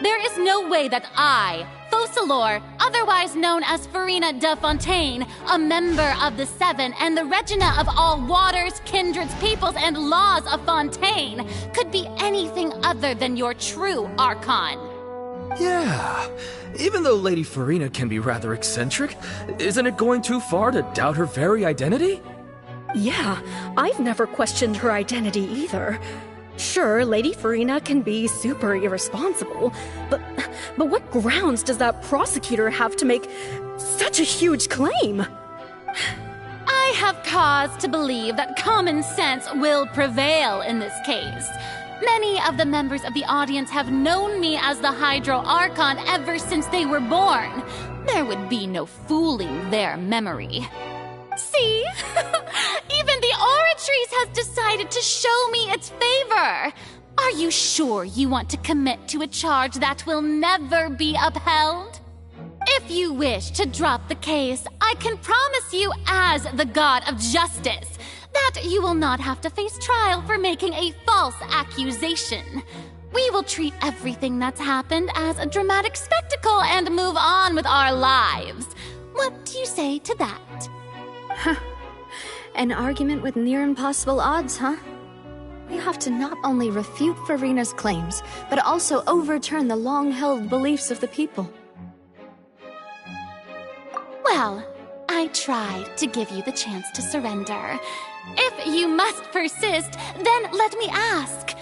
There is no way that I, Focalor, otherwise known as Farina de Fontaine, a member of the Seven and the Regina of all waters, kindreds, peoples, and laws of Fontaine, could be anything other than your true Archon. Yeah, even though Lady Farina can be rather eccentric, isn't it going too far to doubt her very identity? Yeah, I've never questioned her identity either. Sure, Lady Farina can be super irresponsible, but what grounds does that prosecutor have to make such a huge claim? I have cause to believe that common sense will prevail in this case. Many of the members of the audience have known me as the Hydro Archon ever since they were born. There would be no fooling their memory. See? Even the Oratrice has decided to show me its favor. Are you sure you want to commit to a charge that will never be upheld? If you wish to drop the case, I can promise you as the God of Justice that you will not have to face trial for making a false accusation. We will treat everything that's happened as a dramatic spectacle and move on with our lives. What do you say to that? Huh. An argument with near impossible odds, huh? We have to not only refute Farina's claims, but also overturn the long-held beliefs of the people. Well, I tried to give you the chance to surrender. If you must persist, then let me ask.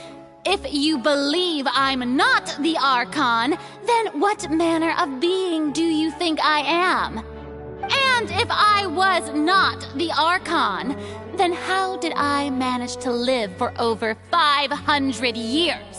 If you believe I'm not the Archon, then what manner of being do you think I am? And if I was not the Archon, then how did I manage to live for over 500 years?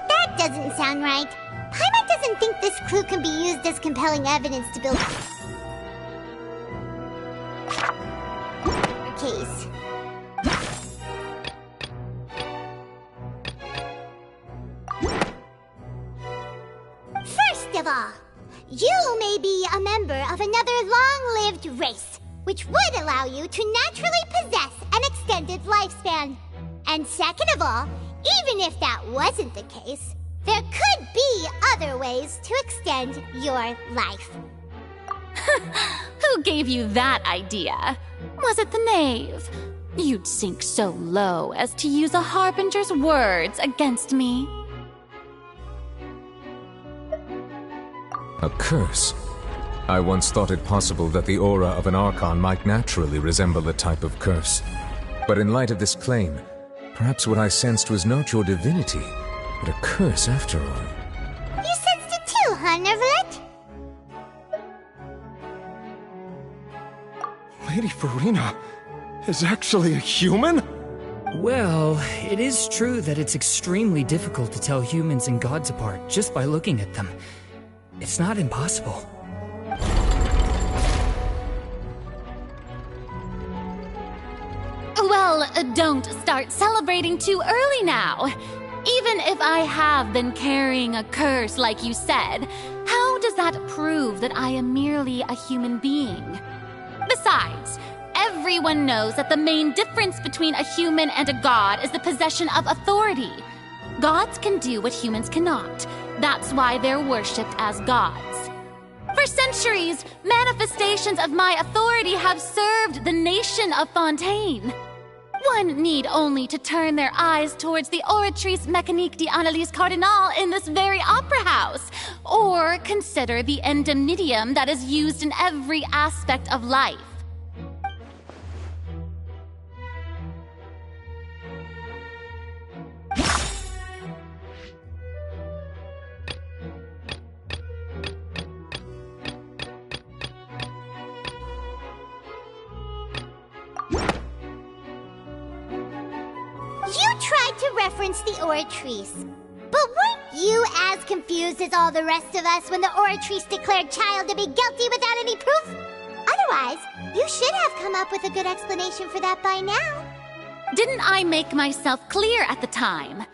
That doesn't sound right. Paimon doesn't think this clue can be used as compelling evidence to build a case. First of all, you may be a member of another long-lived race, which would allow you to naturally possess an extended lifespan. And second of all, even if that wasn't the case, there could be other ways to extend your life. Who gave you that idea? Was it the knave? You'd sink so low as to use a harbinger's words against me. A curse? I once thought it possible that the aura of an Archon might naturally resemble a type of curse. But in light of this claim, perhaps what I sensed was not your divinity, but a curse after all. You sensed it too, huh, Nervalet? Lady Farina is actually a human? Well, it is true that it's extremely difficult to tell humans and gods apart just by looking at them. It's not impossible. Well, don't start celebrating too early now. Even if I have been carrying a curse like you said, how does that prove that I am merely a human being? Besides, everyone knows that the main difference between a human and a god is the possession of authority. Gods can do what humans cannot. That's why they're worshipped as gods. For centuries, manifestations of my authority have served the nation of Fontaine. One need only to turn their eyes towards the Oratrice Mécanique d'Analyse Cardinal in this very opera house, or consider the indemnitium that is used in every aspect of life. You tried to reference the Oratrice. But weren't you as confused as all the rest of us when the Oratrice declared Child to be guilty without any proof? Otherwise, you should have come up with a good explanation for that by now. Didn't I make myself clear at the time?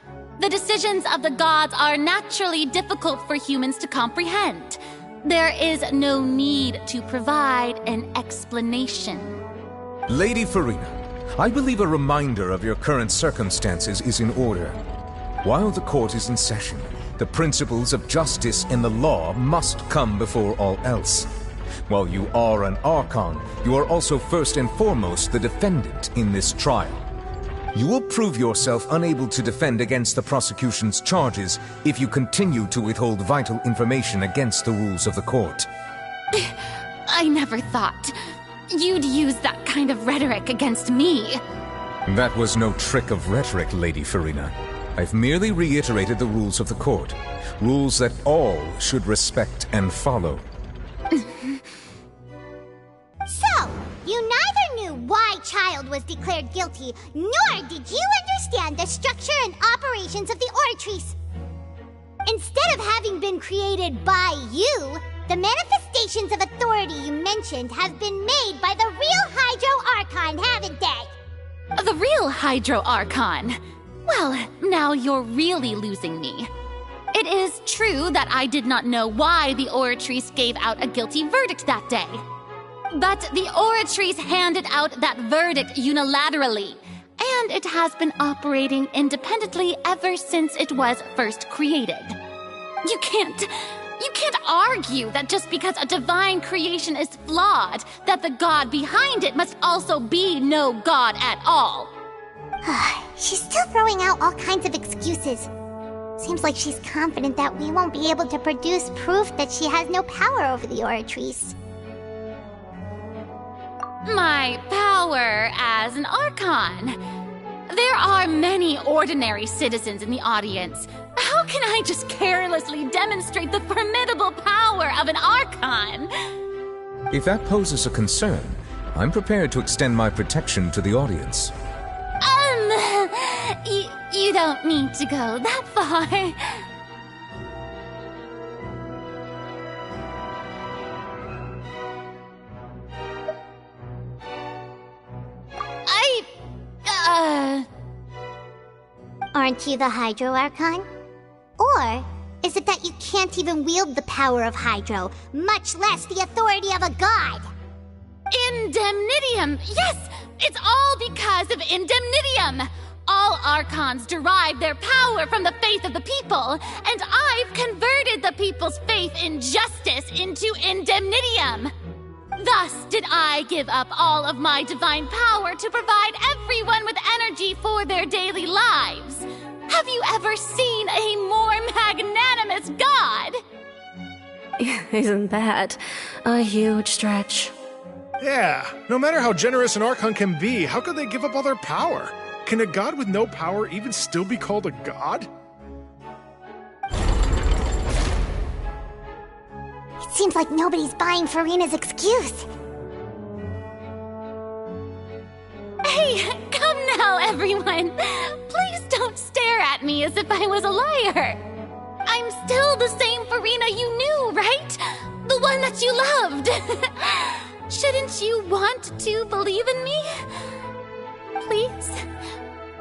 The decisions of the gods are naturally difficult for humans to comprehend. There is no need to provide an explanation. Lady Farina, I believe a reminder of your current circumstances is in order. While the court is in session, the principles of justice and the law must come before all else. While you are an Archon, you are also first and foremost the defendant in this trial. You will prove yourself unable to defend against the prosecution's charges if you continue to withhold vital information against the rules of the court. I never thought you'd use that kind of rhetoric against me. That was no trick of rhetoric, Lady Farina. I've merely reiterated the rules of the court. Rules that all should respect and follow. So, you neither knew why Child was declared guilty, nor did you understand the structure and operations of the Oratrice. Instead of having been created by you, the manifestations of authority you mentioned have been made by the real Hydro Archon, haven't they? The real Hydro Archon? Well, now you're really losing me. It is true that I did not know why the Oratrice gave out a guilty verdict that day. But the Oratrice handed out that verdict unilaterally, and it has been operating independently ever since it was first created. You can't argue that just because a divine creation is flawed, that the god behind it must also be no god at all. She's still throwing out all kinds of excuses. Seems like she's confident that we won't be able to produce proof that she has no power over the Oratrice. My power as an Archon. There are many ordinary citizens in the audience. How can I just carelessly demonstrate the formidable power of an Archon? If that poses a concern, I'm prepared to extend my protection to the audience. You don't need to go that far. Aren't you the Hydro Archon? Or is it that you can't even wield the power of Hydro, much less the authority of a god? Indemnitium! Yes! It's all because of Indemnitium! All Archons derive their power from the faith of the people, and I've converted the people's faith in justice into Indemnitium! Thus did I give up all of my divine power to provide everyone with energy for their daily lives. Have you ever seen a more magnanimous god? Isn't that a huge stretch? Yeah, no matter how generous an Archon can be, how could they give up all their power? Can a god with no power even still be called a god? It seems like nobody's buying Farina's excuse. Hey, come now, everyone! Please don't stare at me as if I was a liar! I'm still the same Farina you knew, right? The one that you loved! Shouldn't you want to believe in me? Please?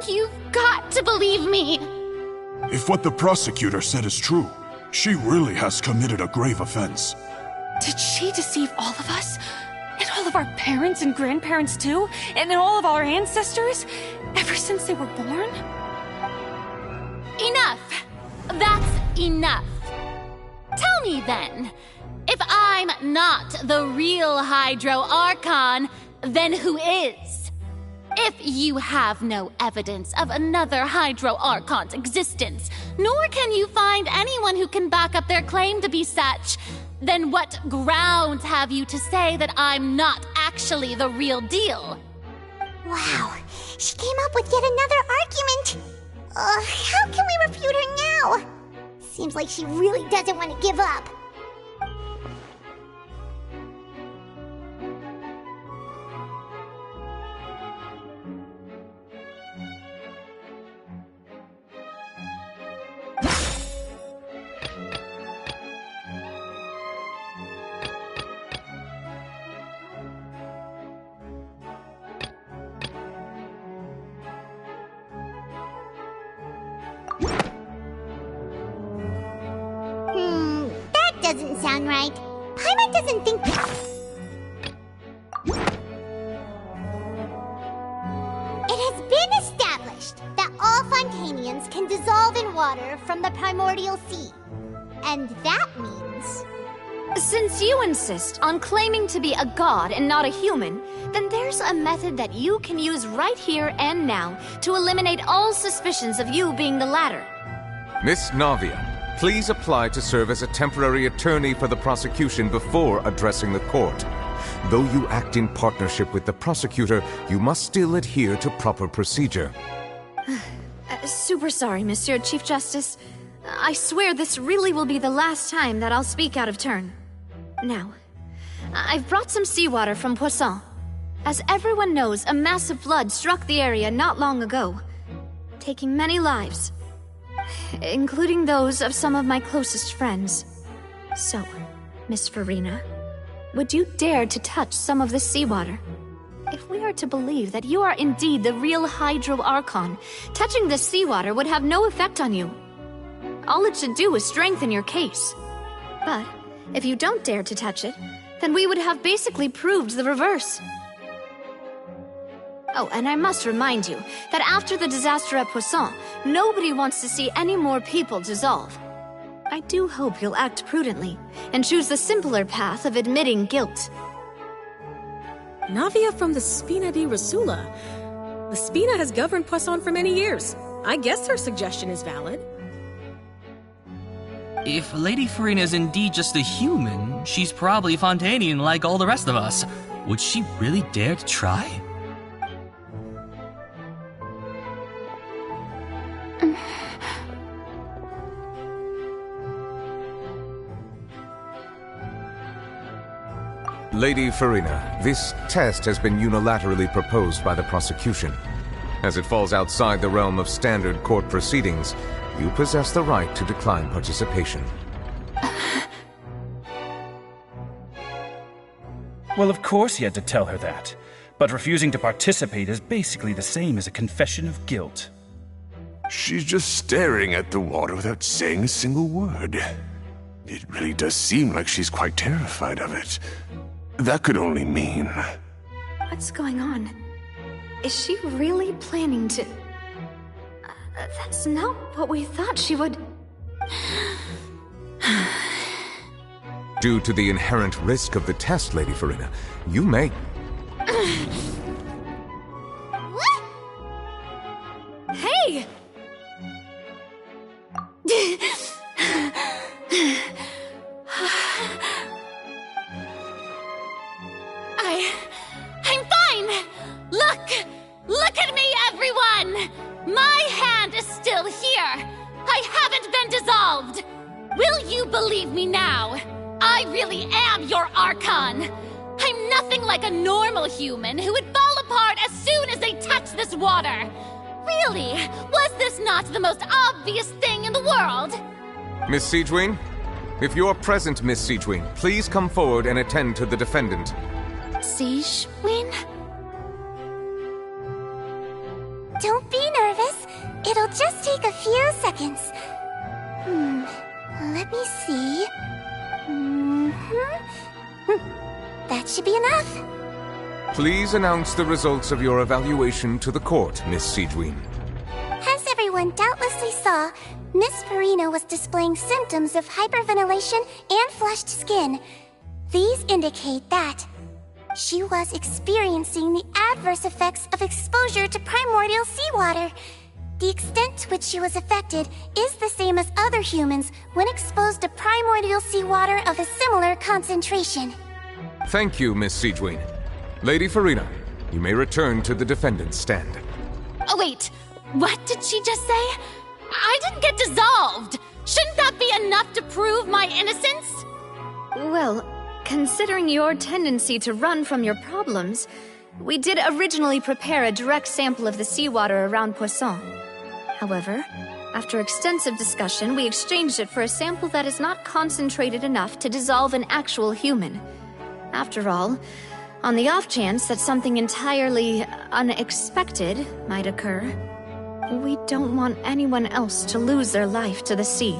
You've got to believe me! If what the prosecutor said is true, she really has committed a grave offense. Did she deceive all of us? And all of our parents and grandparents too? And all of our ancestors? Ever since they were born? Enough! That's enough! Tell me then, if I'm not the real Hydro Archon, then who is? If you have no evidence of another Hydro Archon's existence, nor can you find anyone who can back up their claim to be such, then what grounds have you to say that I'm not actually the real deal? Wow, she came up with yet another argument. How can we refute her now? Seems like she really doesn't want to give up. That doesn't sound right. Paimon doesn't think... It has been established that all Fontainians can dissolve in water from the primordial sea. And that means... Since you insist on claiming to be a god and not a human, then there's a method that you can use right here and now to eliminate all suspicions of you being the latter. Miss Navia, please apply to serve as a temporary attorney for the prosecution before addressing the court. Though you act in partnership with the prosecutor, you must still adhere to proper procedure. Super sorry, Monsieur Chief Justice. I swear this really will be the last time that I'll speak out of turn. Now, I've brought some seawater from Poisson. As everyone knows, a massive flood struck the area not long ago, taking many lives, including those of some of my closest friends. So, Miss Farina, would you dare to touch some of this seawater? If we are to believe that you are indeed the real Hydro Archon, touching this seawater would have no effect on you. All it should do is strengthen your case. But if you don't dare to touch it, then we would have basically proved the reverse. Oh, and I must remind you that after the disaster at Poisson, nobody wants to see any more people dissolve. I do hope you'll act prudently and choose the simpler path of admitting guilt. Navia from the Spina di Rasula. The Spina has governed Poisson for many years. I guess her suggestion is valid. If Lady Farina is indeed just a human, she's probably Fontainian like all the rest of us. Would she really dare to try? Lady Farina, this test has been unilaterally proposed by the prosecution. As it falls outside the realm of standard court proceedings, you possess the right to decline participation. Well, of course he had to tell her that. But refusing to participate is basically the same as a confession of guilt. She's just staring at the water without saying a single word. It really does seem like she's quite terrified of it. That could only mean... What's going on? Is she really planning to... that's not what we thought she would... Due to the inherent risk of the test, Lady Farina, you may... Hey! I'm fine! Look at me, everyone! My hand is still here! I haven't been dissolved! Will you believe me now? I really am your Archon! I'm nothing like a normal human who would fall apart as soon as they touch this water! Really? Was this not the most obvious thing in the world? Miss Siegewien? If you're present, Miss Siegewien, please come forward and attend to the defendant. Siegewien? Don't be nervous. It'll just take a few seconds. Let me see. That should be enough. Please announce the results of your evaluation to the court, Miss Siegewien. As everyone doubtlessly saw, Miss Farina was displaying symptoms of hyperventilation and flushed skin. These indicate that she was experiencing the adverse effects of exposure to primordial seawater. The extent to which she was affected is the same as other humans when exposed to primordial seawater of a similar concentration. Thank you, Miss Siegewien. Lady Farina, you may return to the defendant's stand. Oh, wait. What did she just say? I didn't get dissolved! Shouldn't that be enough to prove my innocence? Well, considering your tendency to run from your problems, we did originally prepare a direct sample of the seawater around Poisson. However, after extensive discussion, we exchanged it for a sample that is not concentrated enough to dissolve an actual human. After all, on the off chance that something entirely unexpected might occur, We don't want anyone else to lose their life to the sea.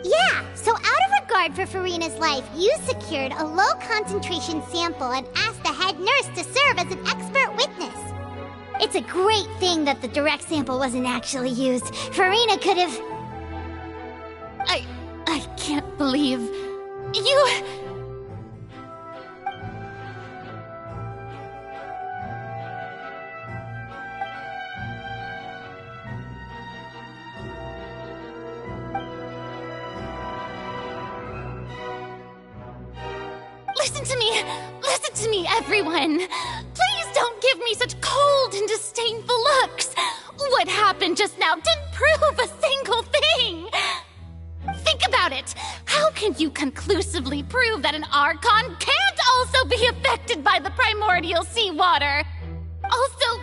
Yeah, so out of regard for Farina's life, you secured a low-concentration sample and asked the head nurse to serve as an expert witness. It's a great thing that the direct sample wasn't actually used. Farina could have... I can't believe... you... Listen to me, everyone! Please don't give me such cold and disdainful looks! What happened just now didn't prove a single thing! Think about it! How can you conclusively prove that an Archon can't also be affected by the primordial seawater? Also,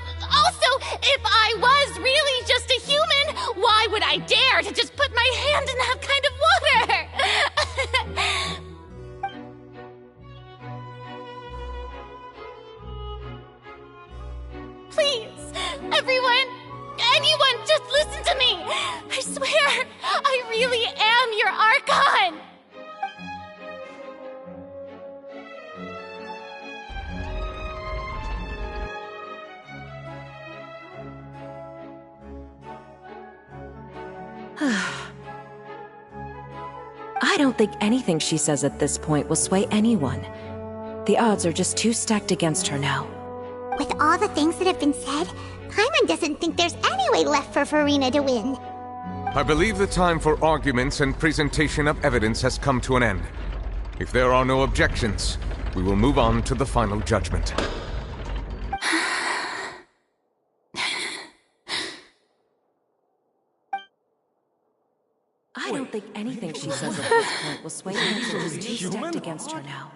if I was really just a human, why would I dare to just put my hand in that kind of water? Please, everyone, anyone, just listen to me! I swear, I really am your Archon! I don't think anything she says at this point will sway anyone. The odds are just too stacked against her now. With all the things that have been said, Paimon doesn't think there's any way left for Farina to win. I believe the time for arguments and presentation of evidence has come to an end. If there are no objections, we will move on to the final judgment. I don't think anything she says at this point will sway anyone. Is too stacked against her now.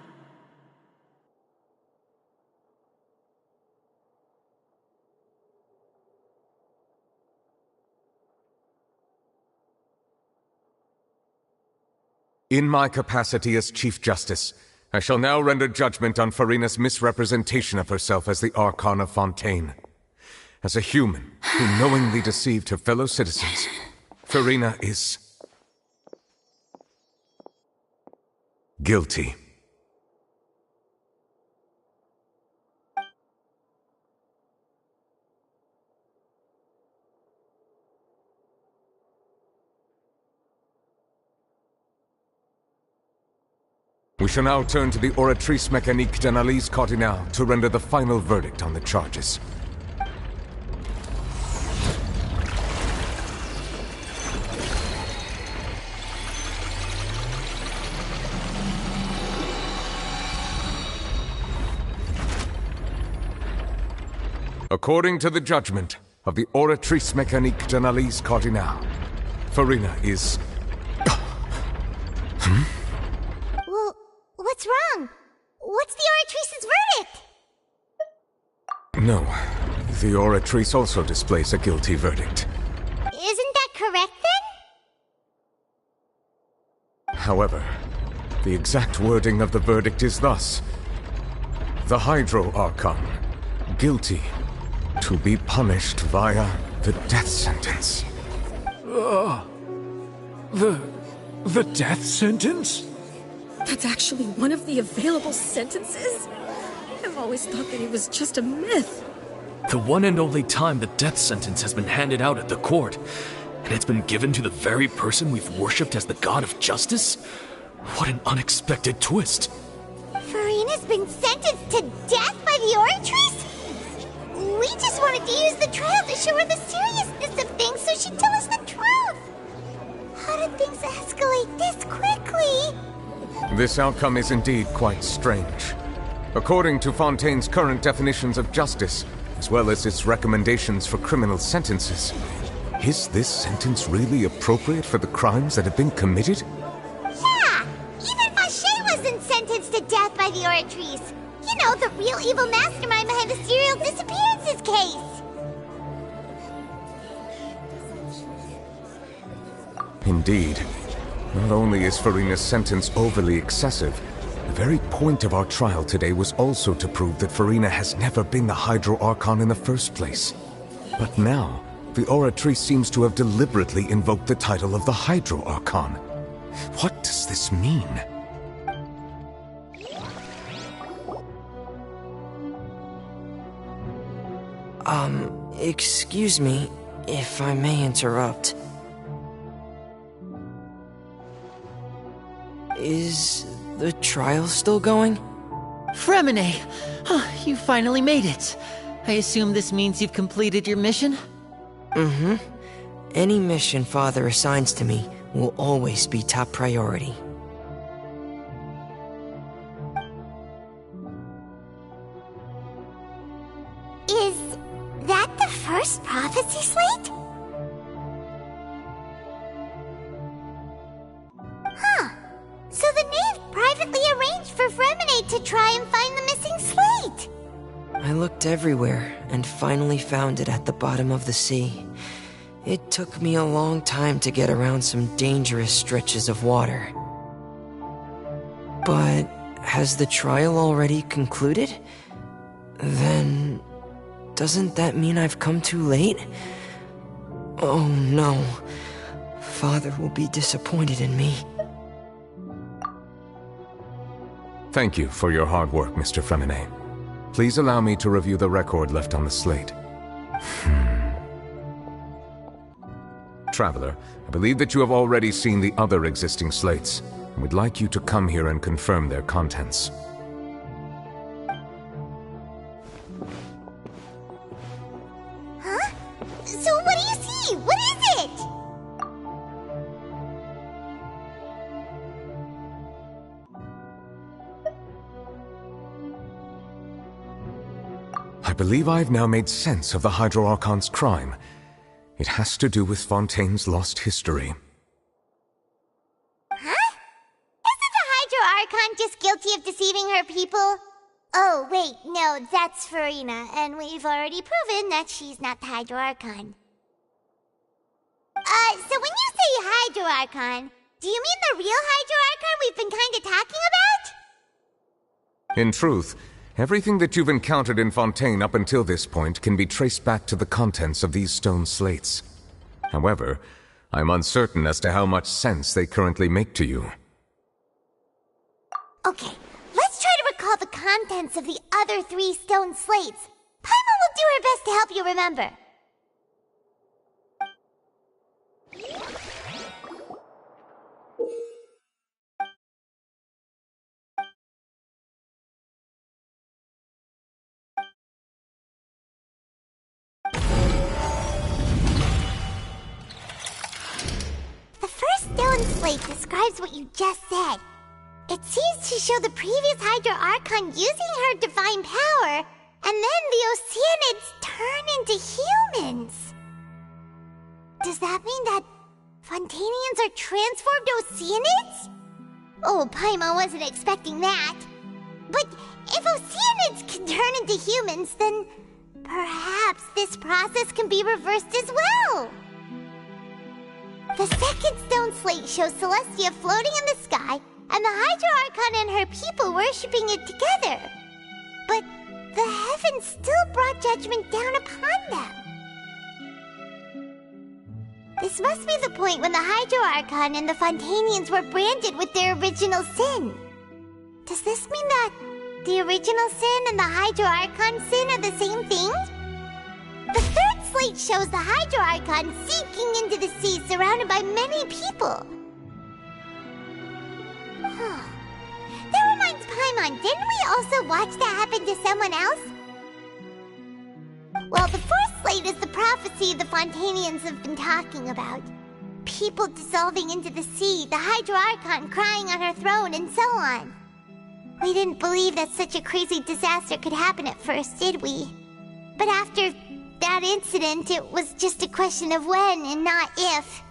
In my capacity as Chief Justice, I shall now render judgment on Farina's misrepresentation of herself as the Archon of Fontaine. As a human who knowingly deceived her fellow citizens, Farina is... guilty. We shall now turn to the Oratrice Mécanique d'Analyse Cardinale to render the final verdict on the charges. According to the judgment of the Oratrice Mécanique d'Analyse Cardinale, Farina is... Well, what's wrong? What's the Oratrice's verdict? No, the Oratrice also displays a guilty verdict. Isn't that correct then? However, the exact wording of the verdict is thus: the Hydro Archon, guilty, to be punished via the death sentence. The death sentence? That's actually one of the available sentences? I've always thought that it was just a myth. The one and only time the death sentence has been handed out at the court, and it's been given to the very person we've worshipped as the god of justice? What an unexpected twist. Farina's been sentenced to death by the Oratrice? We just wanted to use the trial to show her the seriousness of things so she'd tell us the truth. How did things escalate this quickly? This outcome is indeed quite strange. According to Fontaine's current definitions of justice, as well as its recommendations for criminal sentences, is this sentence really appropriate for the crimes that have been committed? Yeah! Even Fache wasn't sentenced to death by the Oratrice. You know, the real evil mastermind behind the serial disappearances case. Indeed. Not only is Farina's sentence overly excessive, the very point of our trial today was also to prove that Farina has never been the Hydro Archon in the first place. But now, the Oratrice seems to have deliberately invoked the title of the Hydro Archon. What does this mean? Excuse me, if I may interrupt. Is the trial still going? Fremine! You finally made it. I assume this means you've completed your mission? Mm-hmm. Any mission Father assigns to me will always be top priority. Is that the first prophecy slate? Huh. So the knave privately arranged for Fremine to try and find the missing slate. I looked everywhere and finally found it at the bottom of the sea. It took me a long time to get around some dangerous stretches of water. But has the trial already concluded? Then doesn't that mean I've come too late? Oh no. Father will be disappointed in me. Thank you for your hard work, Mr. Fremine. Please allow me to review the record left on the slate. Traveler, I believe that you have already seen the other existing slates, and would like you to come here and confirm their contents. Huh? So what do you see? What is it? I believe I've now made sense of the Hydro Archon's crime. It has to do with Fontaine's lost history. Huh? Isn't the Hydro Archon just guilty of deceiving her people? Oh, wait, no, that's Farina, and we've already proven that she's not the Hydro Archon. So when you say Hydro Archon, do you mean the real Hydro Archon we've been kinda talking about? In truth, everything that you've encountered in Fontaine up until this point can be traced back to the contents of these stone slates. However, I'm uncertain as to how much sense they currently make to you. Okay, let's try to recall the contents of the other 3 stone slates. Paimon will do her best to help you remember. The first stone slate describes what you just said. It seems to show the previous Hydro Archon using her divine power, and then the Oceanids turn into humans. Does that mean that Fontainians are transformed Oceanids? Oh, Paimon wasn't expecting that. But if Oceanids can turn into humans, then perhaps this process can be reversed as well. The second stone slate shows Celestia floating in the sky, and the Hydro Archon and her people worshipping it together. But the heavens still brought judgment down upon them. This must be the point when the Hydro Archon and the Fontainians were branded with their original sin. Does this mean that the original sin and the Hydro Archon sin are the same thing? The third slate shows the Hydro Archon sinking into the sea surrounded by many people. That reminds Paimon, didn't we also watch that happen to someone else? Well, the fourth slate is the prophecy the Fontainians have been talking about. People dissolving into the sea, the Hydro Archon crying on her throne, and so on. We didn't believe that such a crazy disaster could happen at first, did we? But after that incident, it was just a question of when and not if.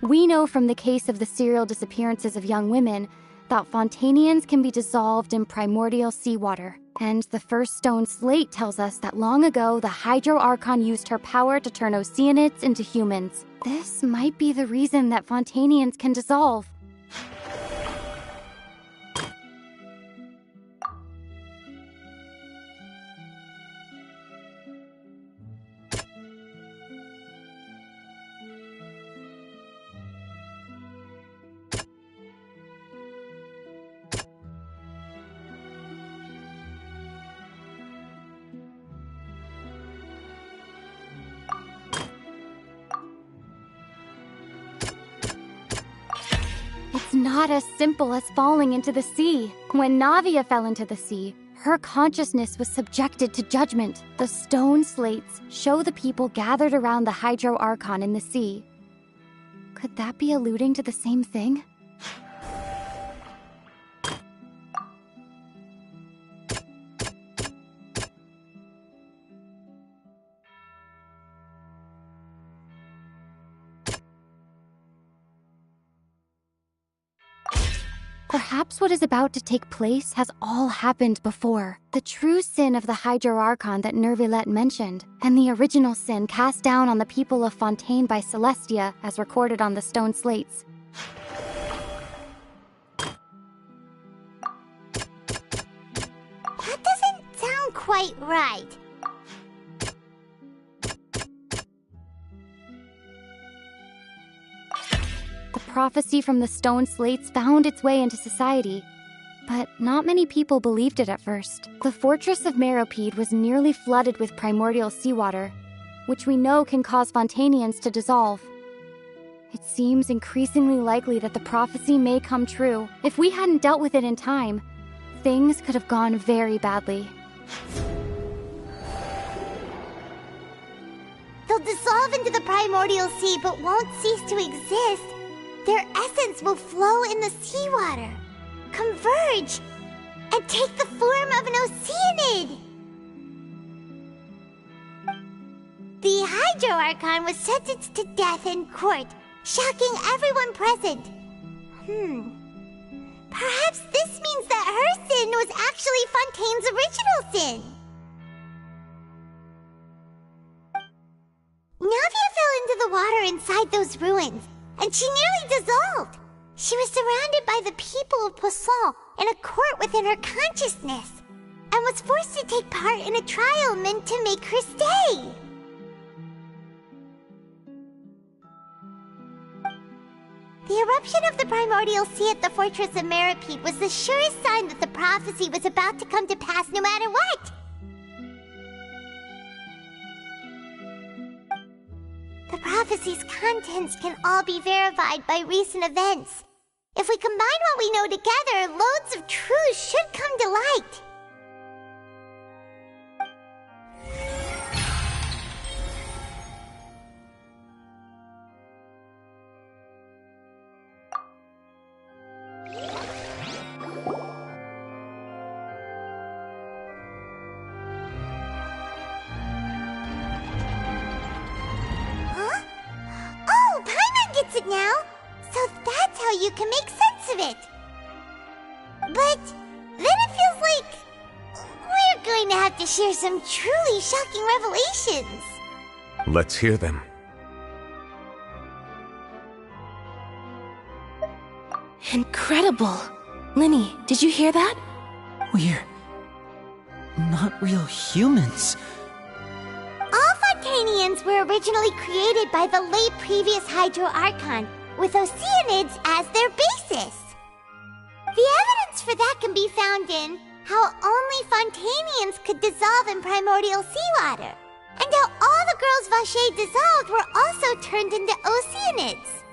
We know from the case of the serial disappearances of young women that Fontainians can be dissolved in primordial seawater And the first stone slate tells us that long ago, the Hydro Archon used her power to turn Oceanids into humans. This might be the reason that Fontainians can dissolve. It's not as simple as falling into the sea. When Navia fell into the sea, her consciousness was subjected to judgment. The stone slates show the people gathered around the Hydro Archon in the sea. Could that be alluding to the same thing? Perhaps what is about to take place has all happened before. The true sin of the Hydro Archon that Nervilette mentioned, and the original sin cast down on the people of Fontaine by Celestia, as recorded on the stone slates. That doesn't sound quite right. The prophecy from the stone slates found its way into society, but not many people believed it at first. The fortress of Meropide was nearly flooded with primordial seawater, which we know can cause Fontainians to dissolve. It seems increasingly likely that the prophecy may come true. If we hadn't dealt with it in time, things could have gone very badly. They'll dissolve into the primordial sea but won't cease to exist. Their essence will flow in the seawater, converge, and take the form of an Oceanid. The Hydro Archon was sentenced to death in court, shocking everyone present. Perhaps this means that her sin was actually Fontaine's original sin. Navia fell into the water inside those ruins, and she nearly dissolved. She was surrounded by the people of Poisson in a court within her consciousness, and was forced to take part in a trial meant to make her stay. The eruption of the primordial sea at the fortress of Meropide was the surest sign that the prophecy was about to come to pass no matter what. The prophecy's contents can all be verified by recent events. If we combine what we know together, loads of truth should come to light. It now, so that's how you can make sense of it. But then it feels like we're going to have to share some truly shocking revelations. Let's hear them. Incredible! Linny, did you hear that? We're not real humans. All Fontainians were originally created by the late previous Hydro Archon, with Oceanids as their basis. The evidence for that can be found in how only Fontainians could dissolve in primordial seawater, and how all the girls Vacher dissolved were also turned into Oceanids.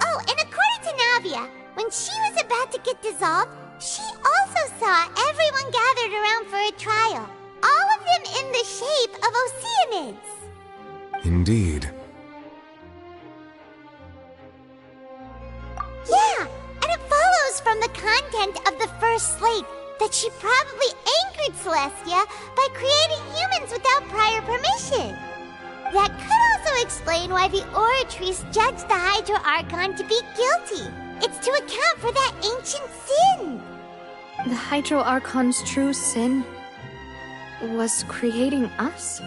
Oh, and according to Navia, when she was about to get dissolved, she also saw everyone gathered around for a trial. All of them in the shape of Oceanids. Indeed. Yeah, and it follows from the content of the first slate that she probably angered Celestia by creating humans without prior permission. That could also explain why the Oratrice judged the Hydro Archon to be guilty. It's to account for that ancient sin. The Hydro Archon's true sin was creating us.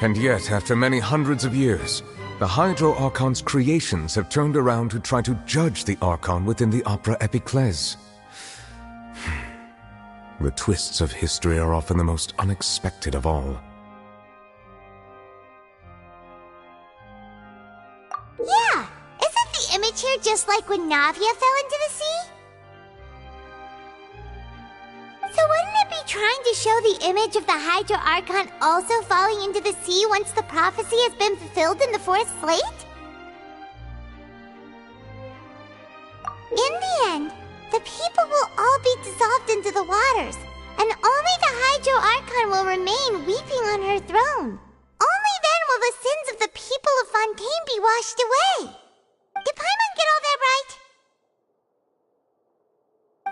And yet, after many hundreds of years, the Hydro Archon's creations have turned around to try to judge the Archon within the Opera Epiclese. The twists of history are often the most unexpected of all. Yeah! Isn't the image here just like when Navia fell into the sea? So wouldn't it be trying to show the image of the Hydro Archon also falling into the sea once the prophecy has been fulfilled in the fourth slate? In the end, the people will all be dissolved into the waters, and only the Hydro Archon will remain weeping on her throne. Only then will the sins of the people of Fontaine be washed away. Did Paimon get all that right?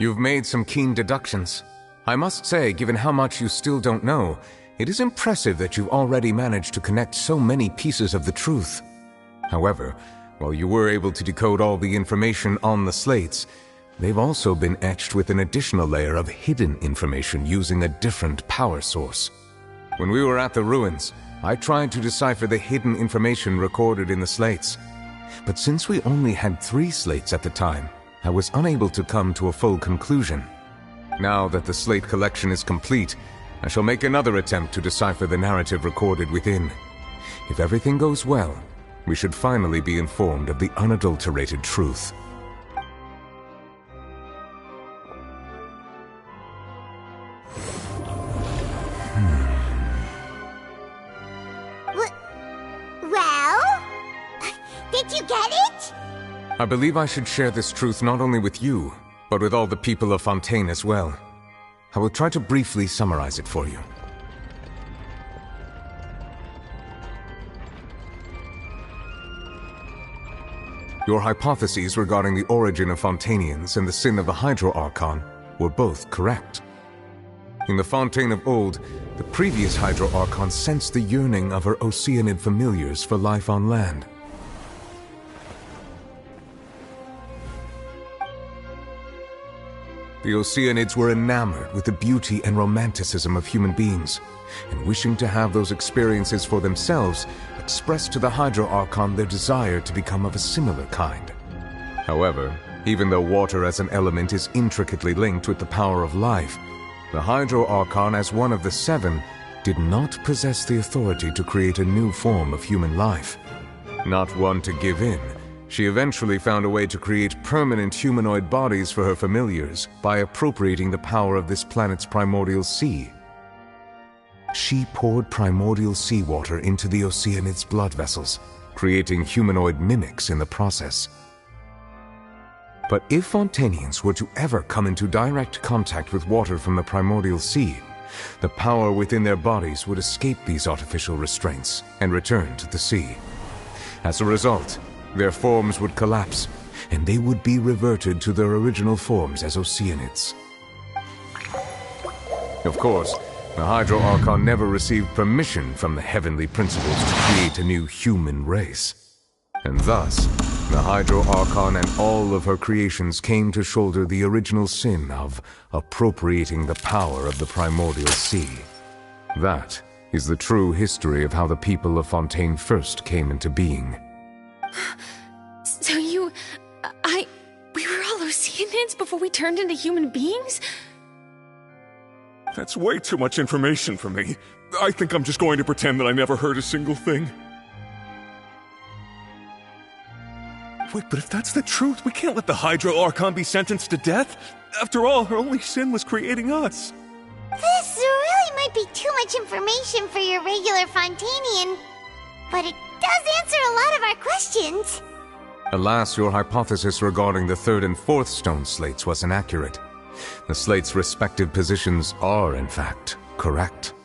You've made some keen deductions. I must say, given how much you still don't know, it is impressive that you've already managed to connect so many pieces of the truth. However, while you were able to decode all the information on the slates, they've also been etched with an additional layer of hidden information using a different power source. When we were at the ruins, I tried to decipher the hidden information recorded in the slates. But since we only had 3 slates at the time, I was unable to come to a full conclusion. Now that the slate collection is complete, I shall make another attempt to decipher the narrative recorded within. If everything goes well, we should finally be informed of the unadulterated truth. Well? Did you get it? I believe I should share this truth not only with you, but with all the people of Fontaine as well. I will try to briefly summarize it for you. Your hypotheses regarding the origin of Fontainians and the sin of the Hydro Archon were both correct. In the Fontaine of old, the previous Hydro Archon sensed the yearning of her Oceanid familiars for life on land. The Oceanids were enamored with the beauty and romanticism of human beings, and wishing to have those experiences for themselves, expressed to the Hydro Archon their desire to become of a similar kind. However, even though water as an element is intricately linked with the power of life, the Hydro Archon, as one of the 7, did not possess the authority to create a new form of human life. Not one to give in, she eventually found a way to create permanent humanoid bodies for her familiars by appropriating the power of this planet's primordial sea. She poured primordial seawater into the Oceanids' blood vessels, creating humanoid mimics in the process. But if Fontainians were to ever come into direct contact with water from the primordial sea, the power within their bodies would escape these artificial restraints and return to the sea. As a result, their forms would collapse, and they would be reverted to their original forms as Oceanids. Of course, the Hydro Archon never received permission from the heavenly principles to create a new human race. And thus, the Hydro Archon and all of her creations came to shoulder the original sin of appropriating the power of the primordial sea. That is the true history of how the people of Fontaine first came into being. So we were all Oceanids before we turned into human beings? That's way too much information for me. I think I'm just going to pretend that I never heard a single thing. Wait, but if that's the truth, we can't let the Hydro Archon be sentenced to death. After all, her only sin was creating us. This really might be too much information for your regular Fontainian, but it does answer a lot of our questions. Alas, your hypothesis regarding the 3rd and 4th stone slates was inaccurate. The slates' respective positions are, in fact, correct.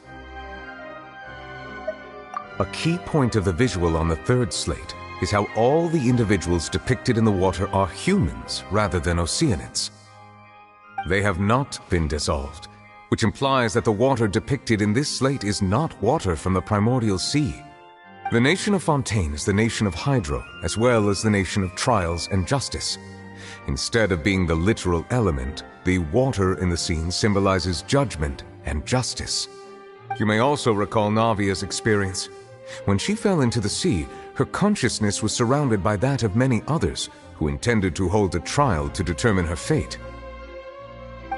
A key point of the visual on the 3rd slate is how all the individuals depicted in the water are humans rather than Oceanids. They have not been dissolved, which implies that the water depicted in this slate is not water from the primordial sea. The nation of Fontaine is the nation of Hydro, as well as the nation of trials and justice. Instead of being the literal element, the water in the scene symbolizes judgment and justice. You may also recall Navia's experience. When she fell into the sea, her consciousness was surrounded by that of many others who intended to hold a trial to determine her fate.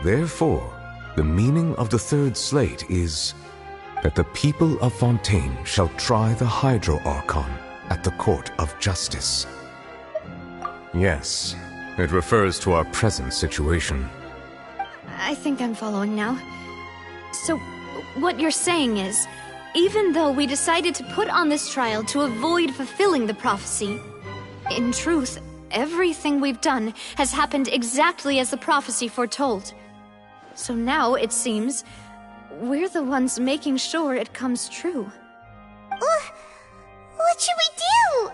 Therefore, the meaning of the third slate is that the people of Fontaine shall try the Hydro Archon at the Court of Justice. Yes, it refers to our present situation. I think I'm following now. So, what you're saying is, even though we decided to put on this trial to avoid fulfilling the prophecy, in truth, everything we've done has happened exactly as the prophecy foretold. So now, it seems, we're the ones making sure it comes true. What should we do?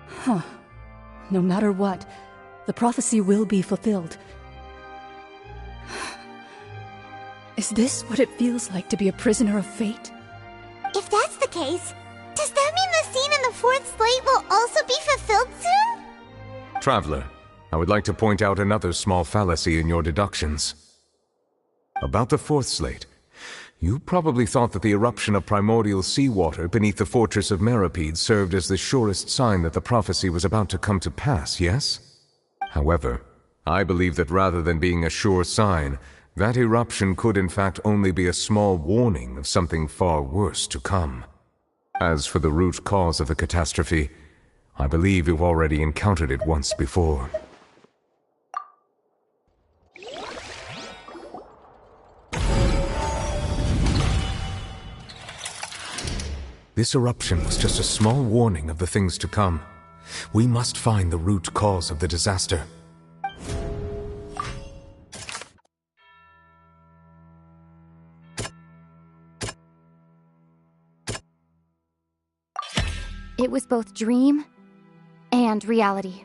Huh. No matter what, the prophecy will be fulfilled. Is this what it feels like to be a prisoner of fate? If that's the case, does that mean the scene in the fourth slate will also be fulfilled soon? Traveler, I would like to point out another small fallacy in your deductions. About the fourth slate, you probably thought that the eruption of primordial seawater beneath the fortress of Meripede served as the surest sign that the prophecy was about to come to pass, yes? However, I believe that rather than being a sure sign, that eruption could in fact only be a small warning of something far worse to come. As for the root cause of the catastrophe, I believe you've already encountered it once before. This eruption was just a small warning of the things to come. We must find the root cause of the disaster. It was both dream and reality.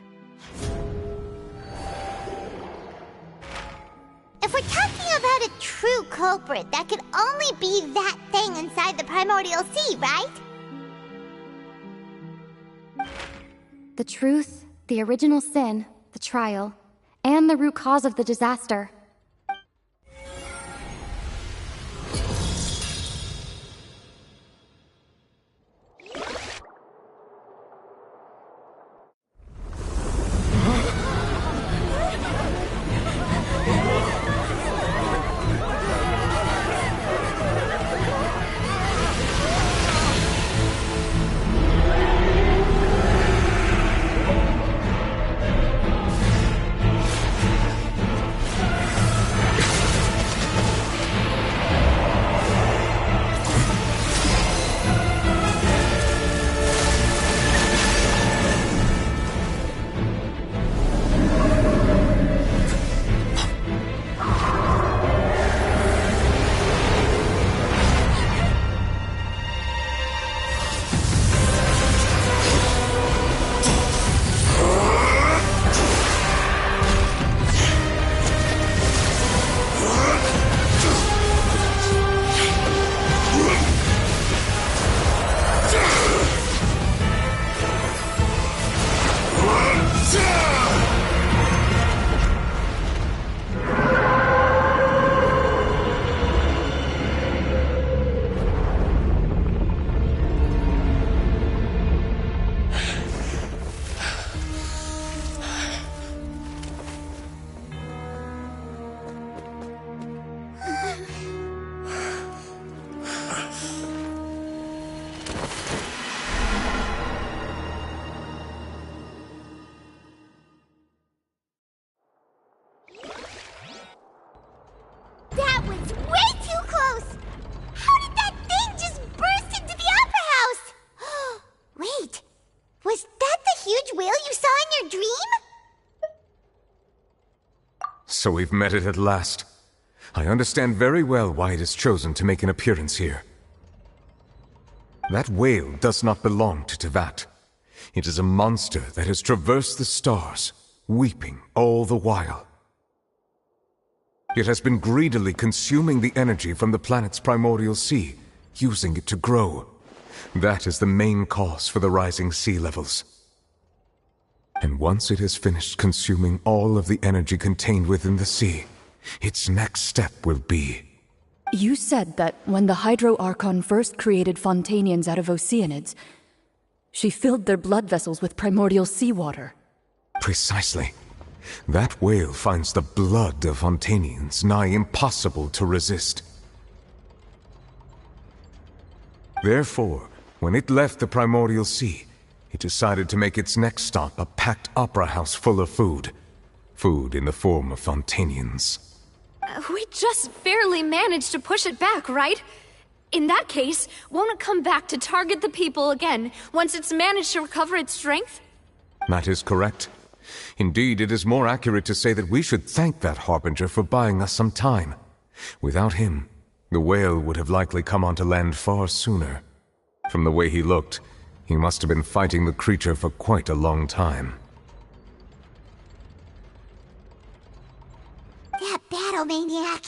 If we're talking about a true culprit, that could only be that thing inside the primordial sea, right? The truth, the original sin, the trial, and the root cause of the disaster. That was way too close! How did that thing just burst into the Opera House? Wait, was that the huge whale you saw in your dream? So we've met it at last. I understand very well why it has chosen to make an appearance here. That whale does not belong to Tevat. It is a monster that has traversed the stars, weeping all the while. It has been greedily consuming the energy from the planet's primordial sea, using it to grow. That is the main cause for the rising sea levels. And once it has finished consuming all of the energy contained within the sea, its next step will be You said that when the Hydro Archon first created Fontainians out of Oceanids, she filled their blood vessels with primordial seawater. Precisely. That whale finds the blood of Fontainians nigh impossible to resist. Therefore, when it left the primordial sea, it decided to make its next stop a packed opera house full of food. Food in the form of Fontainians. We just barely managed to push it back, right? In that case, won't it come back to target the people again once it's managed to recover its strength? That is correct. Indeed, it is more accurate to say that we should thank that Harbinger for buying us some time. Without him, the whale would have likely come onto land far sooner. From the way he looked, he must have been fighting the creature for quite a long time. That battle maniac.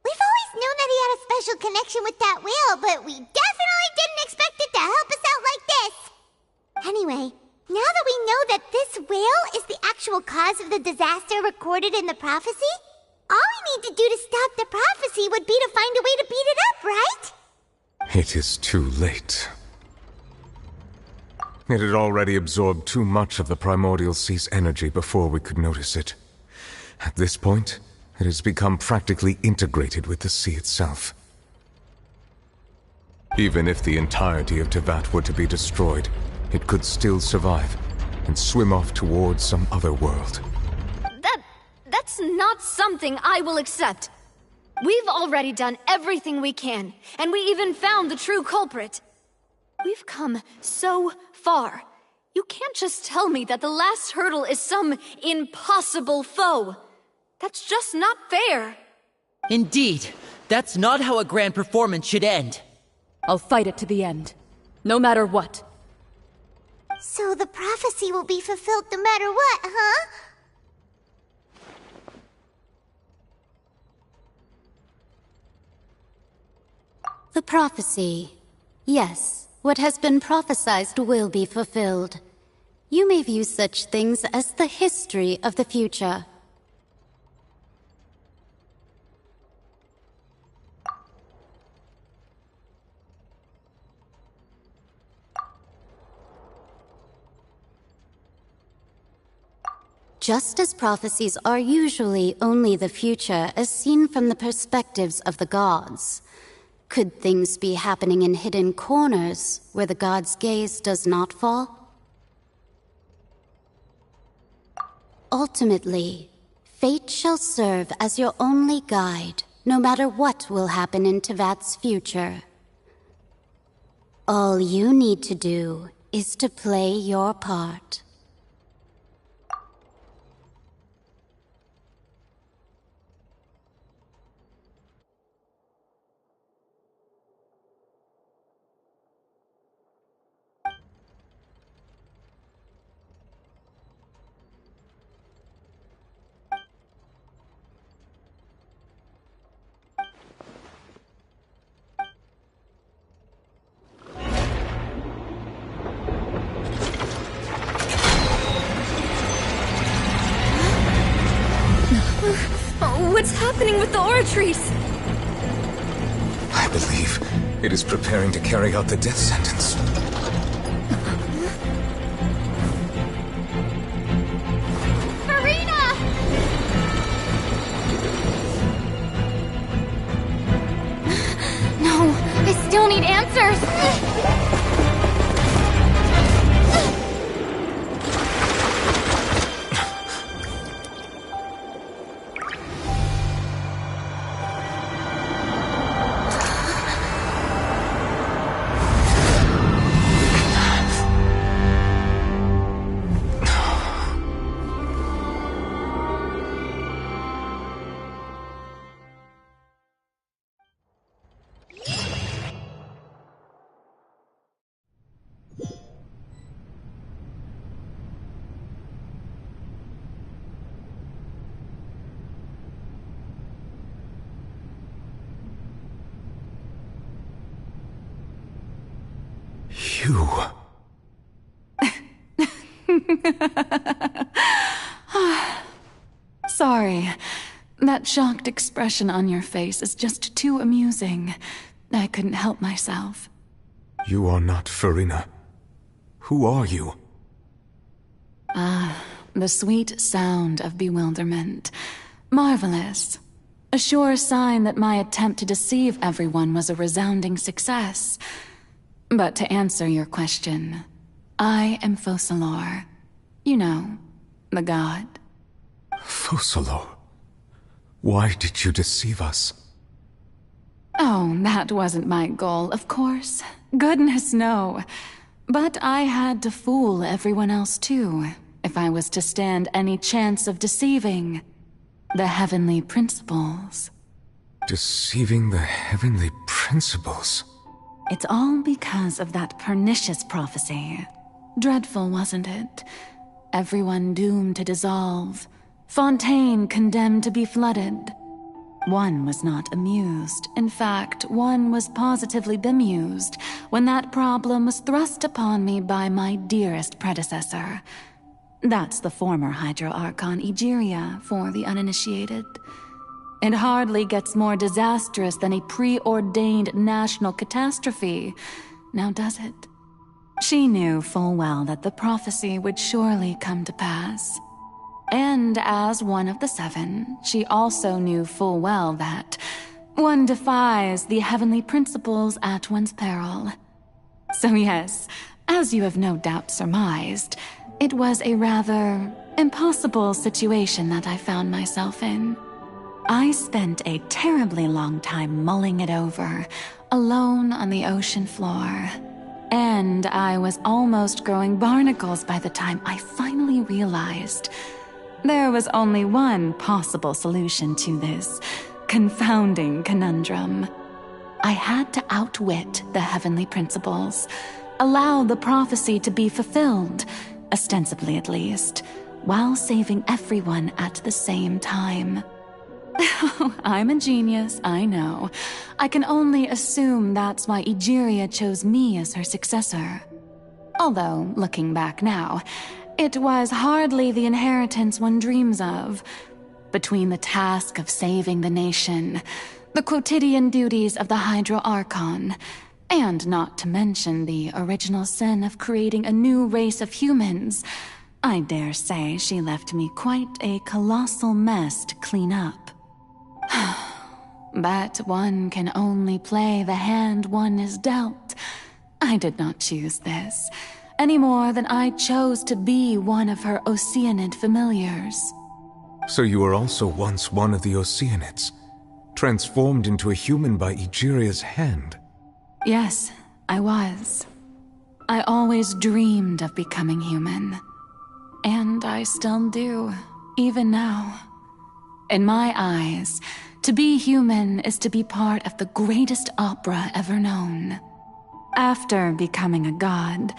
We've always known that he had a special connection with that whale, but we definitely didn't expect it to help us out like this. Anyway, now that we know that this whale is the actual cause of the disaster recorded in the prophecy, all we need to do to stop the prophecy would be to find a way to beat it up, right? It is too late. It had already absorbed too much of the primordial sea's energy before we could notice it. At this point, it has become practically integrated with the sea itself. Even if the entirety of Tevat were to be destroyed, it could still survive and swim off towards some other world. That's not something I will accept. We've already done everything we can, and we even found the true culprit. We've come so far. You can't just tell me that the last hurdle is some impossible foe. That's just not fair. Indeed, that's not how a grand performance should end. I'll fight it to the end, no matter what. So the prophecy will be fulfilled no matter what, huh? The prophecy. Yes, what has been prophesied will be fulfilled. You may view such things as the history of the future. Just as prophecies are usually only the future as seen from the perspectives of the gods, could things be happening in hidden corners where the god's gaze does not fall? Ultimately, fate shall serve as your only guide, no matter what will happen in Tevat's future. All you need to do is to play your part. What's happening with the oratories? I believe it is preparing to carry out the death sentence. Farina! No, I still need answers! You... Sorry. That shocked expression on your face is just too amusing. I couldn't help myself. You are not Farina. Who are you? Ah, the sweet sound of bewilderment. Marvelous. A sure sign that my attempt to deceive everyone was a resounding success. But to answer your question, I am Focalor. You know, the god. Focalor? Why did you deceive us? Oh, that wasn't my goal, of course. Goodness, no. But I had to fool everyone else too, if I was to stand any chance of deceiving the heavenly principles. Deceiving the heavenly principles? It's all because of that pernicious prophecy. Dreadful, wasn't it? Everyone doomed to dissolve. Fontaine condemned to be flooded. One was not amused. In fact, one was positively bemused when that problem was thrust upon me by my dearest predecessor. That's the former Hydro Archon Egeria, for the uninitiated. It hardly gets more disastrous than a preordained national catastrophe, now does it? She knew full well that the prophecy would surely come to pass. And as one of the seven, she also knew full well that one defies the heavenly principles at one's peril. So yes, as you have no doubt surmised, it was a rather impossible situation that I found myself in. I spent a terribly long time mulling it over, alone on the ocean floor. And I was almost growing barnacles by the time I finally realized there was only one possible solution to this confounding conundrum. I had to outwit the heavenly principles, allow the prophecy to be fulfilled, ostensibly at least, while saving everyone at the same time. I'm a genius, I know. I can only assume that's why Egeria chose me as her successor. Although, looking back now, it was hardly the inheritance one dreams of. Between the task of saving the nation, the quotidian duties of the Hydro Archon, and not to mention the original sin of creating a new race of humans, I dare say she left me quite a colossal mess to clean up. But one can only play the hand one is dealt. I did not choose this, any more than I chose to be one of her Oceanid familiars. So you were also once one of the Oceanids, transformed into a human by Egeria's hand? Yes, I was. I always dreamed of becoming human. And I still do, even now. In my eyes, to be human is to be part of the greatest opera ever known. After becoming a god,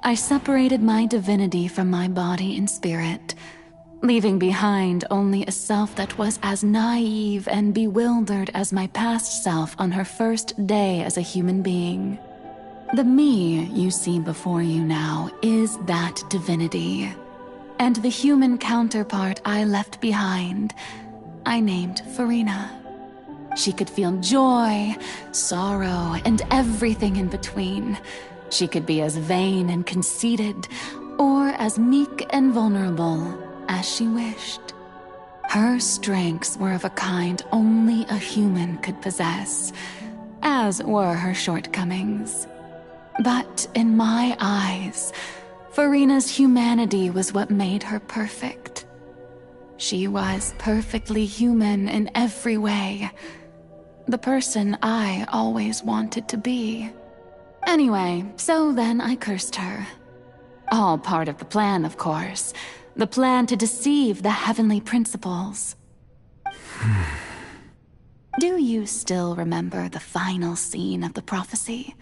I separated my divinity from my body and spirit, leaving behind only a self that was as naive and bewildered as my past self on her first day as a human being. The me you see before you now is that divinity. And the human counterpart I left behind, I named Farina. She could feel joy, sorrow, and everything in between. She could be as vain and conceited, or as meek and vulnerable as she wished. Her strengths were of a kind only a human could possess, as were her shortcomings. But in my eyes, Farina's humanity was what made her perfect. She was perfectly human in every way. The person I always wanted to be. Anyway, so then I cursed her. All part of the plan, of course. The plan to deceive the heavenly principles. Do you still remember the final scene of the prophecy?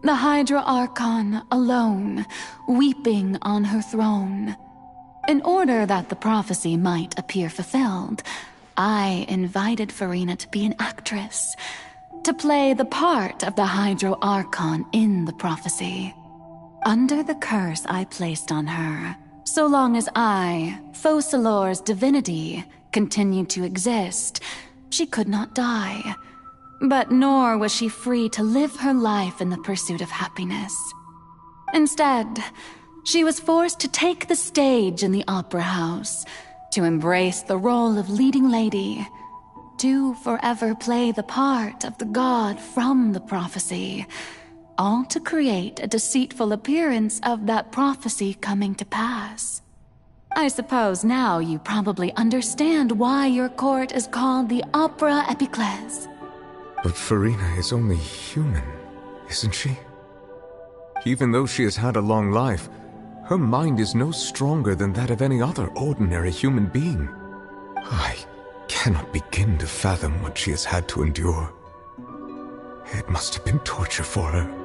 The Hydra Archon alone, weeping on her throne. In order that the prophecy might appear fulfilled, I invited Farina to be an actress, to play the part of the Hydro Archon in the prophecy. Under the curse I placed on her, So long as I, Focalor's divinity, continued to exist, she could not die. But nor was she free to live her life in the pursuit of happiness. Instead, she was forced to take the stage in the opera house, to embrace the role of leading lady, to forever play the part of the god from the prophecy, all to create a deceitful appearance of that prophecy coming to pass. I suppose now you probably understand why your court is called the Opera Epiclese. But Farina is only human, isn't she? Even though she has had a long life, her mind is no stronger than that of any other ordinary human being. I cannot begin to fathom what she has had to endure. It must have been torture for her.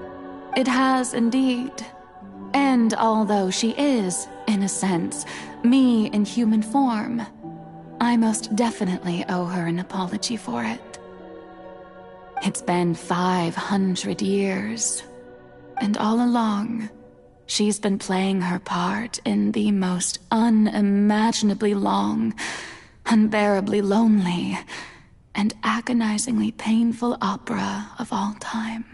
It has indeed. And although she is, in a sense, me in human form, I most definitely owe her an apology for it. It's been 500 years, and all along, she's been playing her part in the most unimaginably long, unbearably lonely, and agonizingly painful opera of all time.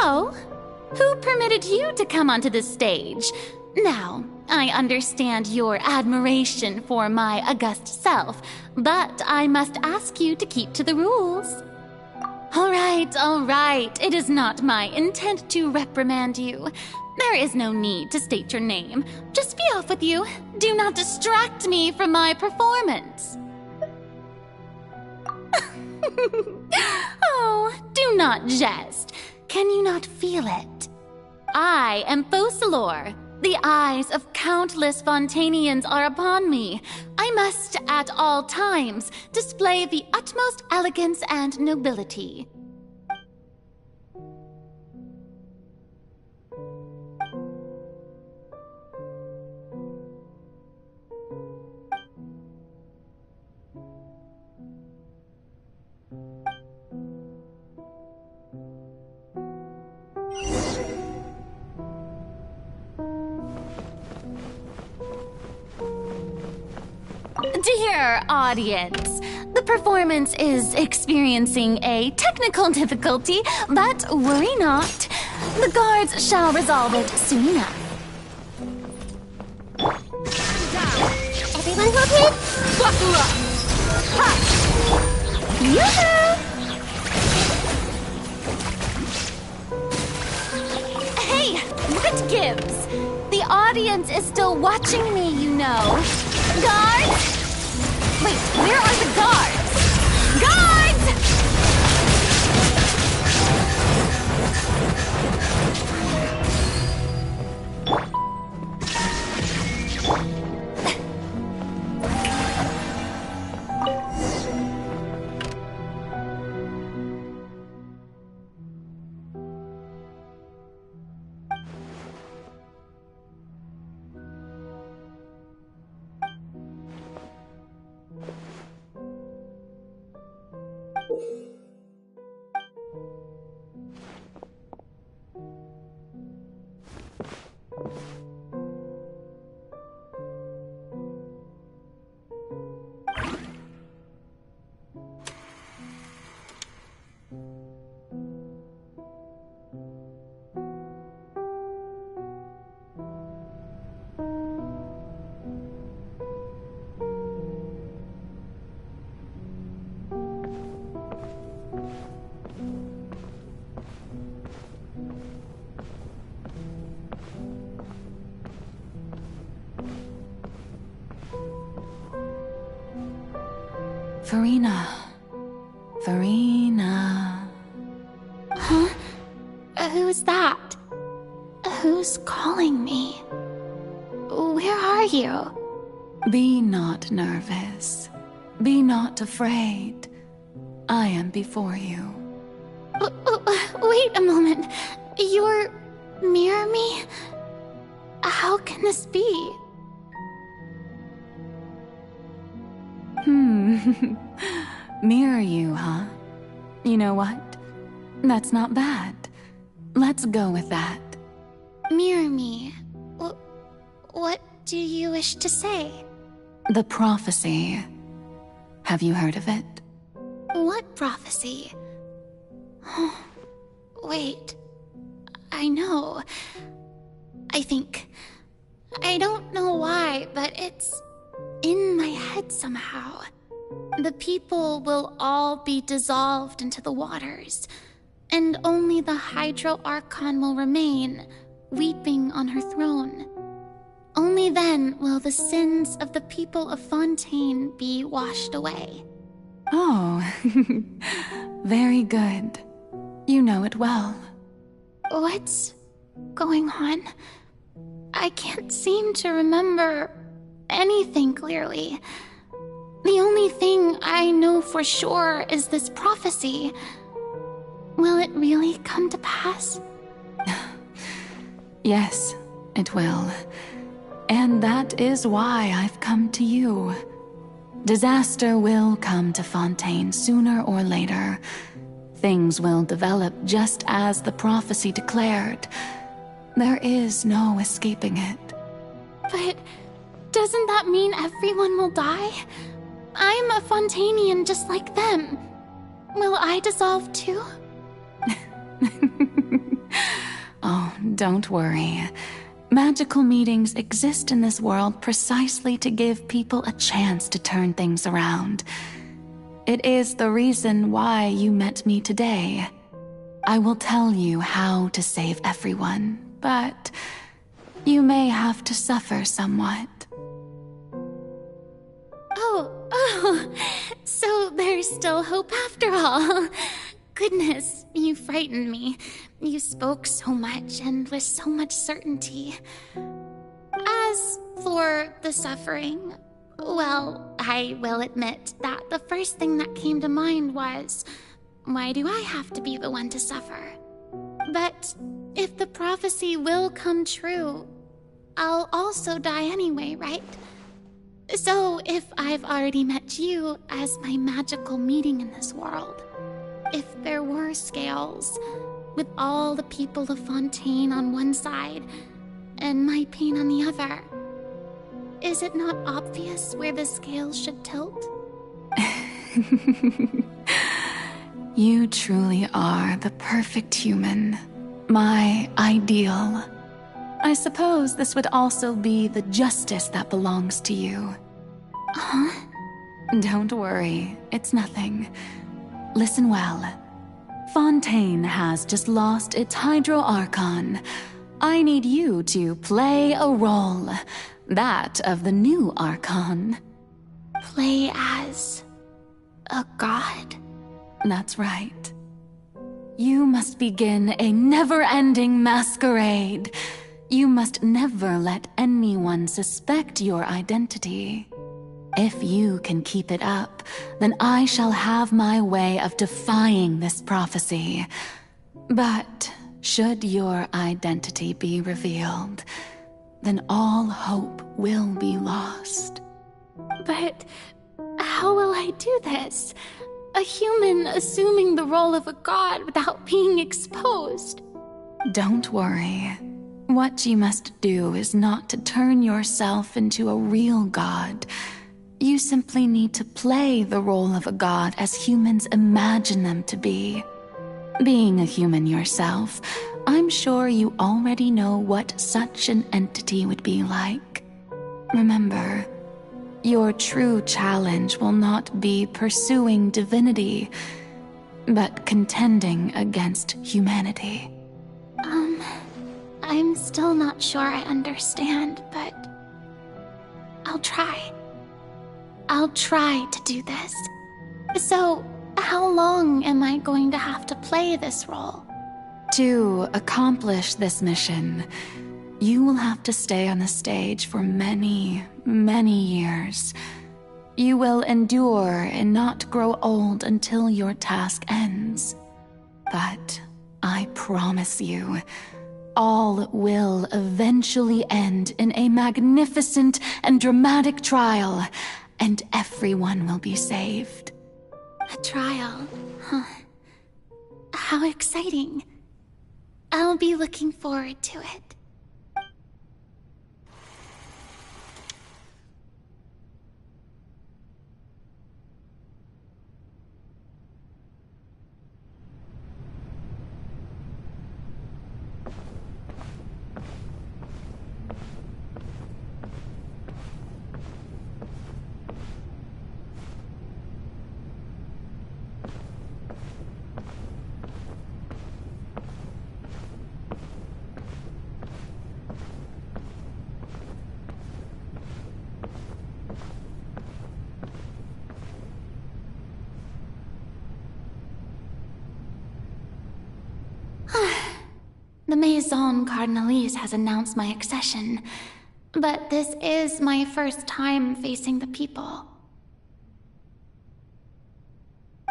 Oh, who permitted you to come onto the stage? Now, I understand your admiration for my august self, but I must ask you to keep to the rules. All right. It is not my intent to reprimand you. There is no need to state your name. Just be off with you. Do not distract me from my performance. Oh, do not jest. Can you not feel it? I am Focalor. The eyes of countless Fontainians are upon me. I must, at all times, display the utmost elegance and nobility. Dear audience, the performance is experiencing a technical difficulty, but worry not. The guards shall resolve it soon enough. Everyone hold it! Ha! Yoo-hoo! Hey, what gives? The audience is still watching me, you know. Guards! Wait, where are the guards? Guards! Farina. Farina. Huh? Who's that? Who's calling me? Where are you? Be not nervous. Be not afraid. I am before you. Wait a moment. You're near me? How can this be? Mirror you, huh? You know what? That's not bad. Let's go with that. Mirror me? What do you wish to say? The prophecy. Have you heard of it? What prophecy? Wait. I know. I think. I don't know why, but it's in my head somehow. The people will all be dissolved into the waters, and only the Hydro Archon will remain, weeping on her throne. Only then will the sins of the people of Fontaine be washed away. Oh, very good. You know it well. What's going on? I can't seem to remember anything clearly. The only thing I know for sure is this prophecy. Will it really come to pass? Yes, it will. And that is why I've come to you. Disaster will come to Fontaine sooner or later. Things will develop just as the prophecy declared. There is no escaping it. But doesn't that mean everyone will die? I'm a Fontainian just like them. Will I dissolve too? Oh, don't worry. Magical meetings exist in this world precisely to give people a chance to turn things around. It is the reason why you met me today. I will tell you how to save everyone, but you may have to suffer somewhat. Oh, so there's still hope after all. Goodness, you frightened me. You spoke so much and with so much certainty. As for the suffering, well, I will admit that the first thing that came to mind was, why do I have to be the one to suffer? But if the prophecy will come true, I'll also die anyway, right? So if I've already met you as my magical meeting in this world, if there were scales, with all the people of Fontaine on one side and my pain on the other, is it not obvious where the scales should tilt? You truly are the perfect human, my ideal. I suppose this would also be the justice that belongs to you. Huh? Don't worry, it's nothing. Listen well. Fontaine has just lost its Hydro Archon. I need you to play a role, that of the new Archon. Play as a god? That's right. You must begin a never-ending masquerade. You must never let anyone suspect your identity. If you can keep it up, then I shall have my way of defying this prophecy. But should your identity be revealed, then all hope will be lost. But how will I do this? A human assuming the role of a god without being exposed. Don't worry. What you must do is not to turn yourself into a real god. You simply need to play the role of a god as humans imagine them to be. Being a human yourself, I'm sure you already know what such an entity would be like. Remember, your true challenge will not be pursuing divinity, but contending against humanity. I'm still not sure I understand, but I'll try. I'll try to do this. So, how long am I going to have to play this role? To accomplish this mission, you will have to stay on the stage for many, many years. You will endure and not grow old until your task ends. But I promise you, all will eventually end in a magnificent and dramatic trial, and everyone will be saved. A trial, huh? How exciting. I'll be looking forward to it. The Maison Cardinalise has announced my accession, but this is my first time facing the people.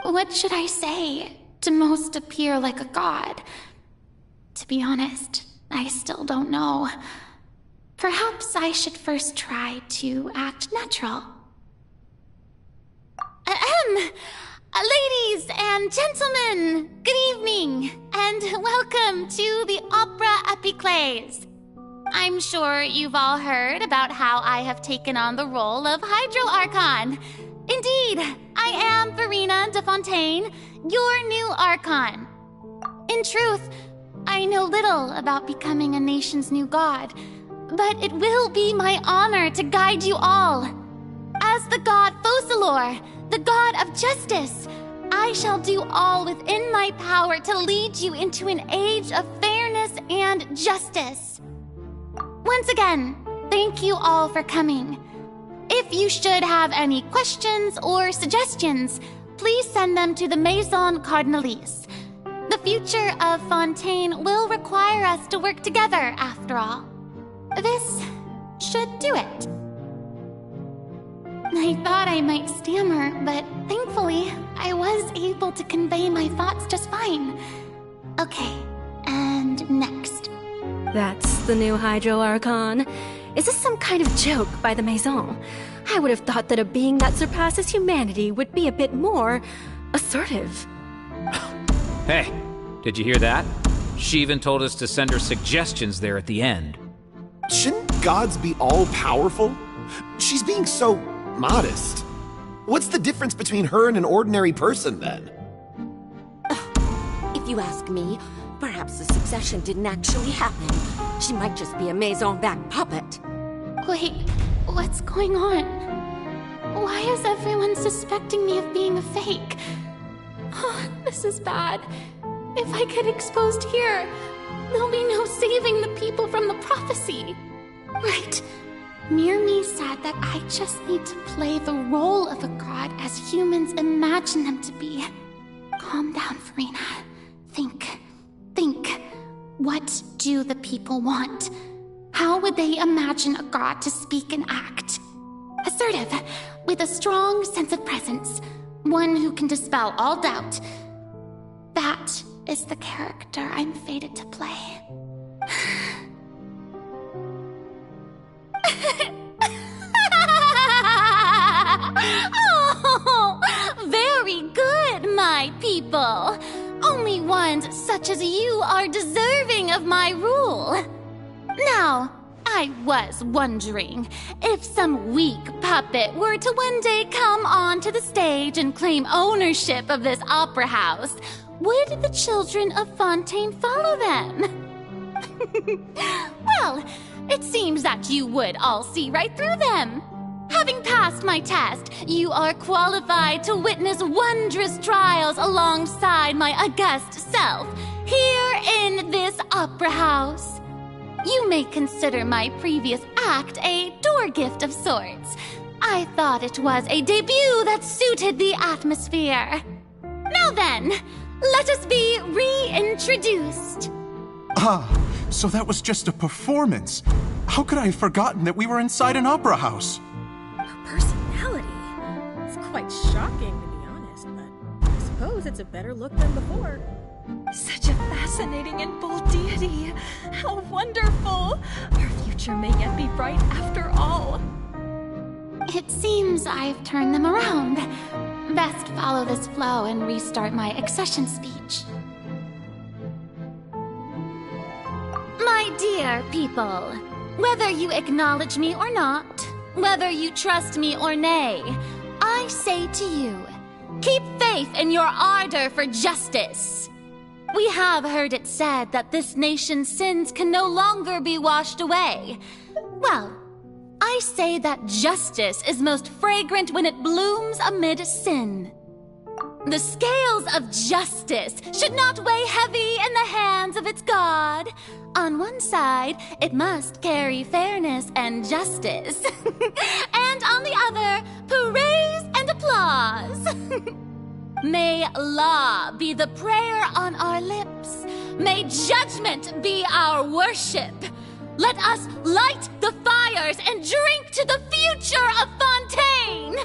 What should I say to most appear like a god? To be honest, I still don't know. Perhaps I should first try to act natural. Ladies and gentlemen, good evening, and welcome to the Opera Epiclese. I'm sure you've all heard about how I have taken on the role of Hydro Archon. Indeed, I am Verena de Fontaine, your new Archon. In truth, I know little about becoming a nation's new god, but it will be my honor to guide you all. As the god Focalor, the god of justice, I shall do all within my power to lead you into an age of fairness and justice. Once again, thank you all for coming. If you should have any questions or suggestions, please send them to the Maison Cardinalise. The future of Fontaine will require us to work together, after all. This should do it. I thought I might stammer, but thankfully, I was able to convey my thoughts just fine. Okay, and next. That's the new Hydro Archon. Is this some kind of joke by the Maison? I would have thought that a being that surpasses humanity would be a bit more assertive. Hey, did you hear that? She even told us to send her suggestions there at the end. Shouldn't gods be all-powerful? She's being so modest. What's the difference between her and an ordinary person, then? If you ask me, perhaps the succession didn't actually happen. She might just be a Maison-back puppet. Wait, what's going on? Why is everyone suspecting me of being a fake? Oh, this is bad. If I get exposed here, there'll be no saving the people from the prophecy. Right. Mirmi said that I just need to play the role of a god as humans imagine them to be. Calm down, Verena. Think. What do the people want? How would they imagine a god to speak and act? Assertive, with a strong sense of presence. One who can dispel all doubt. That is the character I'm fated to play. Oh, very good, my people. Only ones such as you are deserving of my rule. Now, I was wondering, if some weak puppet were to one day come onto the stage and claim ownership of this opera house, would the children of Fontaine follow them? Well, it seems that you would all see right through them. Having passed my test, you are qualified to witness wondrous trials alongside my august self, here in this opera house. You may consider my previous act a door gift of sorts. I thought it was a debut that suited the atmosphere. Now then, let us be reintroduced. Ah, so that was just a performance. How could I have forgotten that we were inside an opera house? Her personality. It's quite shocking, to be honest, but I suppose it's a better look than before. Such a fascinating and bold deity. How wonderful. Our future may yet be bright after all. It seems I've turned them around. Best follow this flow and restart my accession speech. My dear people, whether you acknowledge me or not, whether you trust me or nay, I say to you, keep faith in your ardor for justice. We have heard it said that this nation's sins can no longer be washed away. Well, I say that justice is most fragrant when it blooms amid sin. The scales of justice should not weigh heavy in the hands of its God. On one side, it must carry fairness and justice. And on the other, praise and applause. May law be the prayer on our lips. May judgment be our worship. Let us light the fires and drink to the future of Fontaine!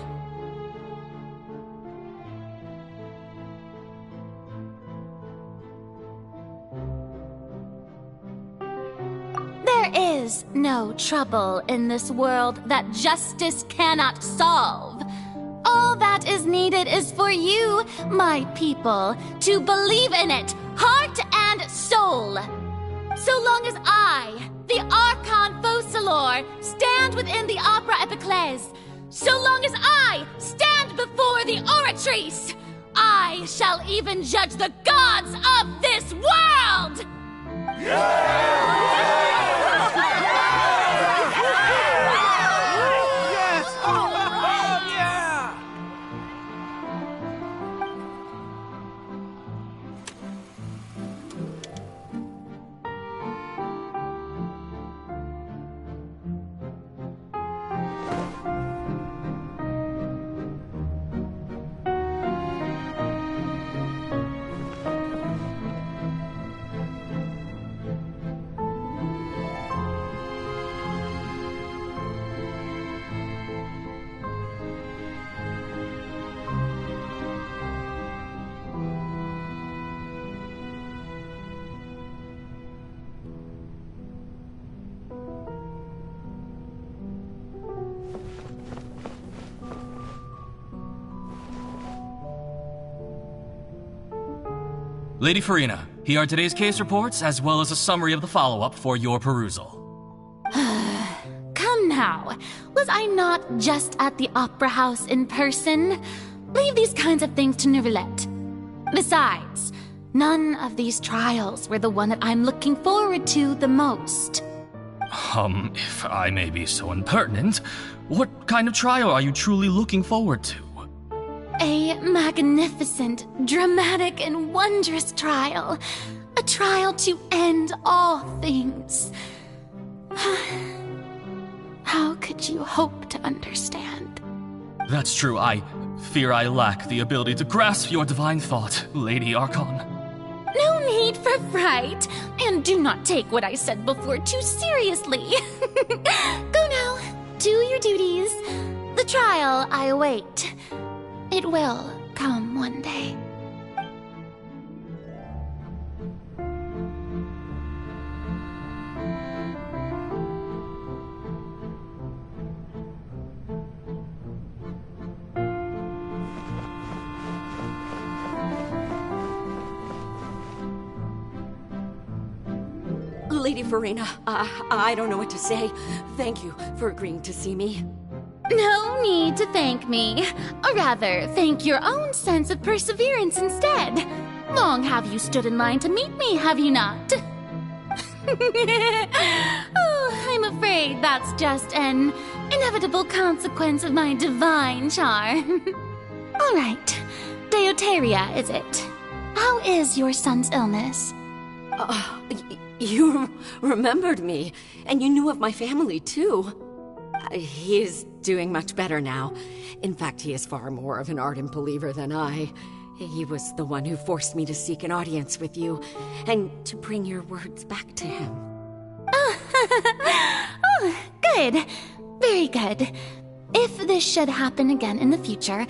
There is no trouble in this world that justice cannot solve. All that is needed is for you, my people, to believe in it, heart and soul. So long as I, the Archon Focalor, stand within the Opera Epiclese, so long as I stand before the Oratrice, I shall even judge the gods of this world! Lady Farina, here are today's case reports, as well as a summary of the follow-up for your perusal. Come now, was I not just at the Opera House in person? Leave these kinds of things to Neuvillette. Besides, none of these trials were the one that I'm looking forward to the most. If I may be so impertinent, what kind of trial are you truly looking forward to? A magnificent, dramatic, and wondrous trial. A trial to end all things. How could you hope to understand? That's true. I fear I lack the ability to grasp your divine thought, Lady Archon. No need for fright, and do not take what I said before too seriously. Go now, do your duties. The trial I await. It will come one day. Lady Farina, I don't know what to say. Thank you for agreeing to see me. No need to thank me. Or rather, thank your own sense of perseverance instead. Long have you stood in line to meet me, have you not? Oh, I'm afraid that's just an inevitable consequence of my divine charm. All right, Deoteria, is it? How is your son's illness? You remembered me, and you knew of my family, too. He is doing much better now. In fact, he is far more of an ardent believer than I. He was the one who forced me to seek an audience with you, and to bring your words back to him. Oh, good. Very good. If this should happen again in the future,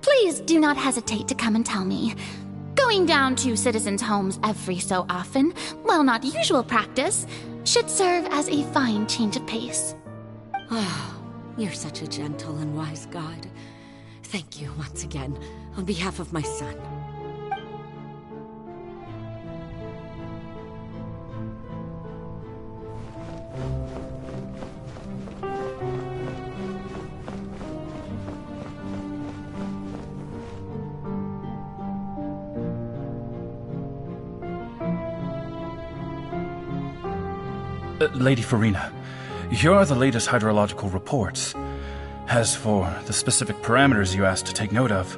please do not hesitate to come and tell me. Going down to citizens' homes every so often, while not usual practice, should serve as a fine change of pace. Oh, you're such a gentle and wise God. Thank you once again, on behalf of my son. Lady Farina, here are the latest hydrological reports. As for the specific parameters you asked to take note of,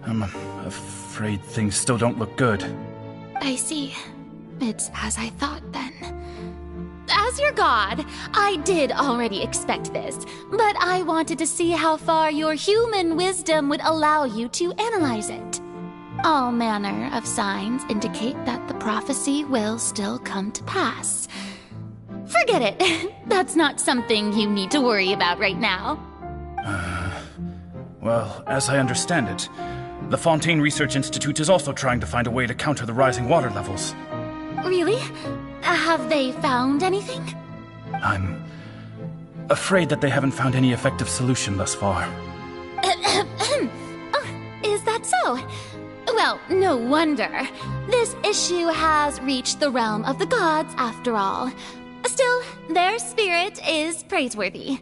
I'm afraid things still don't look good. I see. It's as I thought, then. As your god, I did already expect this, but I wanted to see how far your human wisdom would allow you to analyze it. All manner of signs indicate that the prophecy will still come to pass. Forget it. That's not something you need to worry about right now. Well, as I understand it, the Fontaine Research Institute is also trying to find a way to counter the rising water levels. Really? Have they found anything? I'm afraid that they haven't found any effective solution thus far. Oh, is that so? Well, no wonder. This issue has reached the realm of the gods, after all. Still, their spirit is praiseworthy.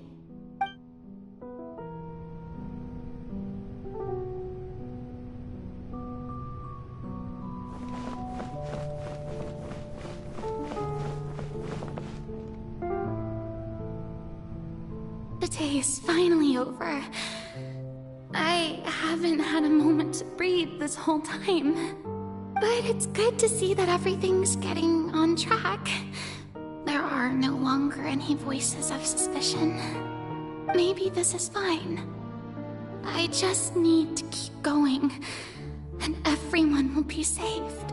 The day is finally over. I haven't had a moment to breathe this whole time. But it's good to see that everything's getting on track. There are no longer any voices of suspicion. Maybe this is fine. I just need to keep going, and everyone will be saved.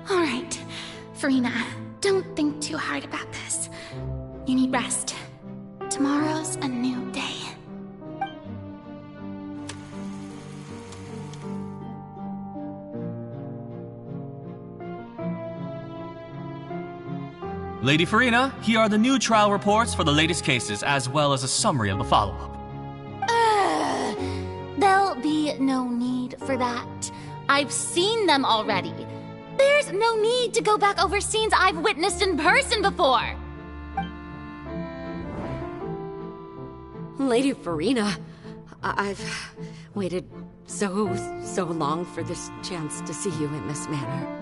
All right, Farina, don't think too hard about this. You need rest. Tomorrow's a new day. Lady Farina, here are the new trial reports for the latest cases, as well as a summary of the follow-up. There'll be no need for that. I've seen them already. There's no need to go back over scenes I've witnessed in person before. Lady Farina, I've waited so long for this chance to see you in this manner.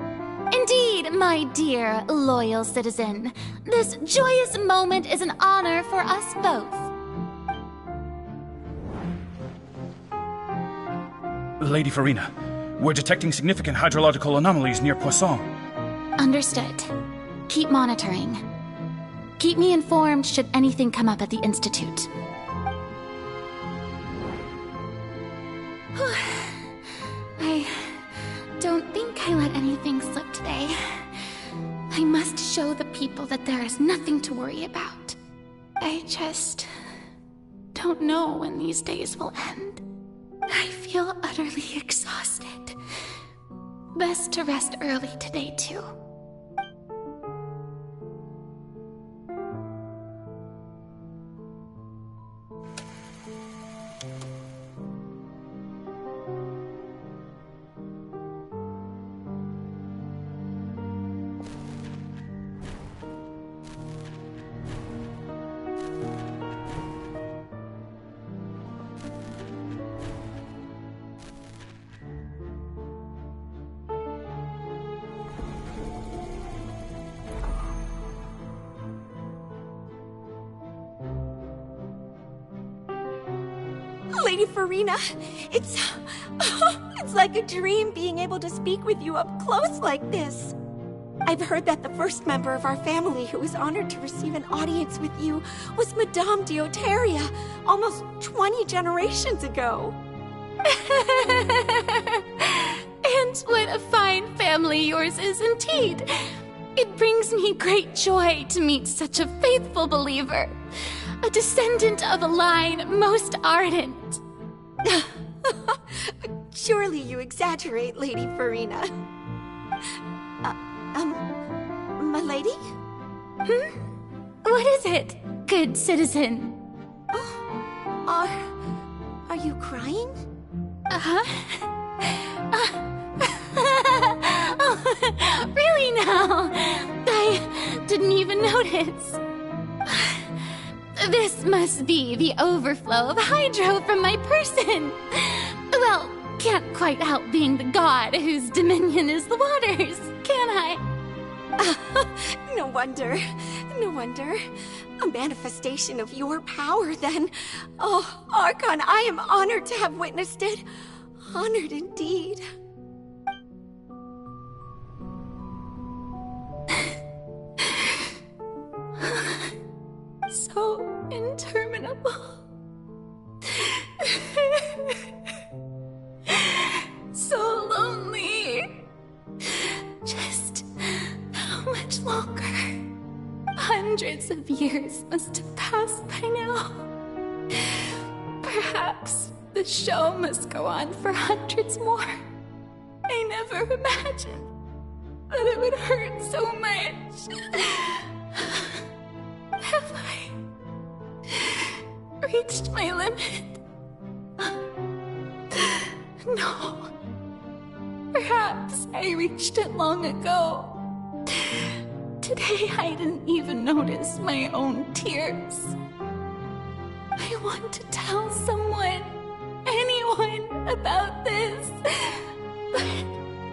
Indeed, my dear, loyal citizen. This joyous moment is an honor for us both. Lady Farina, we're detecting significant hydrological anomalies near Poisson. Understood. Keep monitoring. Keep me informed should anything come up at the Institute. I don't think I let anything slip today. I must show the people that there is nothing to worry about. I just don't know when these days will end. I feel utterly exhausted. Best to rest early today, too. Lady Farina, it's like a dream being able to speak with you up close like this. I've heard that the first member of our family who was honored to receive an audience with you was Madame Deoteria, almost 20 generations ago. And what a fine family yours is indeed. It brings me great joy to meet such a faithful believer, a descendant of a line most ardent. Surely you exaggerate, Lady Farina. Milady? What is it, good citizen? Are you crying? Oh, really now? I didn't even notice. This must be the overflow of hydro from my person. Well, can't quite help being the god whose dominion is the waters, can I? No wonder. No wonder. A manifestation of your power, then. Oh, Archon, I am honored to have witnessed it. Honored indeed. So interminable. So lonely. Just how much longer? Hundreds of years must have passed by now. Perhaps the show must go on for hundreds more. I never imagined that it would hurt so much. Have I reached my limit? No. Perhaps I reached it long ago. Today I didn't even notice my own tears. I want to tell someone, anyone, about this. But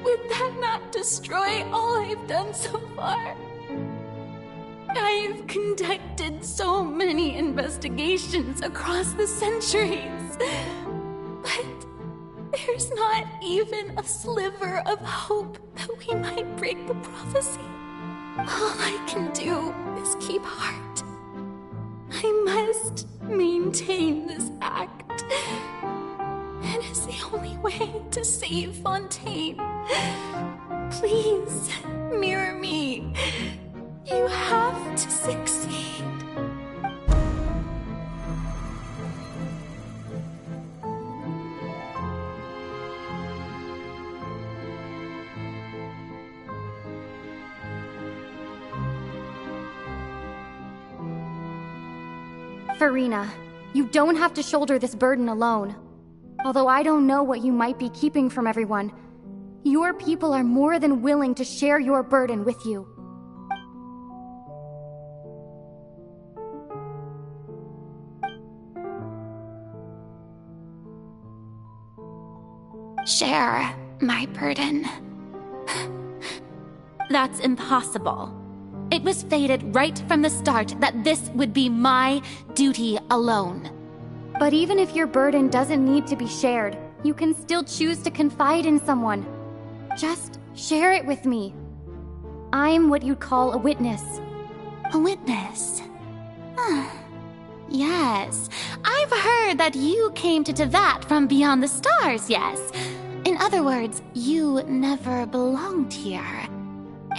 would that not destroy all I've done so far? I've conducted so many investigations across the centuries, but there's not even a sliver of hope that we might break the prophecy. All I can do is keep heart. I must maintain this act. It is the only way to save Fontaine. Please, mirror me. You have to succeed. Farina, you don't have to shoulder this burden alone. Although I don't know what you might be keeping from everyone, your people are more than willing to share your burden with you. Share my burden. That's impossible. It was fated right from the start that this would be my duty alone. But even if your burden doesn't need to be shared, you can still choose to confide in someone. Just share it with me. I'm what you'd call a witness. A witness? Yes, I've heard that you came to Tevat from beyond the stars, yes. In other words, you never belonged here.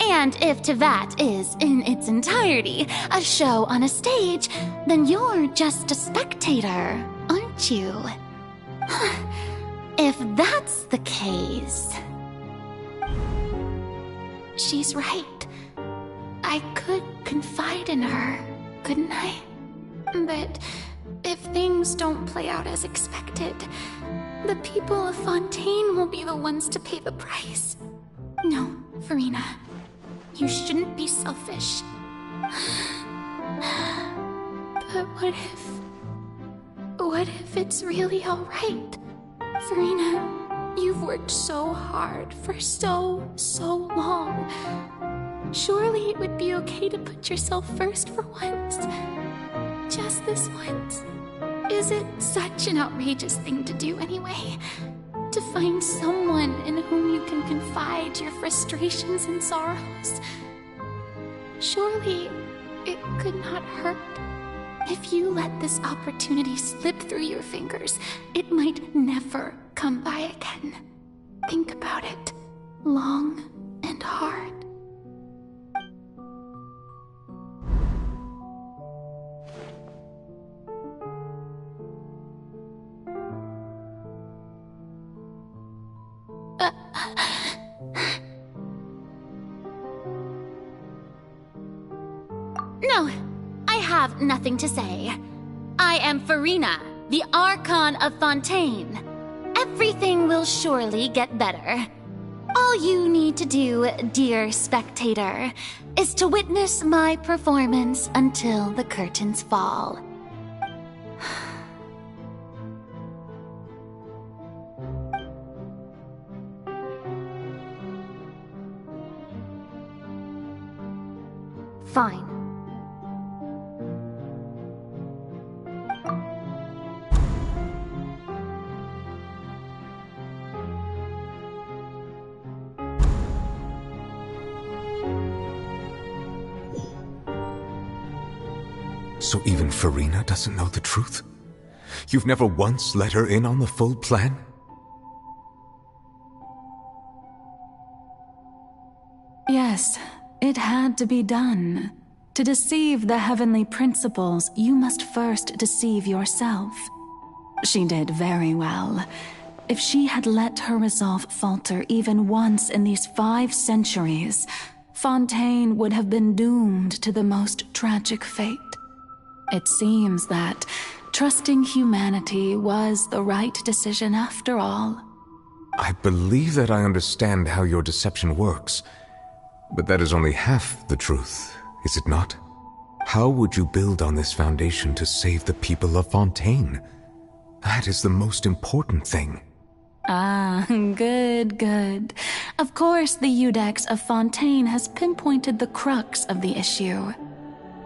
And if Tevat is, in its entirety, a show on a stage, then you're just a spectator, aren't you? If that's the case... She's right. I could confide in her, couldn't I? But if things don't play out as expected, the people of Fontaine will be the ones to pay the price. No, Farina. You shouldn't be selfish. But what if it's really alright? Farina, you've worked so hard for so long. Surely it would be okay to put yourself first for once. Just this once. Is it such an outrageous thing to do anyway? to find someone in whom you can confide your frustrations and sorrows. Surely, it could not hurt. If you let this opportunity slip through your fingers, it might never come by again. Think about it long and hard. No, I have nothing to say. I am Farina, the Archon of Fontaine. Everything will surely get better. All you need to do, dear spectator, is to witness my performance until the curtains fall. Fine. So even Farina doesn't know the truth? You've never once let her in on the full plan? Yes, it had to be done. To deceive the heavenly principles, you must first deceive yourself. She did very well. If she had let her resolve falter even once in these 5 centuries, Fontaine would have been doomed to the most tragic fate. It seems that trusting humanity was the right decision after all. I believe that I understand how your deception works, but that is only half the truth, is it not? How would you build on this foundation to save the people of Fontaine? That is the most important thing. Ah, good. Of course, the Iudex of Fontaine has pinpointed the crux of the issue.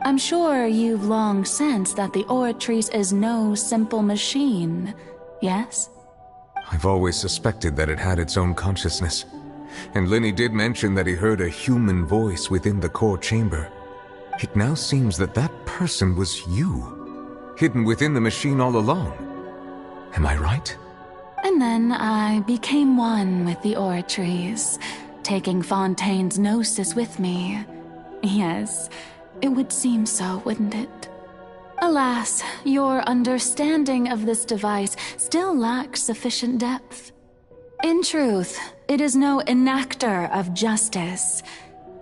I'm sure you've long sensed that the Oratrice is no simple machine, yes? I've always suspected that it had its own consciousness. And Lenny did mention that he heard a human voice within the core chamber. It now seems that that person was you, hidden within the machine all along. Am I right? And then I became one with the Oratrice, taking Fontaine's gnosis with me. Yes, it would seem so, wouldn't it? Alas, your understanding of this device still lacks sufficient depth. In truth, it is no enactor of justice.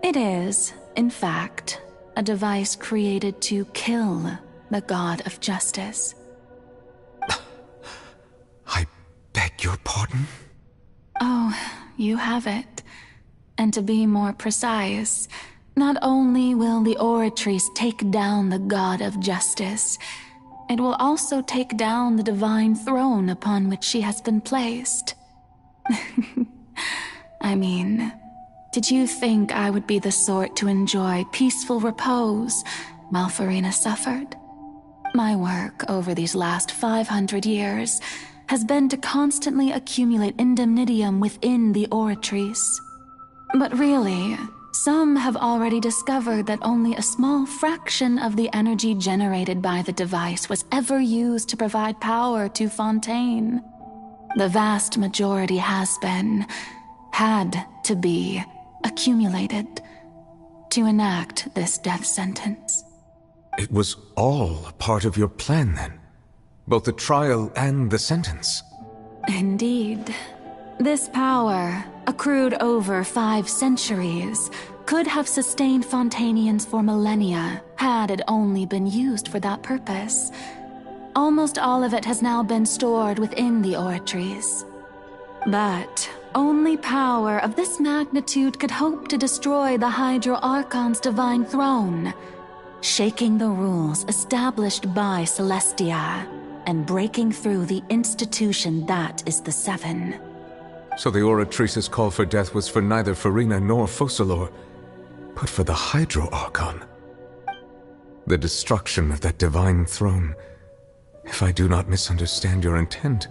It is, in fact, a device created to kill the god of justice. I beg your pardon? Oh, you have it. And to be more precise, not only will the Oratrice take down the god of justice, it will also take down the divine throne upon which she has been placed. I mean, did you think I would be the sort to enjoy peaceful repose while Farina suffered? My work over these last 500 years has been to constantly accumulate indemnitium within the Oratrice. But really, some have already discovered that only a small fraction of the energy generated by the device was ever used to provide power to Fontaine. The vast majority had to be, accumulated to enact this death sentence. It was all part of your plan, then? Both the trial and the sentence? Indeed. This power, accrued over 5 centuries, could have sustained Fontainians for millennia had it only been used for that purpose. Almost all of it has now been stored within the Oratrice. But only power of this magnitude could hope to destroy the Hydro Archon's divine throne, shaking the rules established by Celestia and breaking through the institution that is the Seven. So the Oratrice's call for death was for neither Farina nor Focalor, but for the Hydro Archon. The destruction of that divine throne. If I do not misunderstand your intent,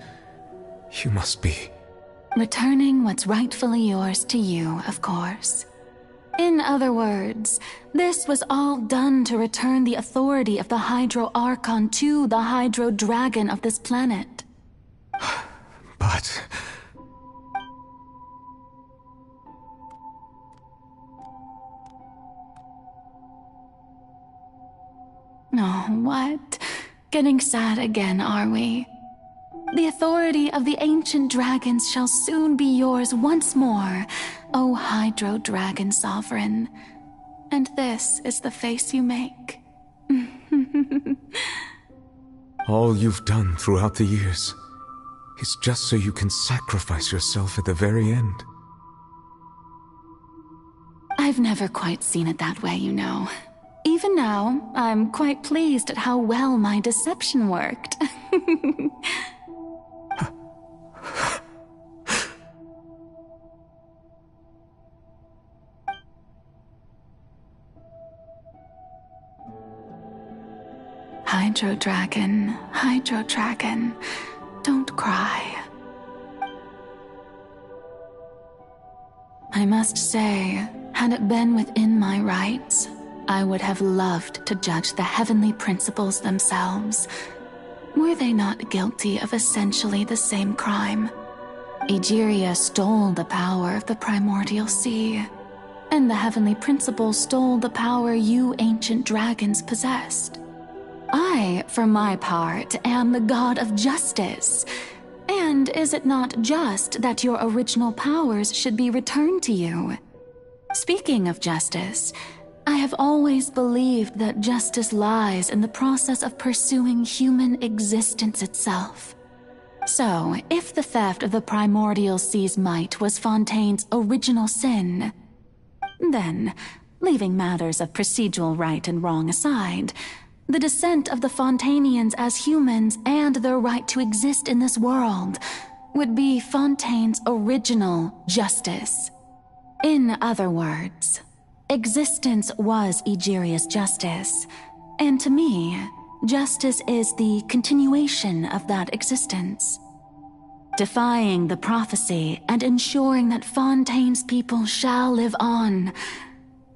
you must be... Returning what's rightfully yours to you, of course. In other words, this was all done to return the authority of the Hydro Archon to the Hydro Dragon of this planet. But... Oh, what? Getting sad again, are we? The authority of the ancient dragons shall soon be yours once more, O Hydro Dragon Sovereign. And this is the face you make. All you've done throughout the years is just so you can sacrifice yourself at the very end. I've never quite seen it that way, you know. Even now, I'm quite pleased at how well my deception worked. Hydro Dragon, don't cry. I must say, had it been within my rights, I would have loved to judge the heavenly principles themselves. Were they not guilty of essentially the same crime? Egeria stole the power of the primordial sea, and the heavenly principles stole the power you ancient dragons possessed. I, for my part, am the god of justice. And is it not just that your original powers should be returned to you? Speaking of justice, I have always believed that justice lies in the process of pursuing human existence itself. So, if the theft of the primordial sea's might was Fontaine's original sin, then, leaving matters of procedural right and wrong aside, the descent of the Fontainians as humans and their right to exist in this world would be Fontaine's original justice. In other words, existence was Egeria's justice, and to me, justice is the continuation of that existence. Defying the prophecy and ensuring that Fontaine's people shall live on,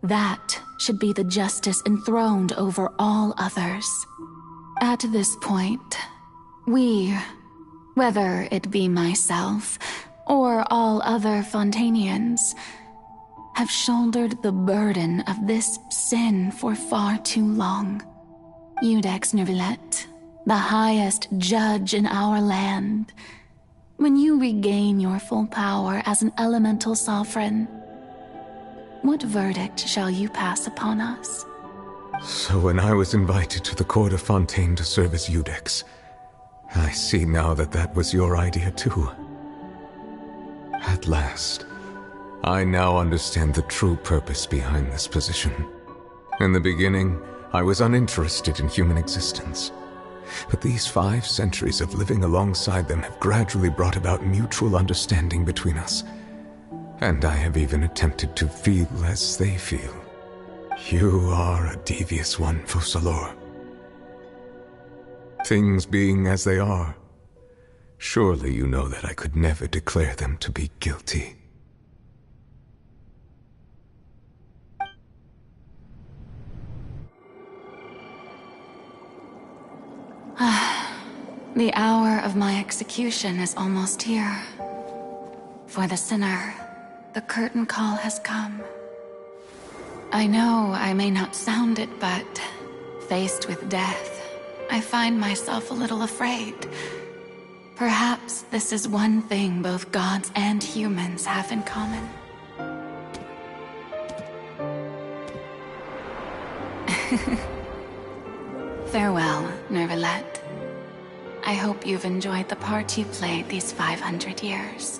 that should be the justice enthroned over all others. At this point, we, whether it be myself or all other Fontainians, have shouldered the burden of this sin for far too long. Iudex Neuvillette, the highest judge in our land, when you regain your full power as an elemental sovereign, what verdict shall you pass upon us? So when I was invited to the court of Fontaine to serve as Iudex, I see now that that was your idea too. At last, I now understand the true purpose behind this position. In the beginning, I was uninterested in human existence. But these 5 centuries of living alongside them have gradually brought about mutual understanding between us. And I have even attempted to feel as they feel. You are a devious one, Focalors. Things being as they are, surely you know that I could never declare them to be guilty. The hour of my execution is almost here. For the sinner, the curtain call has come. I know I may not sound it, but faced with death, I find myself a little afraid. Perhaps this is one thing both gods and humans have in common. Farewell, Neuvillette. I hope you've enjoyed the part you played these 500 years.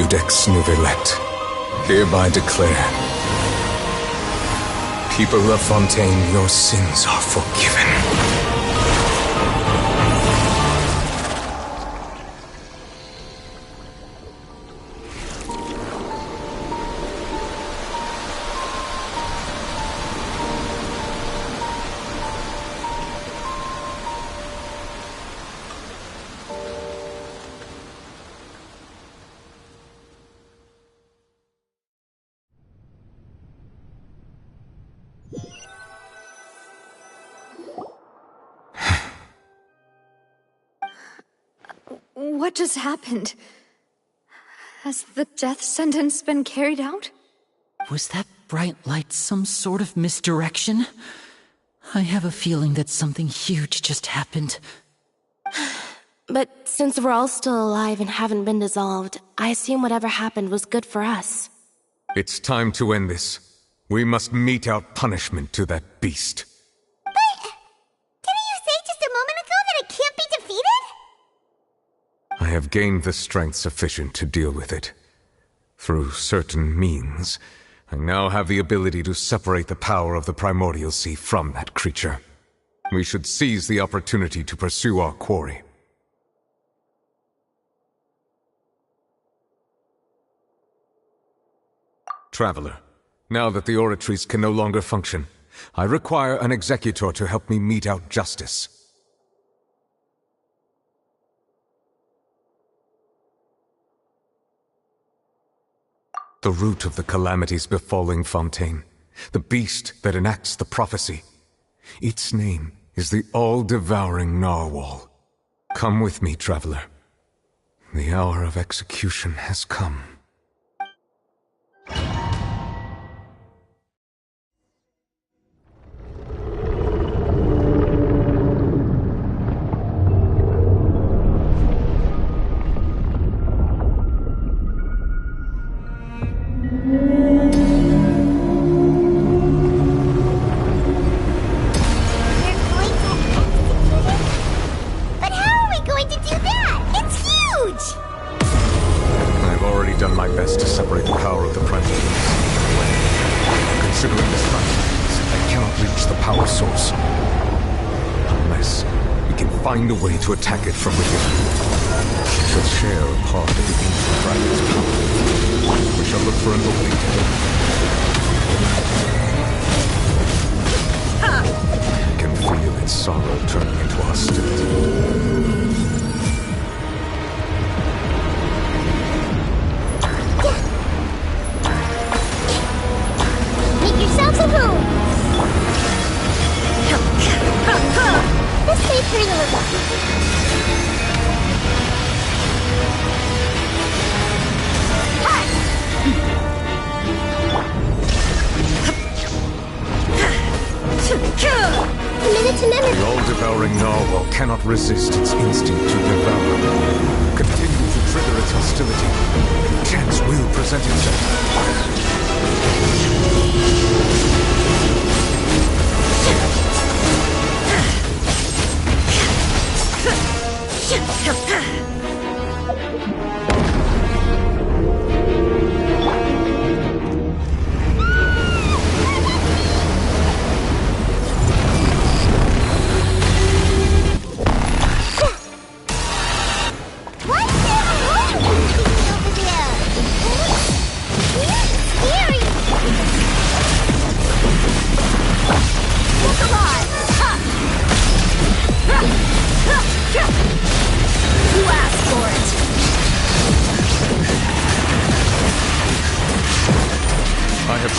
Judex Nuvelet, hereby declare, people of Fontaine, your sins are forgiven. What just happened? Has the death sentence been carried out? Was that bright light some sort of misdirection? I have a feeling that something huge just happened. But since we're all still alive and haven't been dissolved, I assume whatever happened was good for us. It's time to end this. We must mete out punishment to that beast. Didn't you say just a moment ago that it can't be defeated? I have gained the strength sufficient to deal with it. Through certain means, I now have the ability to separate the power of the Primordial Sea from that creature. We should seize the opportunity to pursue our quarry. Traveler, now that the oratories can no longer function, I require an executor to help me mete out justice. The root of the calamities befalling Fontaine, the beast that enacts the prophecy. Its name is the all-devouring narwhal. Come with me, traveler. The hour of execution has come. Find a way to attack it from within. We'll share a part of the ancient dragon's power. We shall look for an opening together. I can feel its sorrow turning into hostility. Make yourselves a room! This may hurt a little. Minute to memory. The all-devouring narwhal cannot resist its instinct to devour. Continue to trigger its hostility. Chance will present itself.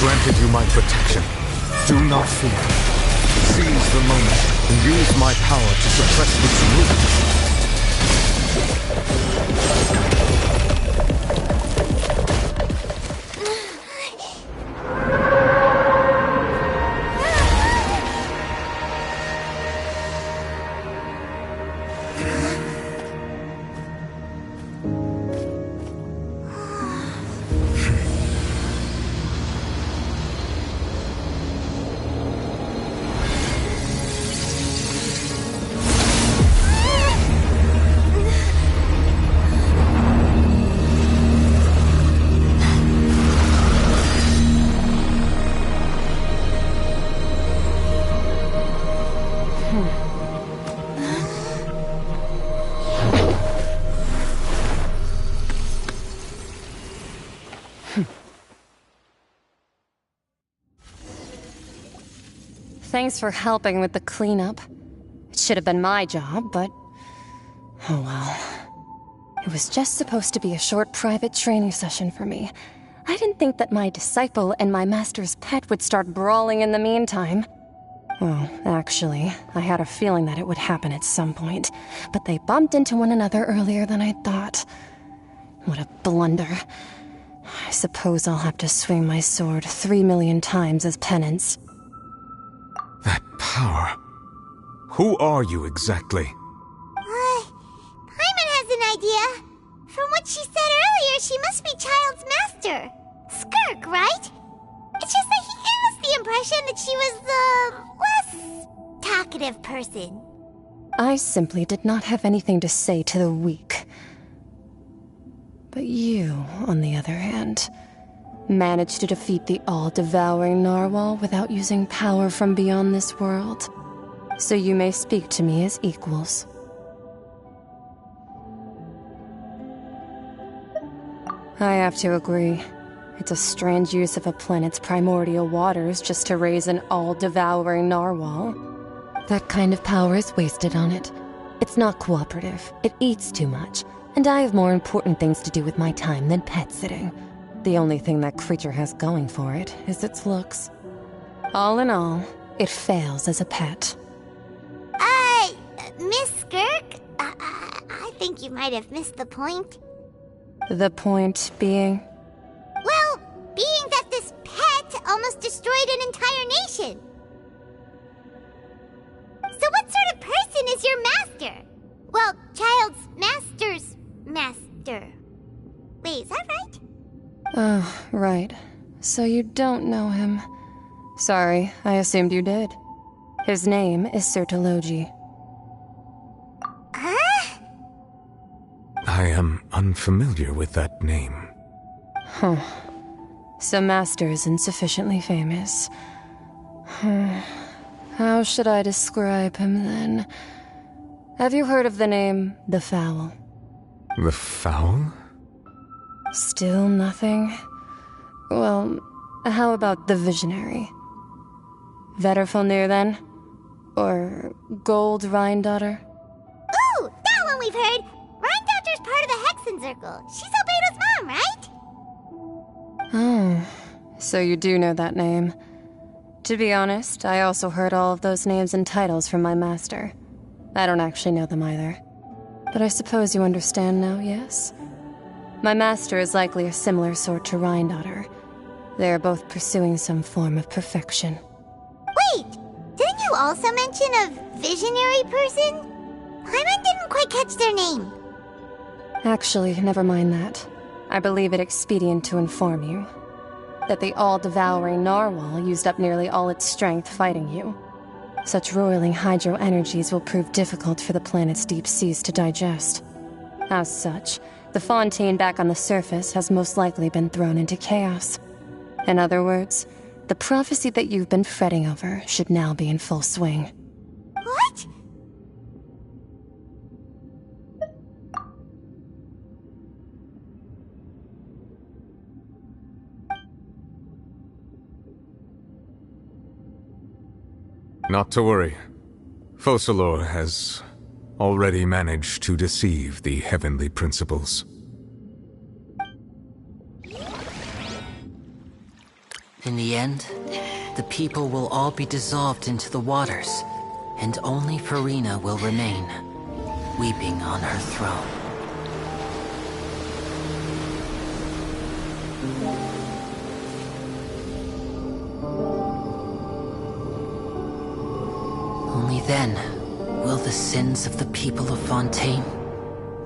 Granted you my protection. Do not fear. Seize the moment and use my power to suppress its root. Thanks for helping with the cleanup. It should have been my job, but... oh well. It was just supposed to be a short private training session for me. I didn't think that my disciple and my master's pet would start brawling in the meantime. Well, actually, I had a feeling that it would happen at some point, but they bumped into one another earlier than I thought. What a blunder. I suppose I'll have to swing my sword 3 million times as penance. That power. Who are you exactly? Paimon has an idea. From what she said earlier, she must be Child's master. Skirk, right? It's just that he gave us the impression that she was the less talkative person. I simply did not have anything to say to the weak. But you, on the other hand, managed to defeat the all-devouring narwhal without using power from beyond this world. So you may speak to me as equals. I have to agree. It's a strange use of a planet's primordial waters just to raise an all-devouring narwhal. That kind of power is wasted on it. It's not cooperative. It eats too much. And I have more important things to do with my time than pet sitting. The only thing that creature has going for it is its looks. All in all, it fails as a pet. Miss Skirk? I think you might have missed the point. The point being? Well, being that this pet almost destroyed an entire nation. So what sort of person is your master? Well, Child's master's master. Wait, is that right? Oh, right. So you don't know him. Sorry, I assumed you did. His name is Sertologi. Huh? I am unfamiliar with that name. Huh. So Master isn't sufficiently famous. How should I describe him then? Have you heard of the name The Fowl? The Fowl? Still nothing? Well, how about the Visionary? Vetterfulnir then? Or Gold Rhine-daughter? Ooh, that one we've heard! Rhine-daughter's part of the Hexen Circle. She's Albedo's mom, right? Oh, so you do know that name. To be honest, I also heard all of those names and titles from my master. I don't actually know them either. But I suppose you understand now, yes? My master is likely a similar sort to Rhine-daughter. They are both pursuing some form of perfection. Wait! Didn't you also mention a visionary person? Paimon didn't quite catch their name. Actually, never mind that. I believe it expedient to inform you that the all-devouring narwhal used up nearly all its strength fighting you. Such roiling hydro energies will prove difficult for the planet's deep seas to digest. As such, the Fontaine back on the surface has most likely been thrown into chaos. In other words, the prophecy that you've been fretting over should now be in full swing. What? Not to worry. Focalor has already managed to deceive the heavenly principles. In the end, the people will all be dissolved into the waters, and only Farina will remain, weeping on her throne. Only then will the sins of the people of Fontaine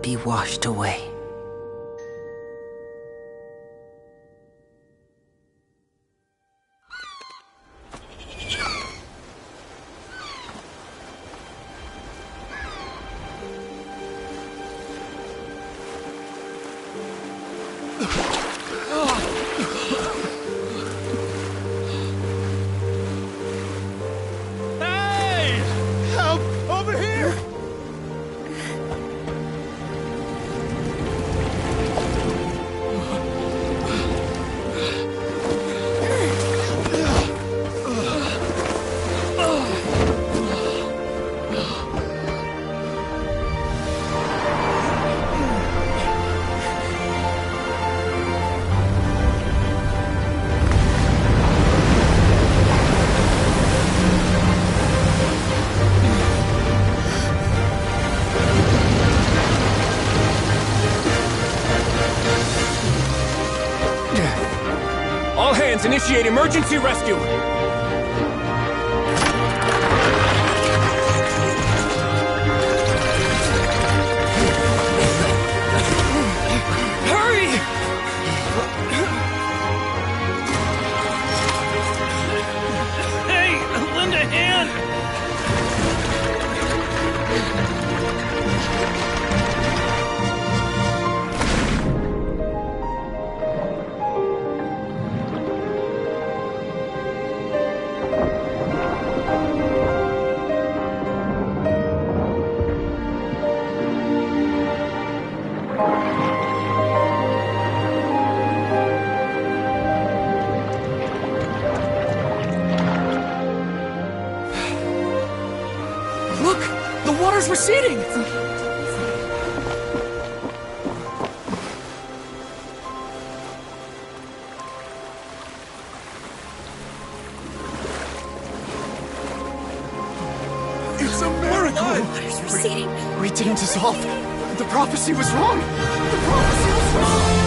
be washed away. All hands, initiate emergency rescue! Hurry! Hey, lend a hand! Look! The water's receding! It's a miracle! Water's receding. We didn't dissolve. The prophecy was wrong. The prophecy was wrong.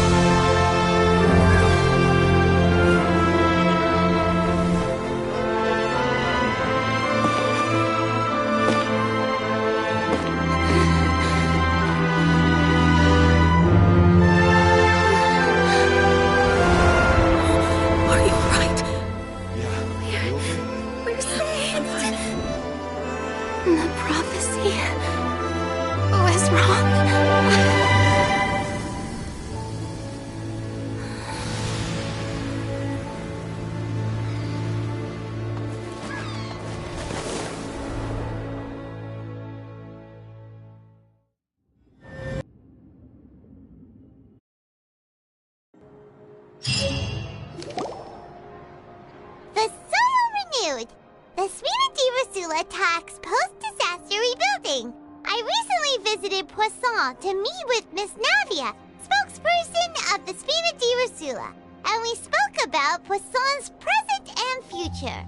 We're saved. The prophecy was wrong. The soil renewed. The Spina di Rosula talks post-disaster rebuilding. I recently visited Poisson to meet with Miss Navia, spokesperson of the Spina di Rosula, and we spoke about Poisson's present and future.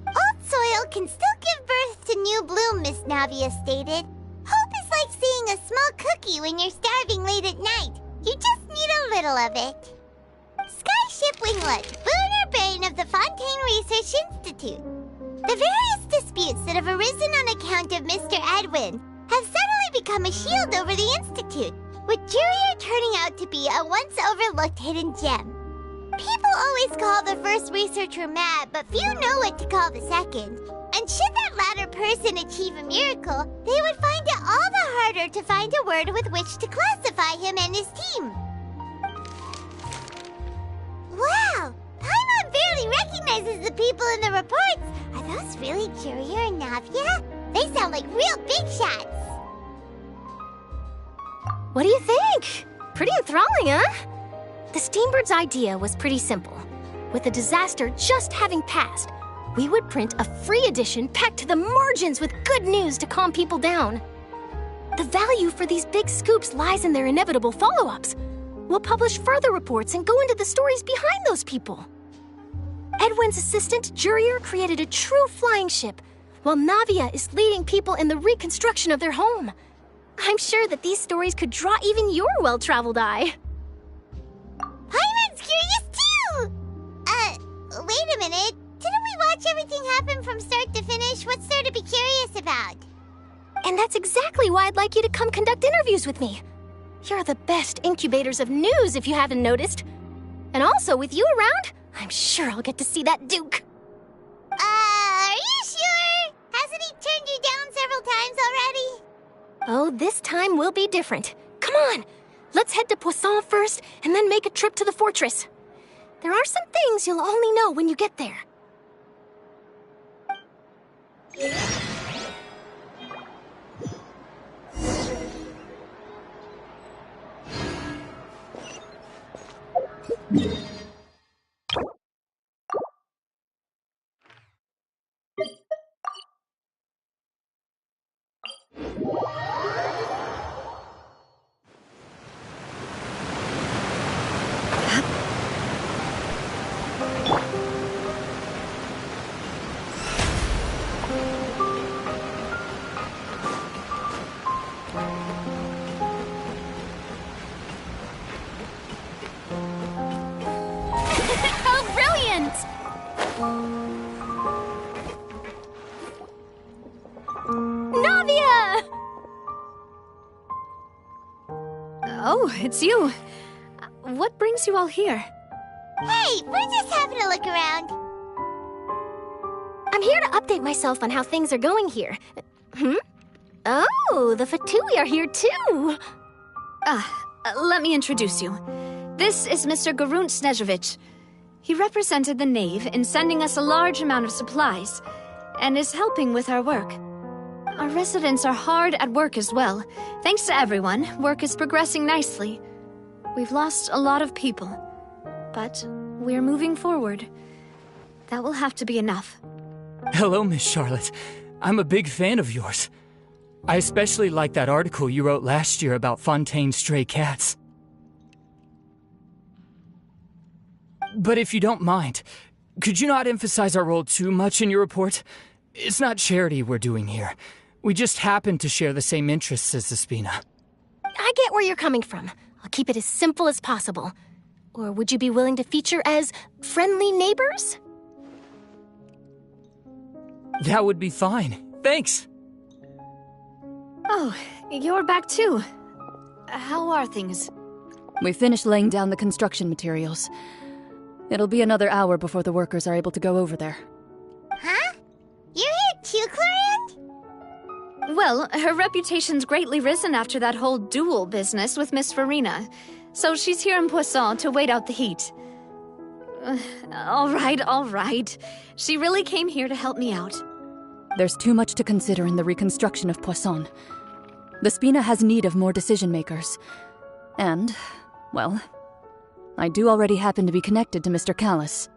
Old soil can still give birth to new bloom, Miss Navia stated. Hope is like seeing a small cookie when you're starving late at night. You just need a little of it. Skyship Winglet, Booner Brain of the Fontaine Research Institute. The various disputes that have arisen on account of Mr. Edwin have suddenly become a shield over the Institute, with Jurier turning out to be a once overlooked hidden gem. People always call the first researcher mad, but few know what to call the second. And should that latter person achieve a miracle, they would find it all the harder to find a word with which to classify him and his team. Wow! Paimon barely recognizes the people in the reports. Are those really Jurier and Navia? They sound like real big shots. What do you think? Pretty enthralling, huh? The Steambird's idea was pretty simple. With the disaster just having passed, we would print a free edition packed to the margins with good news to calm people down. The value for these big scoops lies in their inevitable follow-ups. We'll publish further reports and go into the stories behind those people. Edwin's assistant, Jurier, created a true flying ship, while Navia is leading people in the reconstruction of their home. I'm sure that these stories could draw even your well-traveled eye. Paimon's curious too! Wait a minute. Didn't we watch everything happen from start to finish? What's there to be curious about? And that's exactly why I'd like you to come conduct interviews with me. You're the best incubators of news, if you haven't noticed. And also, with you around, I'm sure I'll get to see that Duke. Are you sure? Hasn't he turned you down several times already? Oh, this time will be different. Come on, let's head to Poisson first, and then make a trip to the fortress. There are some things you'll only know when you get there. Oh, chance. Navia! Oh, it's you. What brings you all here? Hey, we're just having a look around. I'm here to update myself on how things are going here. Oh, the Fatui are here too. Let me introduce you. This is Mr. Garunt Snežević. He represented the Knave in sending us a large amount of supplies, and is helping with our work. Our residents are hard at work as well. Thanks to everyone, work is progressing nicely. We've lost a lot of people, but we're moving forward. That will have to be enough. Hello, Miss Charlotte. I'm a big fan of yours. I especially like that article you wrote last year about Fontaine's stray cats. But if you don't mind, could you not emphasize our role too much in your report? It's not charity we're doing here. We just happen to share the same interests as the Spina. I get where you're coming from. I'll keep it as simple as possible. Or would you be willing to feature as friendly neighbors? That would be fine. Thanks. Oh, you're back too. How are things? We finished laying down the construction materials. It'll be another hour before the workers are able to go over there. Huh? You're here too, Clorinde? Well, her reputation's greatly risen after that whole duel business with Miss Farina, so she's here in Poisson to wait out the heat. All right. She really came here to help me out. There's too much to consider in the reconstruction of Poisson. The Spina has need of more decision-makers. And, well, I do already happen to be connected to Mr. Callis.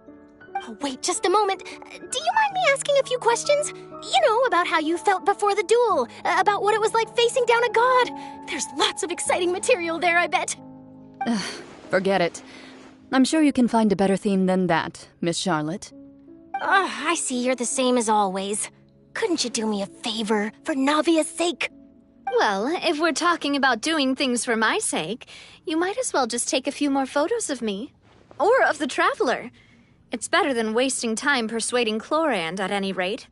Oh, wait just a moment. Do you mind me asking a few questions? You know, about how you felt before the duel, about what it was like facing down a god. There's lots of exciting material there, I bet. Forget it. I'm sure you can find a better theme than that, Miss Charlotte. I see you're the same as always. Couldn't you do me a favor, for Navia's sake? Well, if we're talking about doing things for my sake, you might as well just take a few more photos of me. Or of the Traveler. It's better than wasting time persuading Clorinde, at any rate.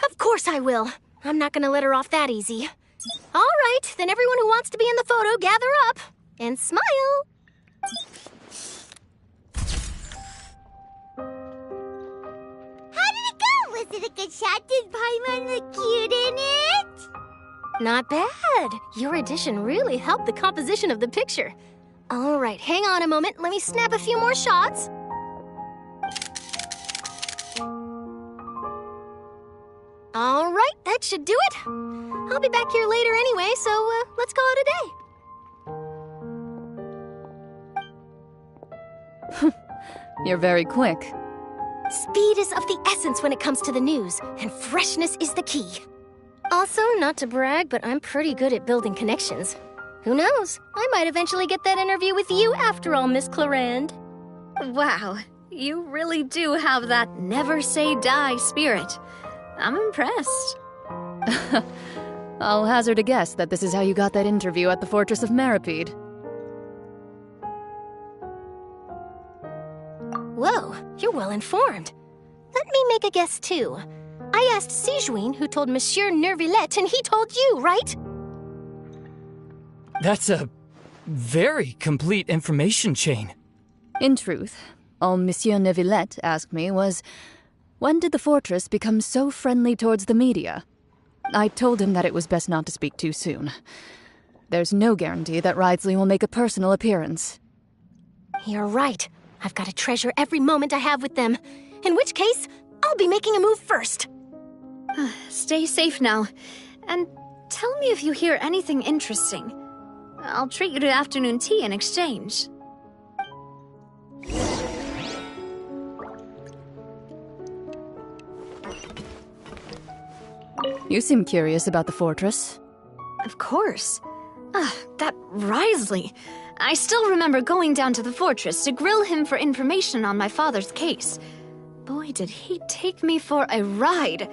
Of course I will. I'm not gonna let her off that easy. All right, then everyone who wants to be in the photo, gather up. And smile. How did it go? Was it a good shot? Did Paimon look cute in it? Not bad. Your addition really helped the composition of the picture. All right, hang on a moment. Let me snap a few more shots. All right, that should do it. I'll be back here later anyway, so let's call it a day. You're very quick. Speed is of the essence when it comes to the news, and freshness is the key. Also, not to brag, but I'm pretty good at building connections. Who knows? I might eventually get that interview with you after all, Miss Clorinde. Wow, you really do have that never say die spirit. I'm impressed. I'll hazard a guess that this is how you got that interview at the Fortress of Meripede. Whoa, you're well informed. Let me make a guess too. I asked Sijuin, who told Monsieur Nervillet, and he told you, right? That's a very complete information chain. In truth, all Monsieur Nervillet asked me was, when did the fortress become so friendly towards the media? I told him that it was best not to speak too soon. There's no guarantee that Ridsley will make a personal appearance. You're right. I've got to treasure every moment I have with them. In which case, I'll be making a move first. Stay safe now. And tell me if you hear anything interesting. I'll treat you to afternoon tea in exchange. You seem curious about the fortress. Of course. That Ridsley. I still remember going down to the fortress to grill him for information on my father's case. Boy, did he take me for a ride.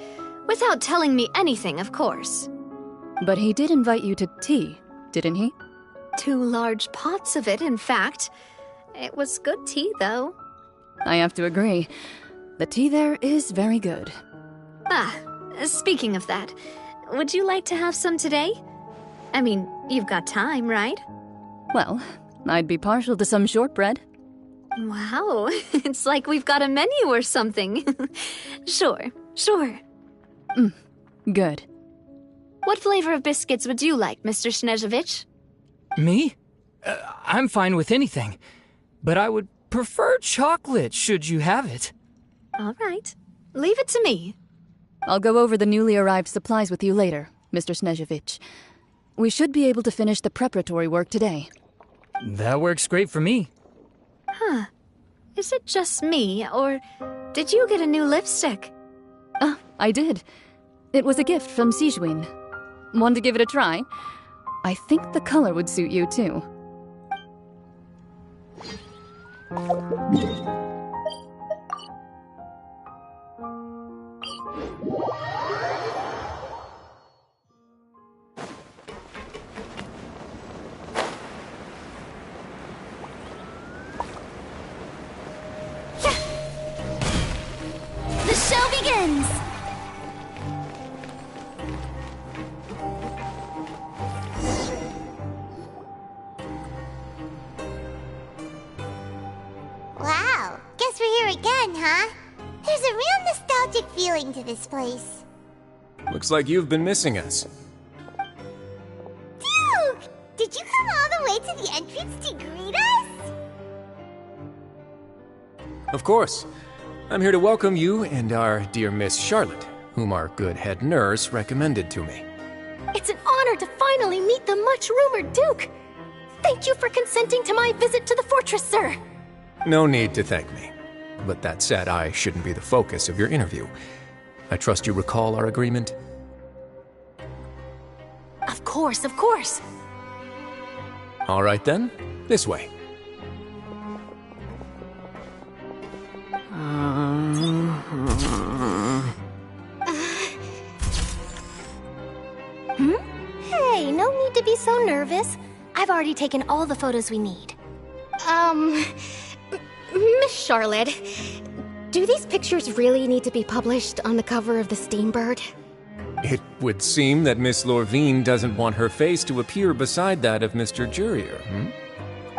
Without telling me anything, of course. But he did invite you to tea, didn't he? 2 large pots of it, in fact. It was good tea, though. I have to agree. The tea there is very good. Ah, speaking of that, would you like to have some today? I mean, you've got time, right? Well, I'd be partial to some shortbread. Wow, it's like we've got a menu or something. Sure. Good. What flavor of biscuits would you like, Mr. Snezhevich? Me? I'm fine with anything. But I would prefer chocolate, should you have it. All right. Leave it to me. I'll go over the newly arrived supplies with you later, Mr. Snezhevich. We should be able to finish the preparatory work today. That works great for me. Huh. Is it just me, or did you get a new lipstick? I did. It was a gift from Sijuin. Want to give it a try? I think the color would suit you, too. The show begins! Wow, guess we're here again, huh? There's a real nostalgic feeling to this place. Looks like you've been missing us. Duke! Did you come all the way to the entrance to greet us? Of course. I'm here to welcome you and our dear Miss Charlotte, whom our good head nurse recommended to me. It's an honor to finally meet the much-rumored Duke. Thank you for consenting to my visit to the fortress, sir. No need to thank me. But that said, I shouldn't be the focus of your interview. I trust you recall our agreement? Of course, of course. All right then, this way. Hey, no need to be so nervous. I've already taken all the photos we need. Miss Charlotte, do these pictures really need to be published on the cover of the Steambird? It would seem that Miss Lorvine doesn't want her face to appear beside that of Mr. Jurier,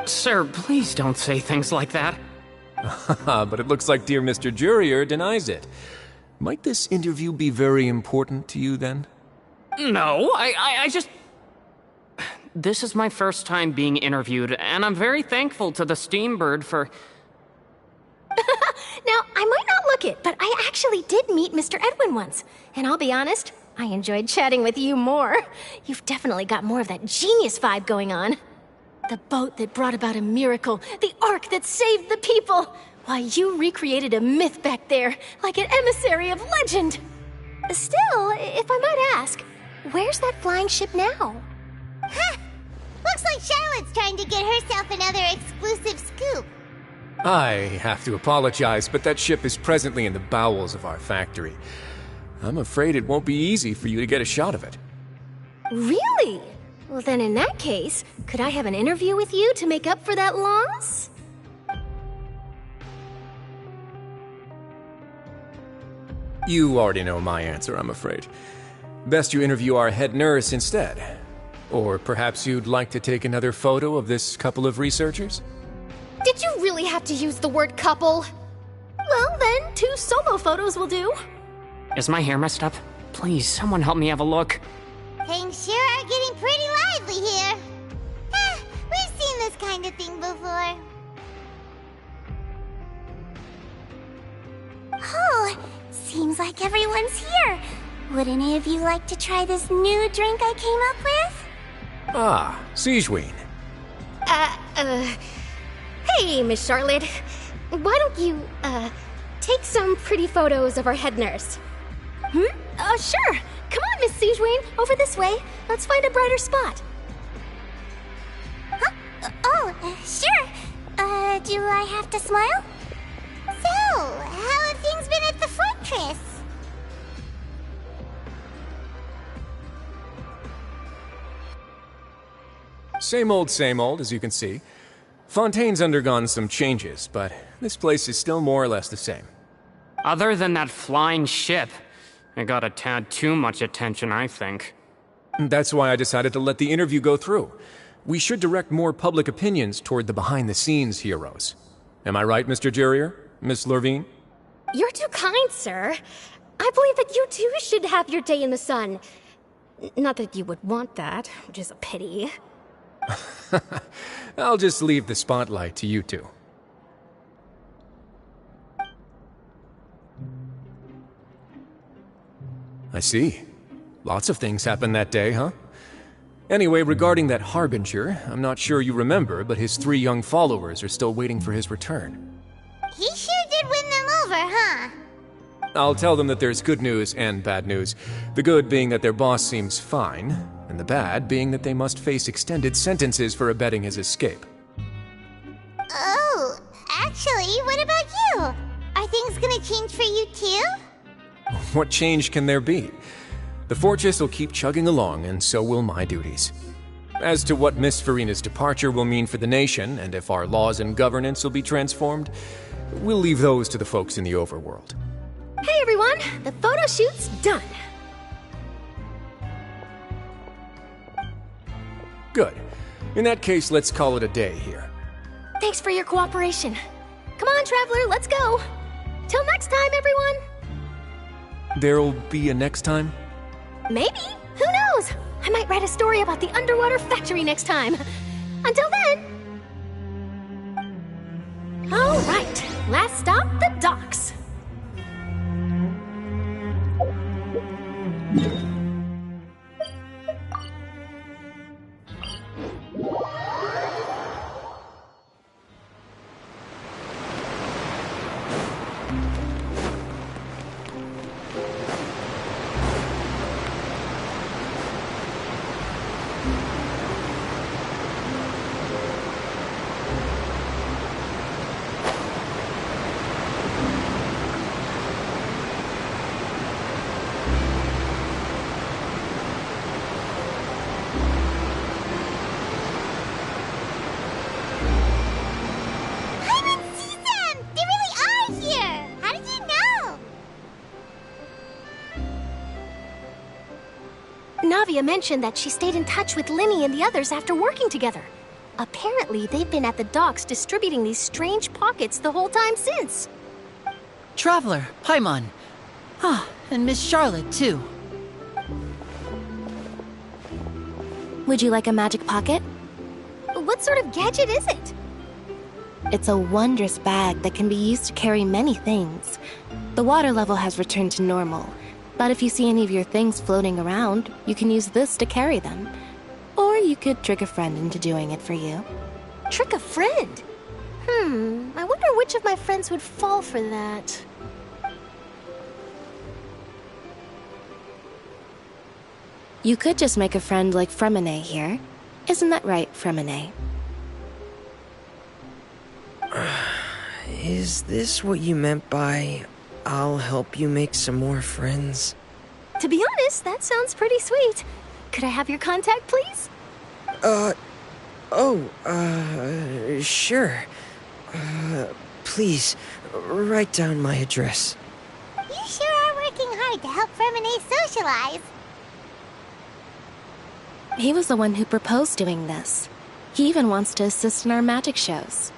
Sir, please don't say things like that. But it looks like dear Mr. Jurier denies it. Might this interview be very important to you, then? No, I just... This is my first time being interviewed, and I'm very thankful to the Steambird for... Now, I might not look it, but I actually did meet Mr. Edwin once. And I'll be honest, I enjoyed chatting with you more. You've definitely got more of that genius vibe going on. The boat that brought about a miracle, the ark that saved the people. Why, you recreated a myth back there, like an emissary of legend. Still, if I might ask, where's that flying ship now? Huh! Looks like Charlotte's trying to get herself another exclusive scoop. I have to apologize, but that ship is presently in the bowels of our factory. I'm afraid it won't be easy for you to get a shot of it. Really? Well, then in that case, could I have an interview with you to make up for that loss? You already know my answer, I'm afraid. Best you interview our head nurse instead. Or perhaps you'd like to take another photo of this couple of researchers? Did you really have to use the word couple? Well, then, 2 solo photos will do. Is my hair messed up? Please, someone help me have a look. Things sure are getting pretty lively here. We've seen this kind of thing before. Oh, seems like everyone's here. Would any of you like to try this new drink I came up with? Ah, Sijuin. Hey, Miss Charlotte. Why don't you, take some pretty photos of our head nurse? Sure. Come on, Miss Sijuin. Over this way. Let's find a brighter spot. Huh? Sure. Do I have to smile? So, how have things been at the fortress? Same old, as you can see. Fontaine's undergone some changes, but this place is still more or less the same. Other than that flying ship, it got a tad too much attention, I think. That's why I decided to let the interview go through. We should direct more public opinions toward the behind-the-scenes heroes. Am I right, Mr. Jurrier? Miss Lurvine? You're too kind, sir. I believe that you too should have your day in the sun. Not that you would want that, which is a pity. I'll just leave the spotlight to you two. I see. Lots of things happened that day, huh? Anyway, regarding that Harbinger, I'm not sure you remember, but his 3 young followers are still waiting for his return. He sure did win them over, huh? I'll tell them that there's good news and bad news. The good being that their boss seems fine, and the bad being that they must face extended sentences for abetting his escape. Oh, actually, what about you? Are things gonna change for you too? What change can there be? The fortress will keep chugging along, and so will my duties. As to what Miss Farina's departure will mean for the nation, and if our laws and governance will be transformed, we'll leave those to the folks in the overworld. Hey everyone, the photo shoot's done. Good. In that case, let's call it a day here. Thanks for your cooperation. Come on, Traveler, let's go. Till next time, everyone. There'll be a next time? Maybe. Who knows? I might write a story about the underwater factory next time. Until then. All right, last stop, the docks. Navia mentioned that she stayed in touch with Linny and the others after working together. Apparently, they've been at the docks distributing these strange pockets the whole time since. Traveler, Paimon. Ah, and Miss Charlotte, too. Would you like a magic pocket? What sort of gadget is it? It's a wondrous bag that can be used to carry many things. The water level has returned to normal, but if you see any of your things floating around, you can use this to carry them. Or you could trick a friend into doing it for you. Trick a friend? I wonder which of my friends would fall for that. You could just make a friend like Fremine here. Isn't that right, Fremine? Is this what you meant by, I'll help you make some more friends? To be honest, that sounds pretty sweet. Could I have your contact, please? Sure. Please, write down my address. You sure are working hard to help Fremine socialize. He was the one who proposed doing this. He even wants to assist in our magic shows.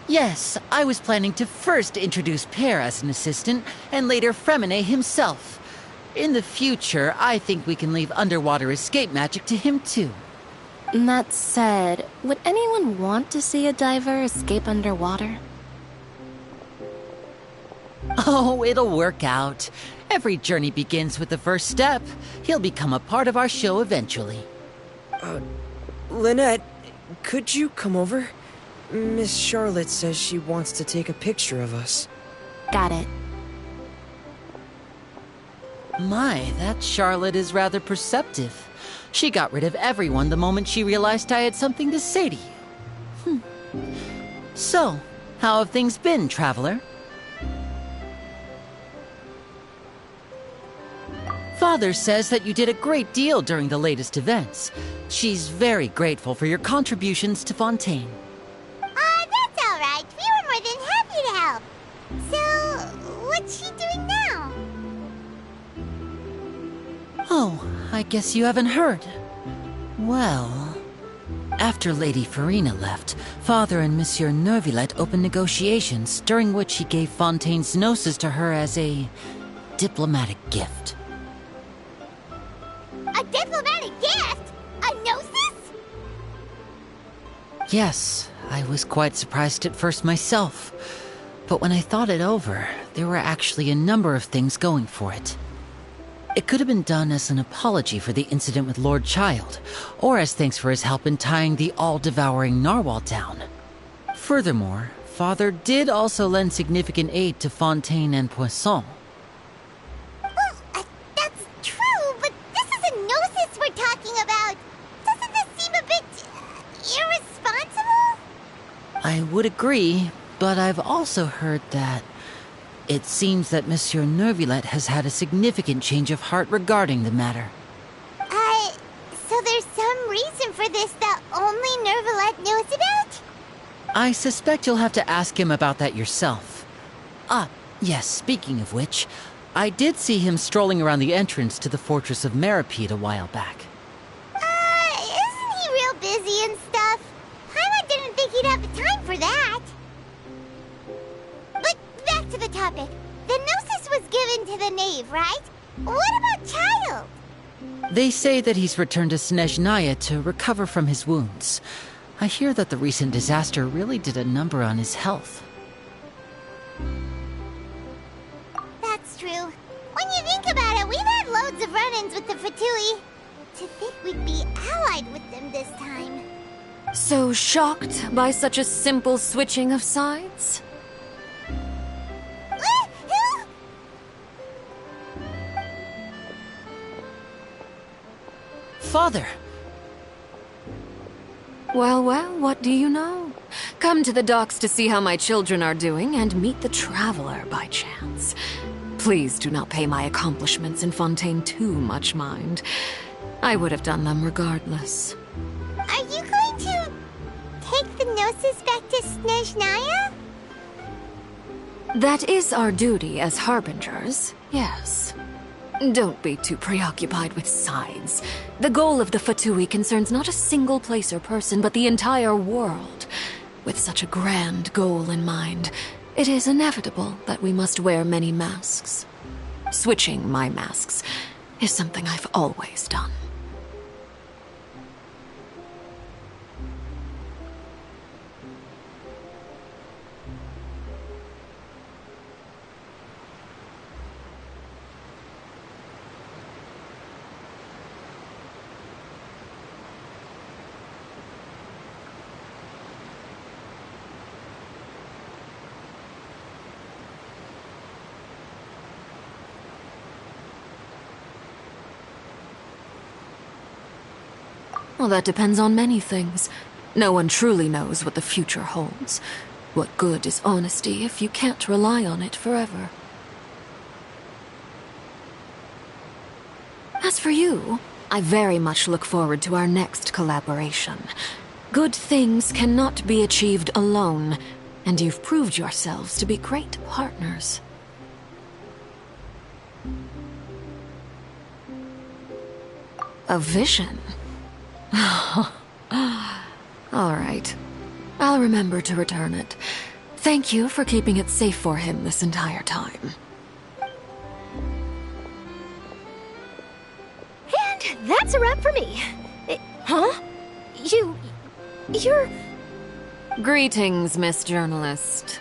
Yes, I was planning to first introduce Pear as an assistant, and later Fremine himself. In the future, I think we can leave underwater escape magic to him too. That said, would anyone want to see a diver escape underwater? Oh, it'll work out. Every journey begins with the first step. He'll become a part of our show eventually. Lynette, could you come over? Miss Charlotte says she wants to take a picture of us. Got it. My, that Charlotte is rather perceptive. She got rid of everyone the moment she realized I had something to say to you. So, how have things been, Traveler? Father says that you did a great deal during the latest events. She's very grateful for your contributions to Fontaine. That's all right. We were more than happy to help. So, what's she doing now? Oh, I guess you haven't heard. Well, after Lady Farina left, Father and Monsieur Neuvillette opened negotiations, during which he gave Fontaine's gnosis to her as a diplomatic gift. A diplomatic gift? A gnosis? Yes, I was quite surprised at first myself. But when I thought it over, there were actually a number of things going for it. It could have been done as an apology for the incident with Lord Child, or as thanks for his help in tying the all-devouring narwhal down. Furthermore, Father did also lend significant aid to Fontaine and Poisson. Well, that's true, but this is a gnosis we're talking about. Doesn't this seem a bit irresponsible? I would agree, but I've also heard that it seems that Monsieur Neuvillette has had a significant change of heart regarding the matter. So there's some reason for this that only Neuvillette knows about? I suspect you'll have to ask him about that yourself. Yes, speaking of which, I did see him strolling around the entrance to the Fortress of Meripede a while back. Isn't he real busy and stuff? Paimon didn't think he'd have the time for that. But back to the topic. The gnosis was given to the knave, right? What about Child? They say that he's returned to Snezhnaya to recover from his wounds. I hear that the recent disaster really did a number on his health. That's true. When you think about it, we've had loads of run-ins with the Fatui. To think we'd be allied with them this time. So shocked by such a simple switching of sides? Father! Well, what do you know? Come to the docks to see how my children are doing and meet the Traveler by chance. Please do not pay my accomplishments in Fontaine too much mind. I would have done them regardless. Are you going to take the gnosis back to Snezhnaya? That is our duty as harbingers, yes. Don't be too preoccupied with sides. The goal of the Fatui concerns not a single place or person, but the entire world. With such a grand goal in mind, it is inevitable that we must wear many masks. Switching my masks is something I've always done. Well, that depends on many things. No one truly knows what the future holds. What good is honesty if you can't rely on it forever? As for you, I very much look forward to our next collaboration. Good things cannot be achieved alone, and you've proved yourselves to be great partners. A vision? All right. I'll remember to return it. Thank you for keeping it safe for him this entire time. And that's a wrap for me. Huh? You're... Greetings, Miss Journalist.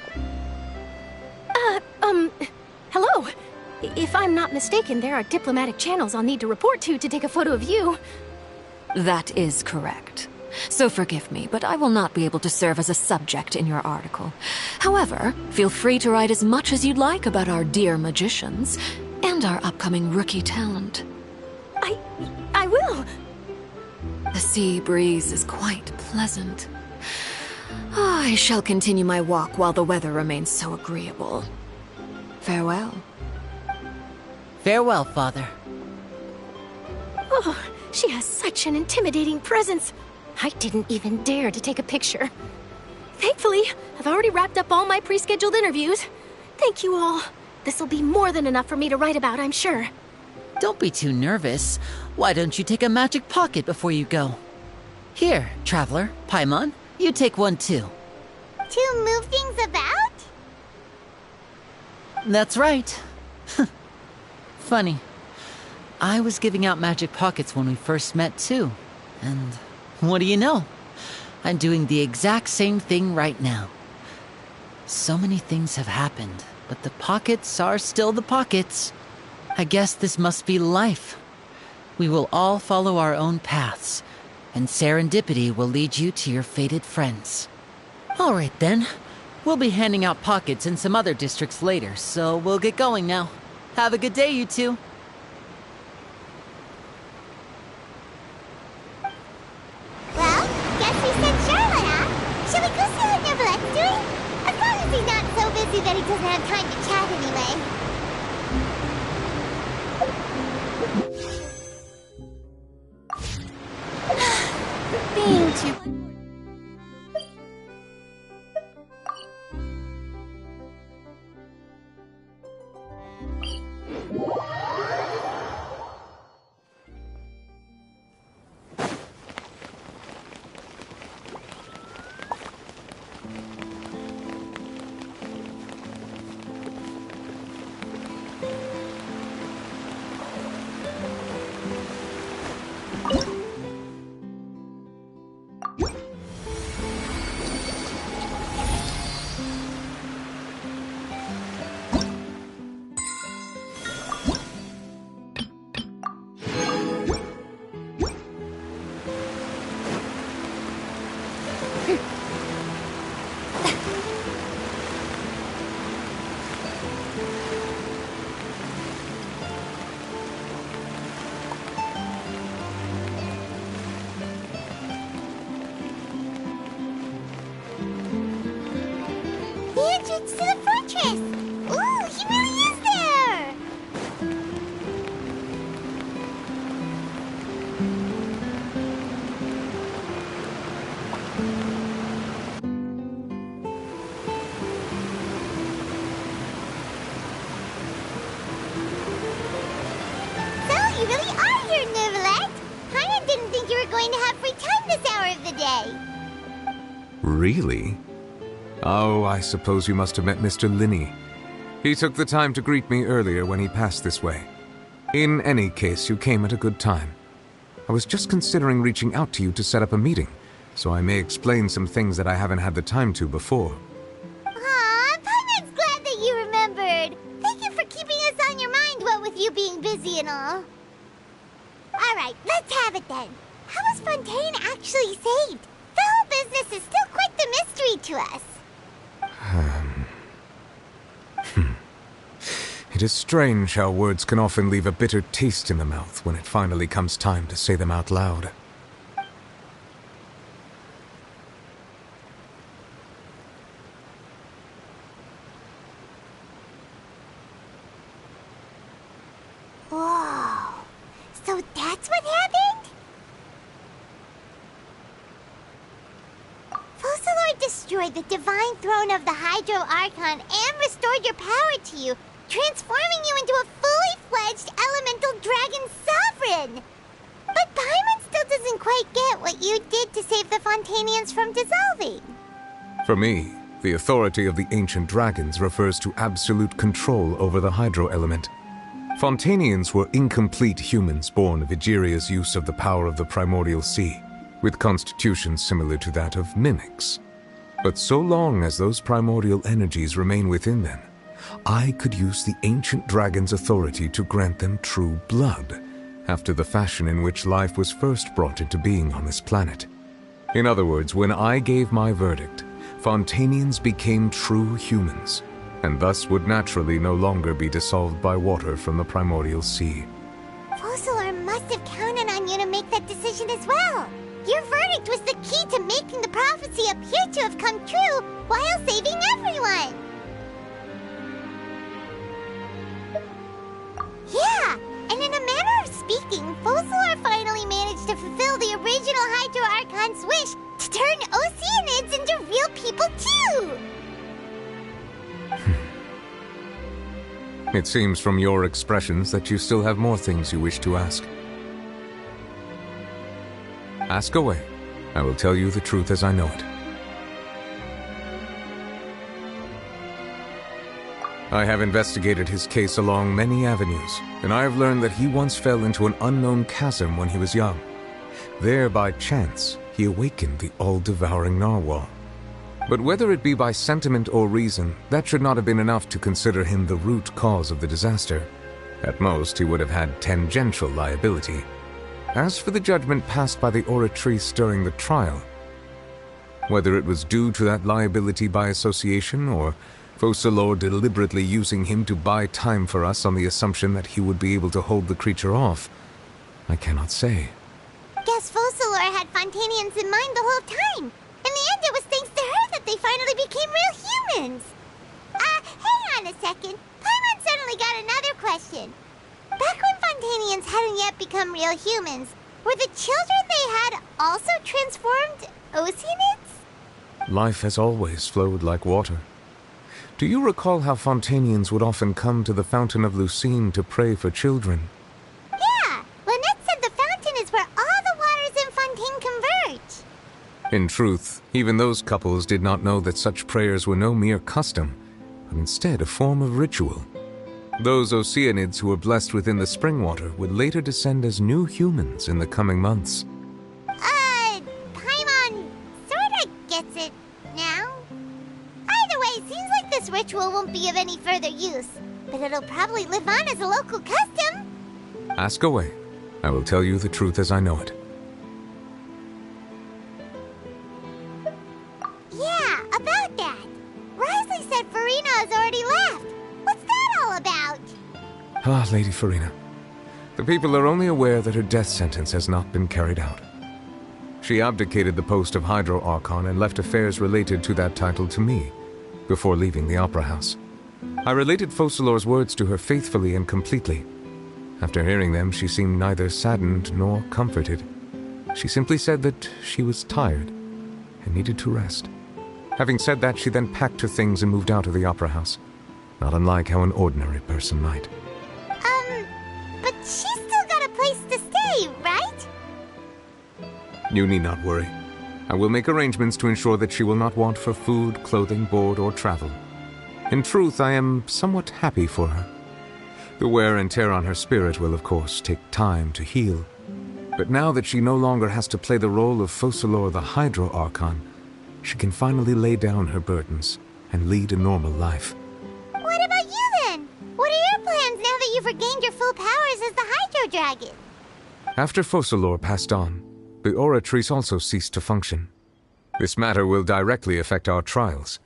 Hello. If I'm not mistaken, there are diplomatic channels I'll need to report to take a photo of you. That is correct. So forgive me, but I will not be able to serve as a subject in your article. However, feel free to write as much as you'd like about our dear magicians and our upcoming rookie talent. I will. The sea breeze is quite pleasant. I shall continue my walk while the weather remains so agreeable. Farewell. Farewell, Father. Oh, she has such an intimidating presence. I didn't even dare to take a picture. Thankfully, I've already wrapped up all my pre-scheduled interviews. Thank you all. This'll be more than enough for me to write about, I'm sure. Don't be too nervous. Why don't you take a magic pocket before you go? Here, Traveler, Paimon, you take one too. To move things about? That's right. Funny. I was giving out magic pockets when we first met too. And what do you know? I'm doing the exact same thing right now. So many things have happened, but the pockets are still the pockets. I guess this must be life. We will all follow our own paths, and serendipity will lead you to your fated friends. All right then. We'll be handing out pockets in some other districts later, so we'll get going now. Have a good day, you two. Well, guess we sent Charlotte, huh? Shall we go see what Neverlette's doing? As long as he's not so busy that he doesn't have time to chat anyway. Being too... To the fortress! Ooh, he really is there! So, you really are here, Neverlette! Paimon didn't think you were going to have free time this hour of the day. Really? Oh, I suppose you must have met Mr. Linney. He took the time to greet me earlier when he passed this way. In any case, you came at a good time. I was just considering reaching out to you to set up a meeting, so I may explain some things that I haven't had the time to before. Aw, Paimon's glad that you remembered. Thank you for keeping us on your mind, what with you being busy and all. Alright, let's have it then. How was Fontaine actually saved? The whole business is still quite the mystery to us. It is strange how words can often leave a bitter taste in the mouth when it finally comes time to say them out loud. Whoa. So that's what happened? Focalord destroyed the divine throne of the Hydro Archon and restored your power to you, transforming you into a fully fledged elemental dragon sovereign. But Paimon still doesn't quite get what you did to save the Fontainians from dissolving. For me, the authority of the ancient dragons refers to absolute control over the hydro element. Fontainians were incomplete humans born of Egeria's use of the power of the primordial sea, with constitutions similar to that of mimics. But so long as those primordial energies remain within them, I could use the ancient dragon's authority to grant them true blood, after the fashion in which life was first brought into being on this planet. In other words, when I gave my verdict, Fontainians became true humans, and thus would naturally no longer be dissolved by water from the primordial sea. Focalord must have counted on you to make that decision as well. Your verdict was the key to making the prophecy appear to have come true while saving everyone. Yeah, and in a manner of speaking, Focalord too! It seems from your expressions that you still have more things you wish to ask. Ask away. I will tell you the truth as I know it. I have investigated his case along many avenues, and I have learned that he once fell into an unknown chasm when he was young. There, by chance, he awakened the all-devouring narwhal. But whether it be by sentiment or reason, that should not have been enough to consider him the root cause of the disaster. At most, he would have had tangential liability. As for the judgment passed by the oratrice during the trial, whether it was due to that liability by association, or Focalors deliberately using him to buy time for us on the assumption that he would be able to hold the creature off, I cannot say. Guess Focalors had Fontainians in mind the whole time. In the end, it was thanks to her that they finally became real humans. Hang on a second. Paimon suddenly got another question. Back when Fontainians hadn't yet become real humans, were the children they had also transformed Oceanids? Life has always flowed like water. Do you recall how Fontainians would often come to the Fountain of Lucine to pray for children? Yeah! Lynette said the fountain is where all the waters in Fontaine converge. In truth, even those couples did not know that such prayers were no mere custom, but instead a form of ritual. Those Oceanids who were blessed within the spring water would later descend as new humans in the coming months. Paimon sorta gets it now. Either way, seems like this ritual won't be of any further use, but it'll probably live on as a local custom. Ask away. I will tell you the truth as I know it. Yeah, about that. Risley said Farina has already left. What's that all about? Ah, Lady Farina. The people are only aware that her death sentence has not been carried out. She abdicated the post of Hydro Archon and left affairs related to that title to me, before leaving the Opera House. I related Focalors' words to her faithfully and completely. After hearing them, she seemed neither saddened nor comforted. She simply said that she was tired and needed to rest. Having said that, she then packed her things and moved out of the Opera House, not unlike how an ordinary person might. But she's still got a place to stay, right? You need not worry. I will make arrangements to ensure that she will not want for food, clothing, board, or travel. In truth, I am somewhat happy for her. The wear and tear on her spirit will, of course, take time to heal. But now that she no longer has to play the role of Focalors the Hydro Archon, she can finally lay down her burdens and lead a normal life. What about you then? What are your plans now that you've regained your full powers as the Hydro Dragon? After Focalors passed on, the Oratrice also ceased to function. This matter will directly affect our trials.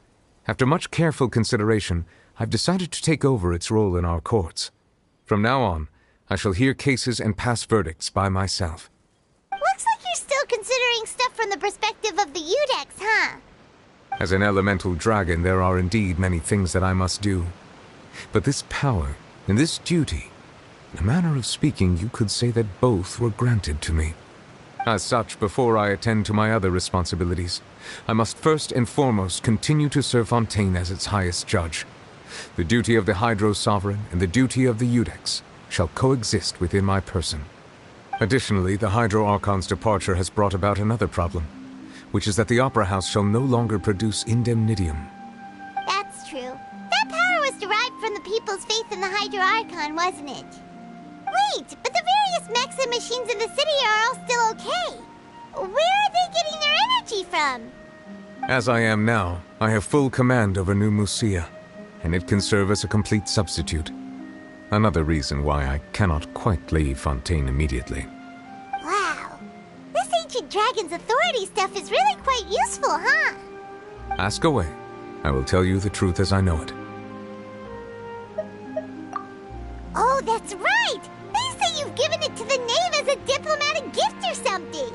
After much careful consideration, I've decided to take over its role in our courts. From now on, I shall hear cases and pass verdicts by myself. Looks like you're still considering stuff from the perspective of the Udex, huh? As an elemental dragon, there are indeed many things that I must do. But this power and this duty, in a manner of speaking, you could say that both were granted to me. As such, before I attend to my other responsibilities, I must first and foremost continue to serve Fontaine as its highest judge. The duty of the Hydro Sovereign and the duty of the Udex shall coexist within my person. Additionally, the Hydro Archon's departure has brought about another problem, which is that the Opera House shall no longer produce indemnitium. That's true. That power was derived from the people's faith in the Hydro Archon, wasn't it? Wait, but the various mechs and machines in the city are all still okay. Where are they getting their energy from? As I am now, I have full command over New Musia, and it can serve as a complete substitute. Another reason why I cannot quite leave Fontaine immediately. Wow. This ancient dragon's authority stuff is really quite useful, huh? Ask away. I will tell you the truth as I know it. Oh, that's right! They say you've given it to the knave as a diplomatic gift or something!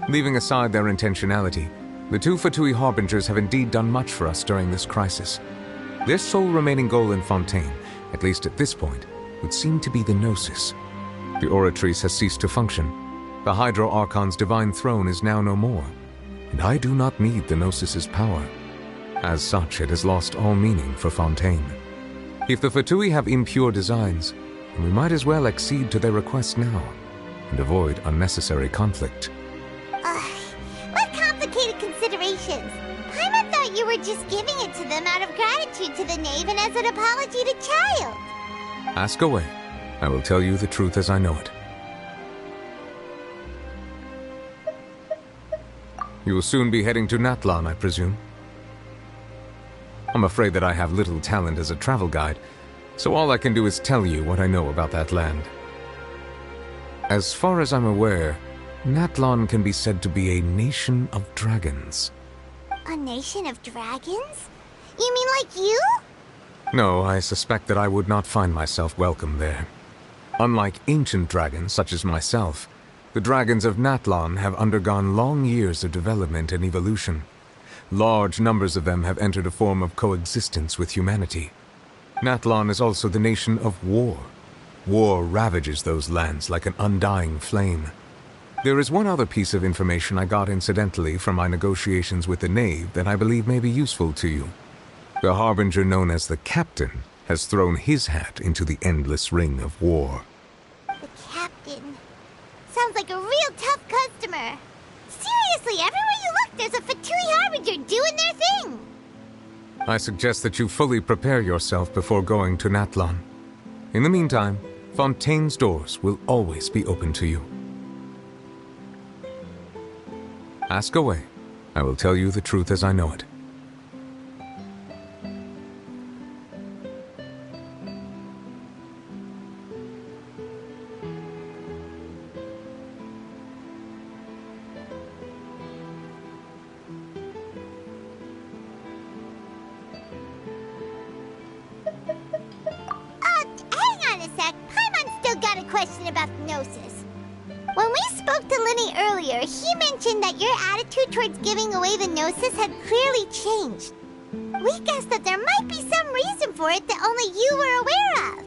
Leaving aside their intentionality, the two Fatui Harbingers have indeed done much for us during this crisis. Their sole remaining goal in Fontaine, at least at this point, would seem to be the Gnosis. The Oratrice has ceased to function. The Hydro Archon's divine throne is now no more, and I do not need the Gnosis's power. As such, it has lost all meaning for Fontaine. If the Fatui have impure designs, then we might as well accede to their request now and avoid unnecessary conflict. What complicated considerations? Paimon thought you were just giving it to them out of gratitude to the knave and as an apology to Child. Ask away. I will tell you the truth as I know it. You will soon be heading to Natlan, I presume? I'm afraid that I have little talent as a travel guide, so all I can do is tell you what I know about that land. As far as I'm aware, Natlan can be said to be a nation of dragons. A nation of dragons? You mean like you? No, I suspect that I would not find myself welcome there. Unlike ancient dragons such as myself, the dragons of Natlan have undergone long years of development and evolution. Large numbers of them have entered a form of coexistence with humanity. Natlan is also the nation of war. War ravages those lands like an undying flame. There is one other piece of information I got incidentally from my negotiations with the knave that I believe may be useful to you. The harbinger known as the Captain has thrown his hat into the endless ring of war. The Captain. Sounds like a real tough customer. Seriously, everywhere you look, there's a Fatui harbinger doing their thing. I suggest that you fully prepare yourself before going to Natlan. In the meantime, Fontaine's doors will always be open to you. Ask away. I will tell you the truth as I know it. Question about the Gnosis. When we spoke to Linny earlier, he mentioned that your attitude towards giving away the Gnosis had clearly changed. We guessed that there might be some reason for it that only you were aware of.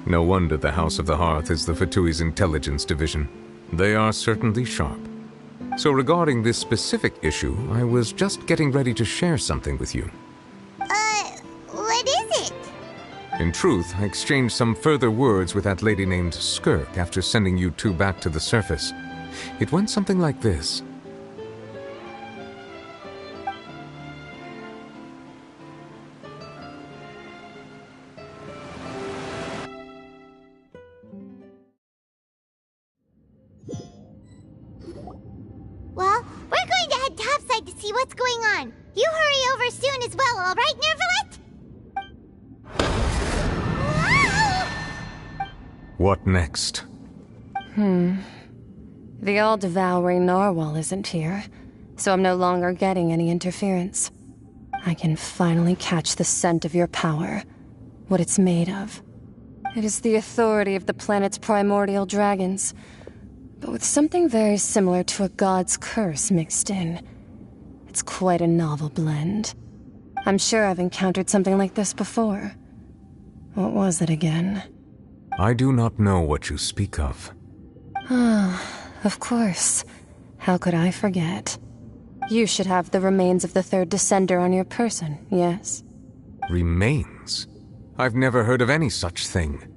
No wonder the House of the Hearth is the Fatui's intelligence division. They are certainly sharp. So regarding this specific issue, I was just getting ready to share something with you. What is it? In truth, I exchanged some further words with that lady named Skirk after sending you two back to the surface. It went something like this. Well, we're going to head topside to see what's going on. You hurry over soon as well, all right, Nervalet? What next? The all-devouring narwhal isn't here, so I'm no longer getting any interference. I can finally catch the scent of your power, what it's made of. It is the authority of the planet's primordial dragons, but with something very similar to a god's curse mixed in. It's quite a novel blend. I'm sure I've encountered something like this before. What was it again? I do not know what you speak of. Of course. How could I forget? You should have the remains of the third descender on your person, yes? Remains? I've never heard of any such thing.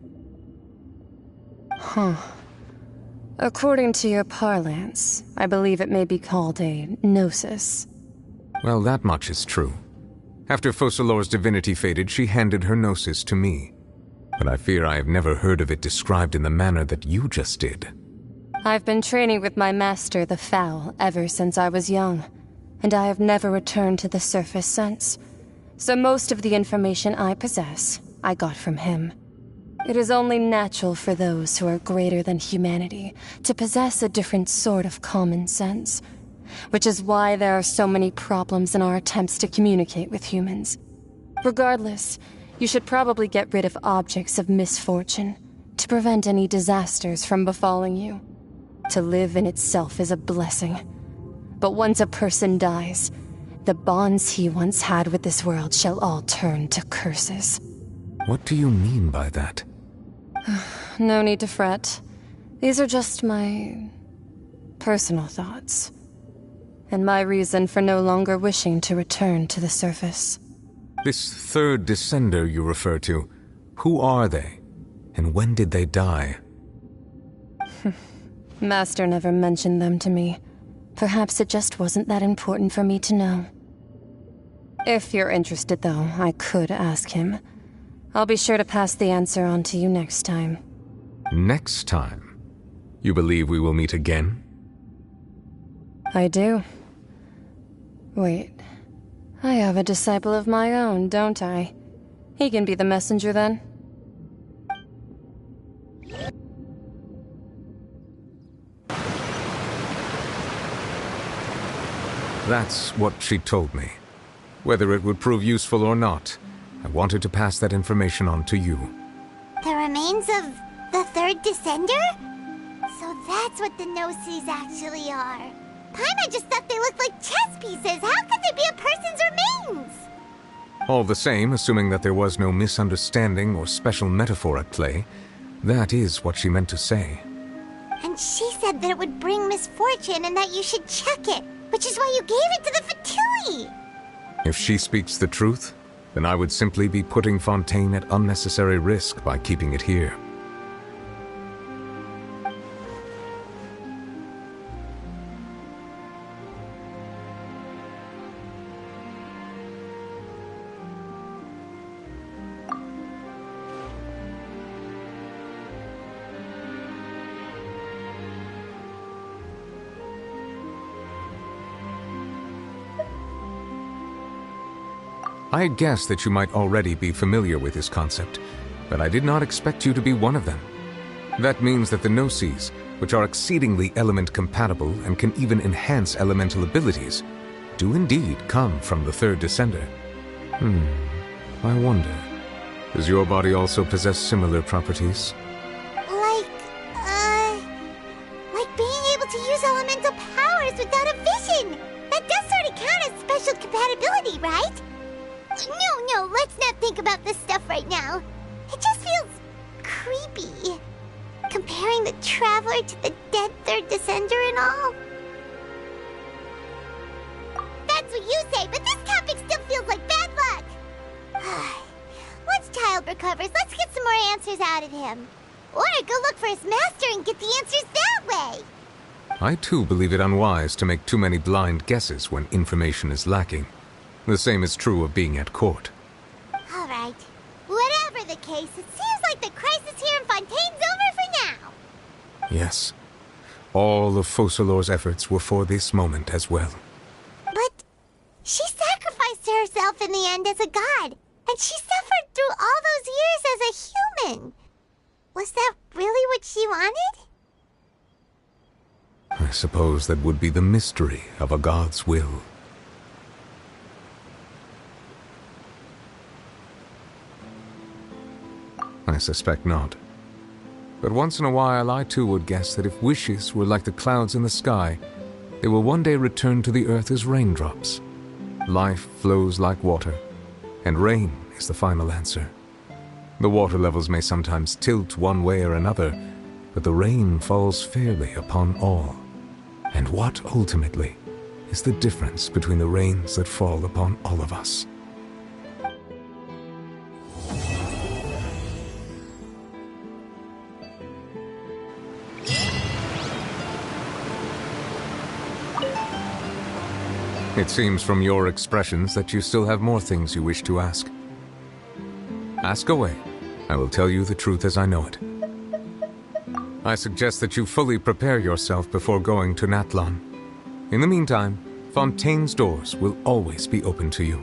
According to your parlance, I believe it may be called a gnosis. Well, that much is true. After Focalor's divinity faded, she handed her gnosis to me. But I fear I have never heard of it described in the manner that you just did. I've been training with my master, the Foul, ever since I was young, and I have never returned to the surface since. So most of the information I possess, I got from him. It is only natural for those who are greater than humanity to possess a different sort of common sense, which is why there are so many problems in our attempts to communicate with humans. Regardless, you should probably get rid of objects of misfortune to prevent any disasters from befalling you. To live in itself is a blessing. But once a person dies, the bonds he once had with this world shall all turn to curses. What do you mean by that? No need to fret. These are just my personal thoughts. and my reason for no longer wishing to return to the surface. This third descender you refer to, who are they? And when did they die? Master never mentioned them to me. Perhaps it just wasn't that important for me to know. If you're interested, though, I could ask him. I'll be sure to pass the answer on to you next time. Next time? You believe we will meet again? I do. Wait. I have a disciple of my own, don't I? He can be the messenger then. That's what she told me. Whether it would prove useful or not, I wanted to pass that information on to you. The remains of the third descender? So that's what the Gnosis actually are. Paimon just thought they looked like chess pieces. How could they be a person's remains? All the same, assuming that there was no misunderstanding or special metaphor at play, that is what she meant to say. And she said that it would bring misfortune and that you should check it, which is why you gave it to the Fatui. If she speaks the truth, then I would simply be putting Fontaine at unnecessary risk by keeping it here. I had guessed that you might already be familiar with this concept, but I did not expect you to be one of them. That means that the Gnosis, which are exceedingly element-compatible and can even enhance elemental abilities, do indeed come from the third descender. I wonder, does your body also possess similar properties? Like being able to use elemental powers without a vision! That does sort of count as special compatibility, right? No, let's not think about this stuff right now. It just feels creepy. Comparing the Traveler to the dead third descender and all. That's what you say, but this topic still feels like bad luck. Once Child recovers, let's get some more answers out of him. Or go look for his master and get the answers that way. I too believe it unwise to make too many blind guesses when information is lacking. The same is true of being at court. All right. Whatever the case, it seems like the crisis here in Fontaine's over for now. Yes. All of Focalor's efforts were for this moment as well. But she sacrificed herself in the end as a god, and she suffered through all those years as a human. Was that really what she wanted? I suppose that would be the mystery of a god's will. I suspect not. But once in a while I too would guess that if wishes were like the clouds in the sky, they will one day return to the earth as raindrops. Life flows like water, and rain is the final answer. The water levels may sometimes tilt one way or another, but the rain falls fairly upon all. And what, ultimately, is the difference between the rains that fall upon all of us? It seems from your expressions that you still have more things you wish to ask. Ask away. I will tell you the truth as I know it. I suggest that you fully prepare yourself before going to Natlan. In the meantime, Fontaine's doors will always be open to you.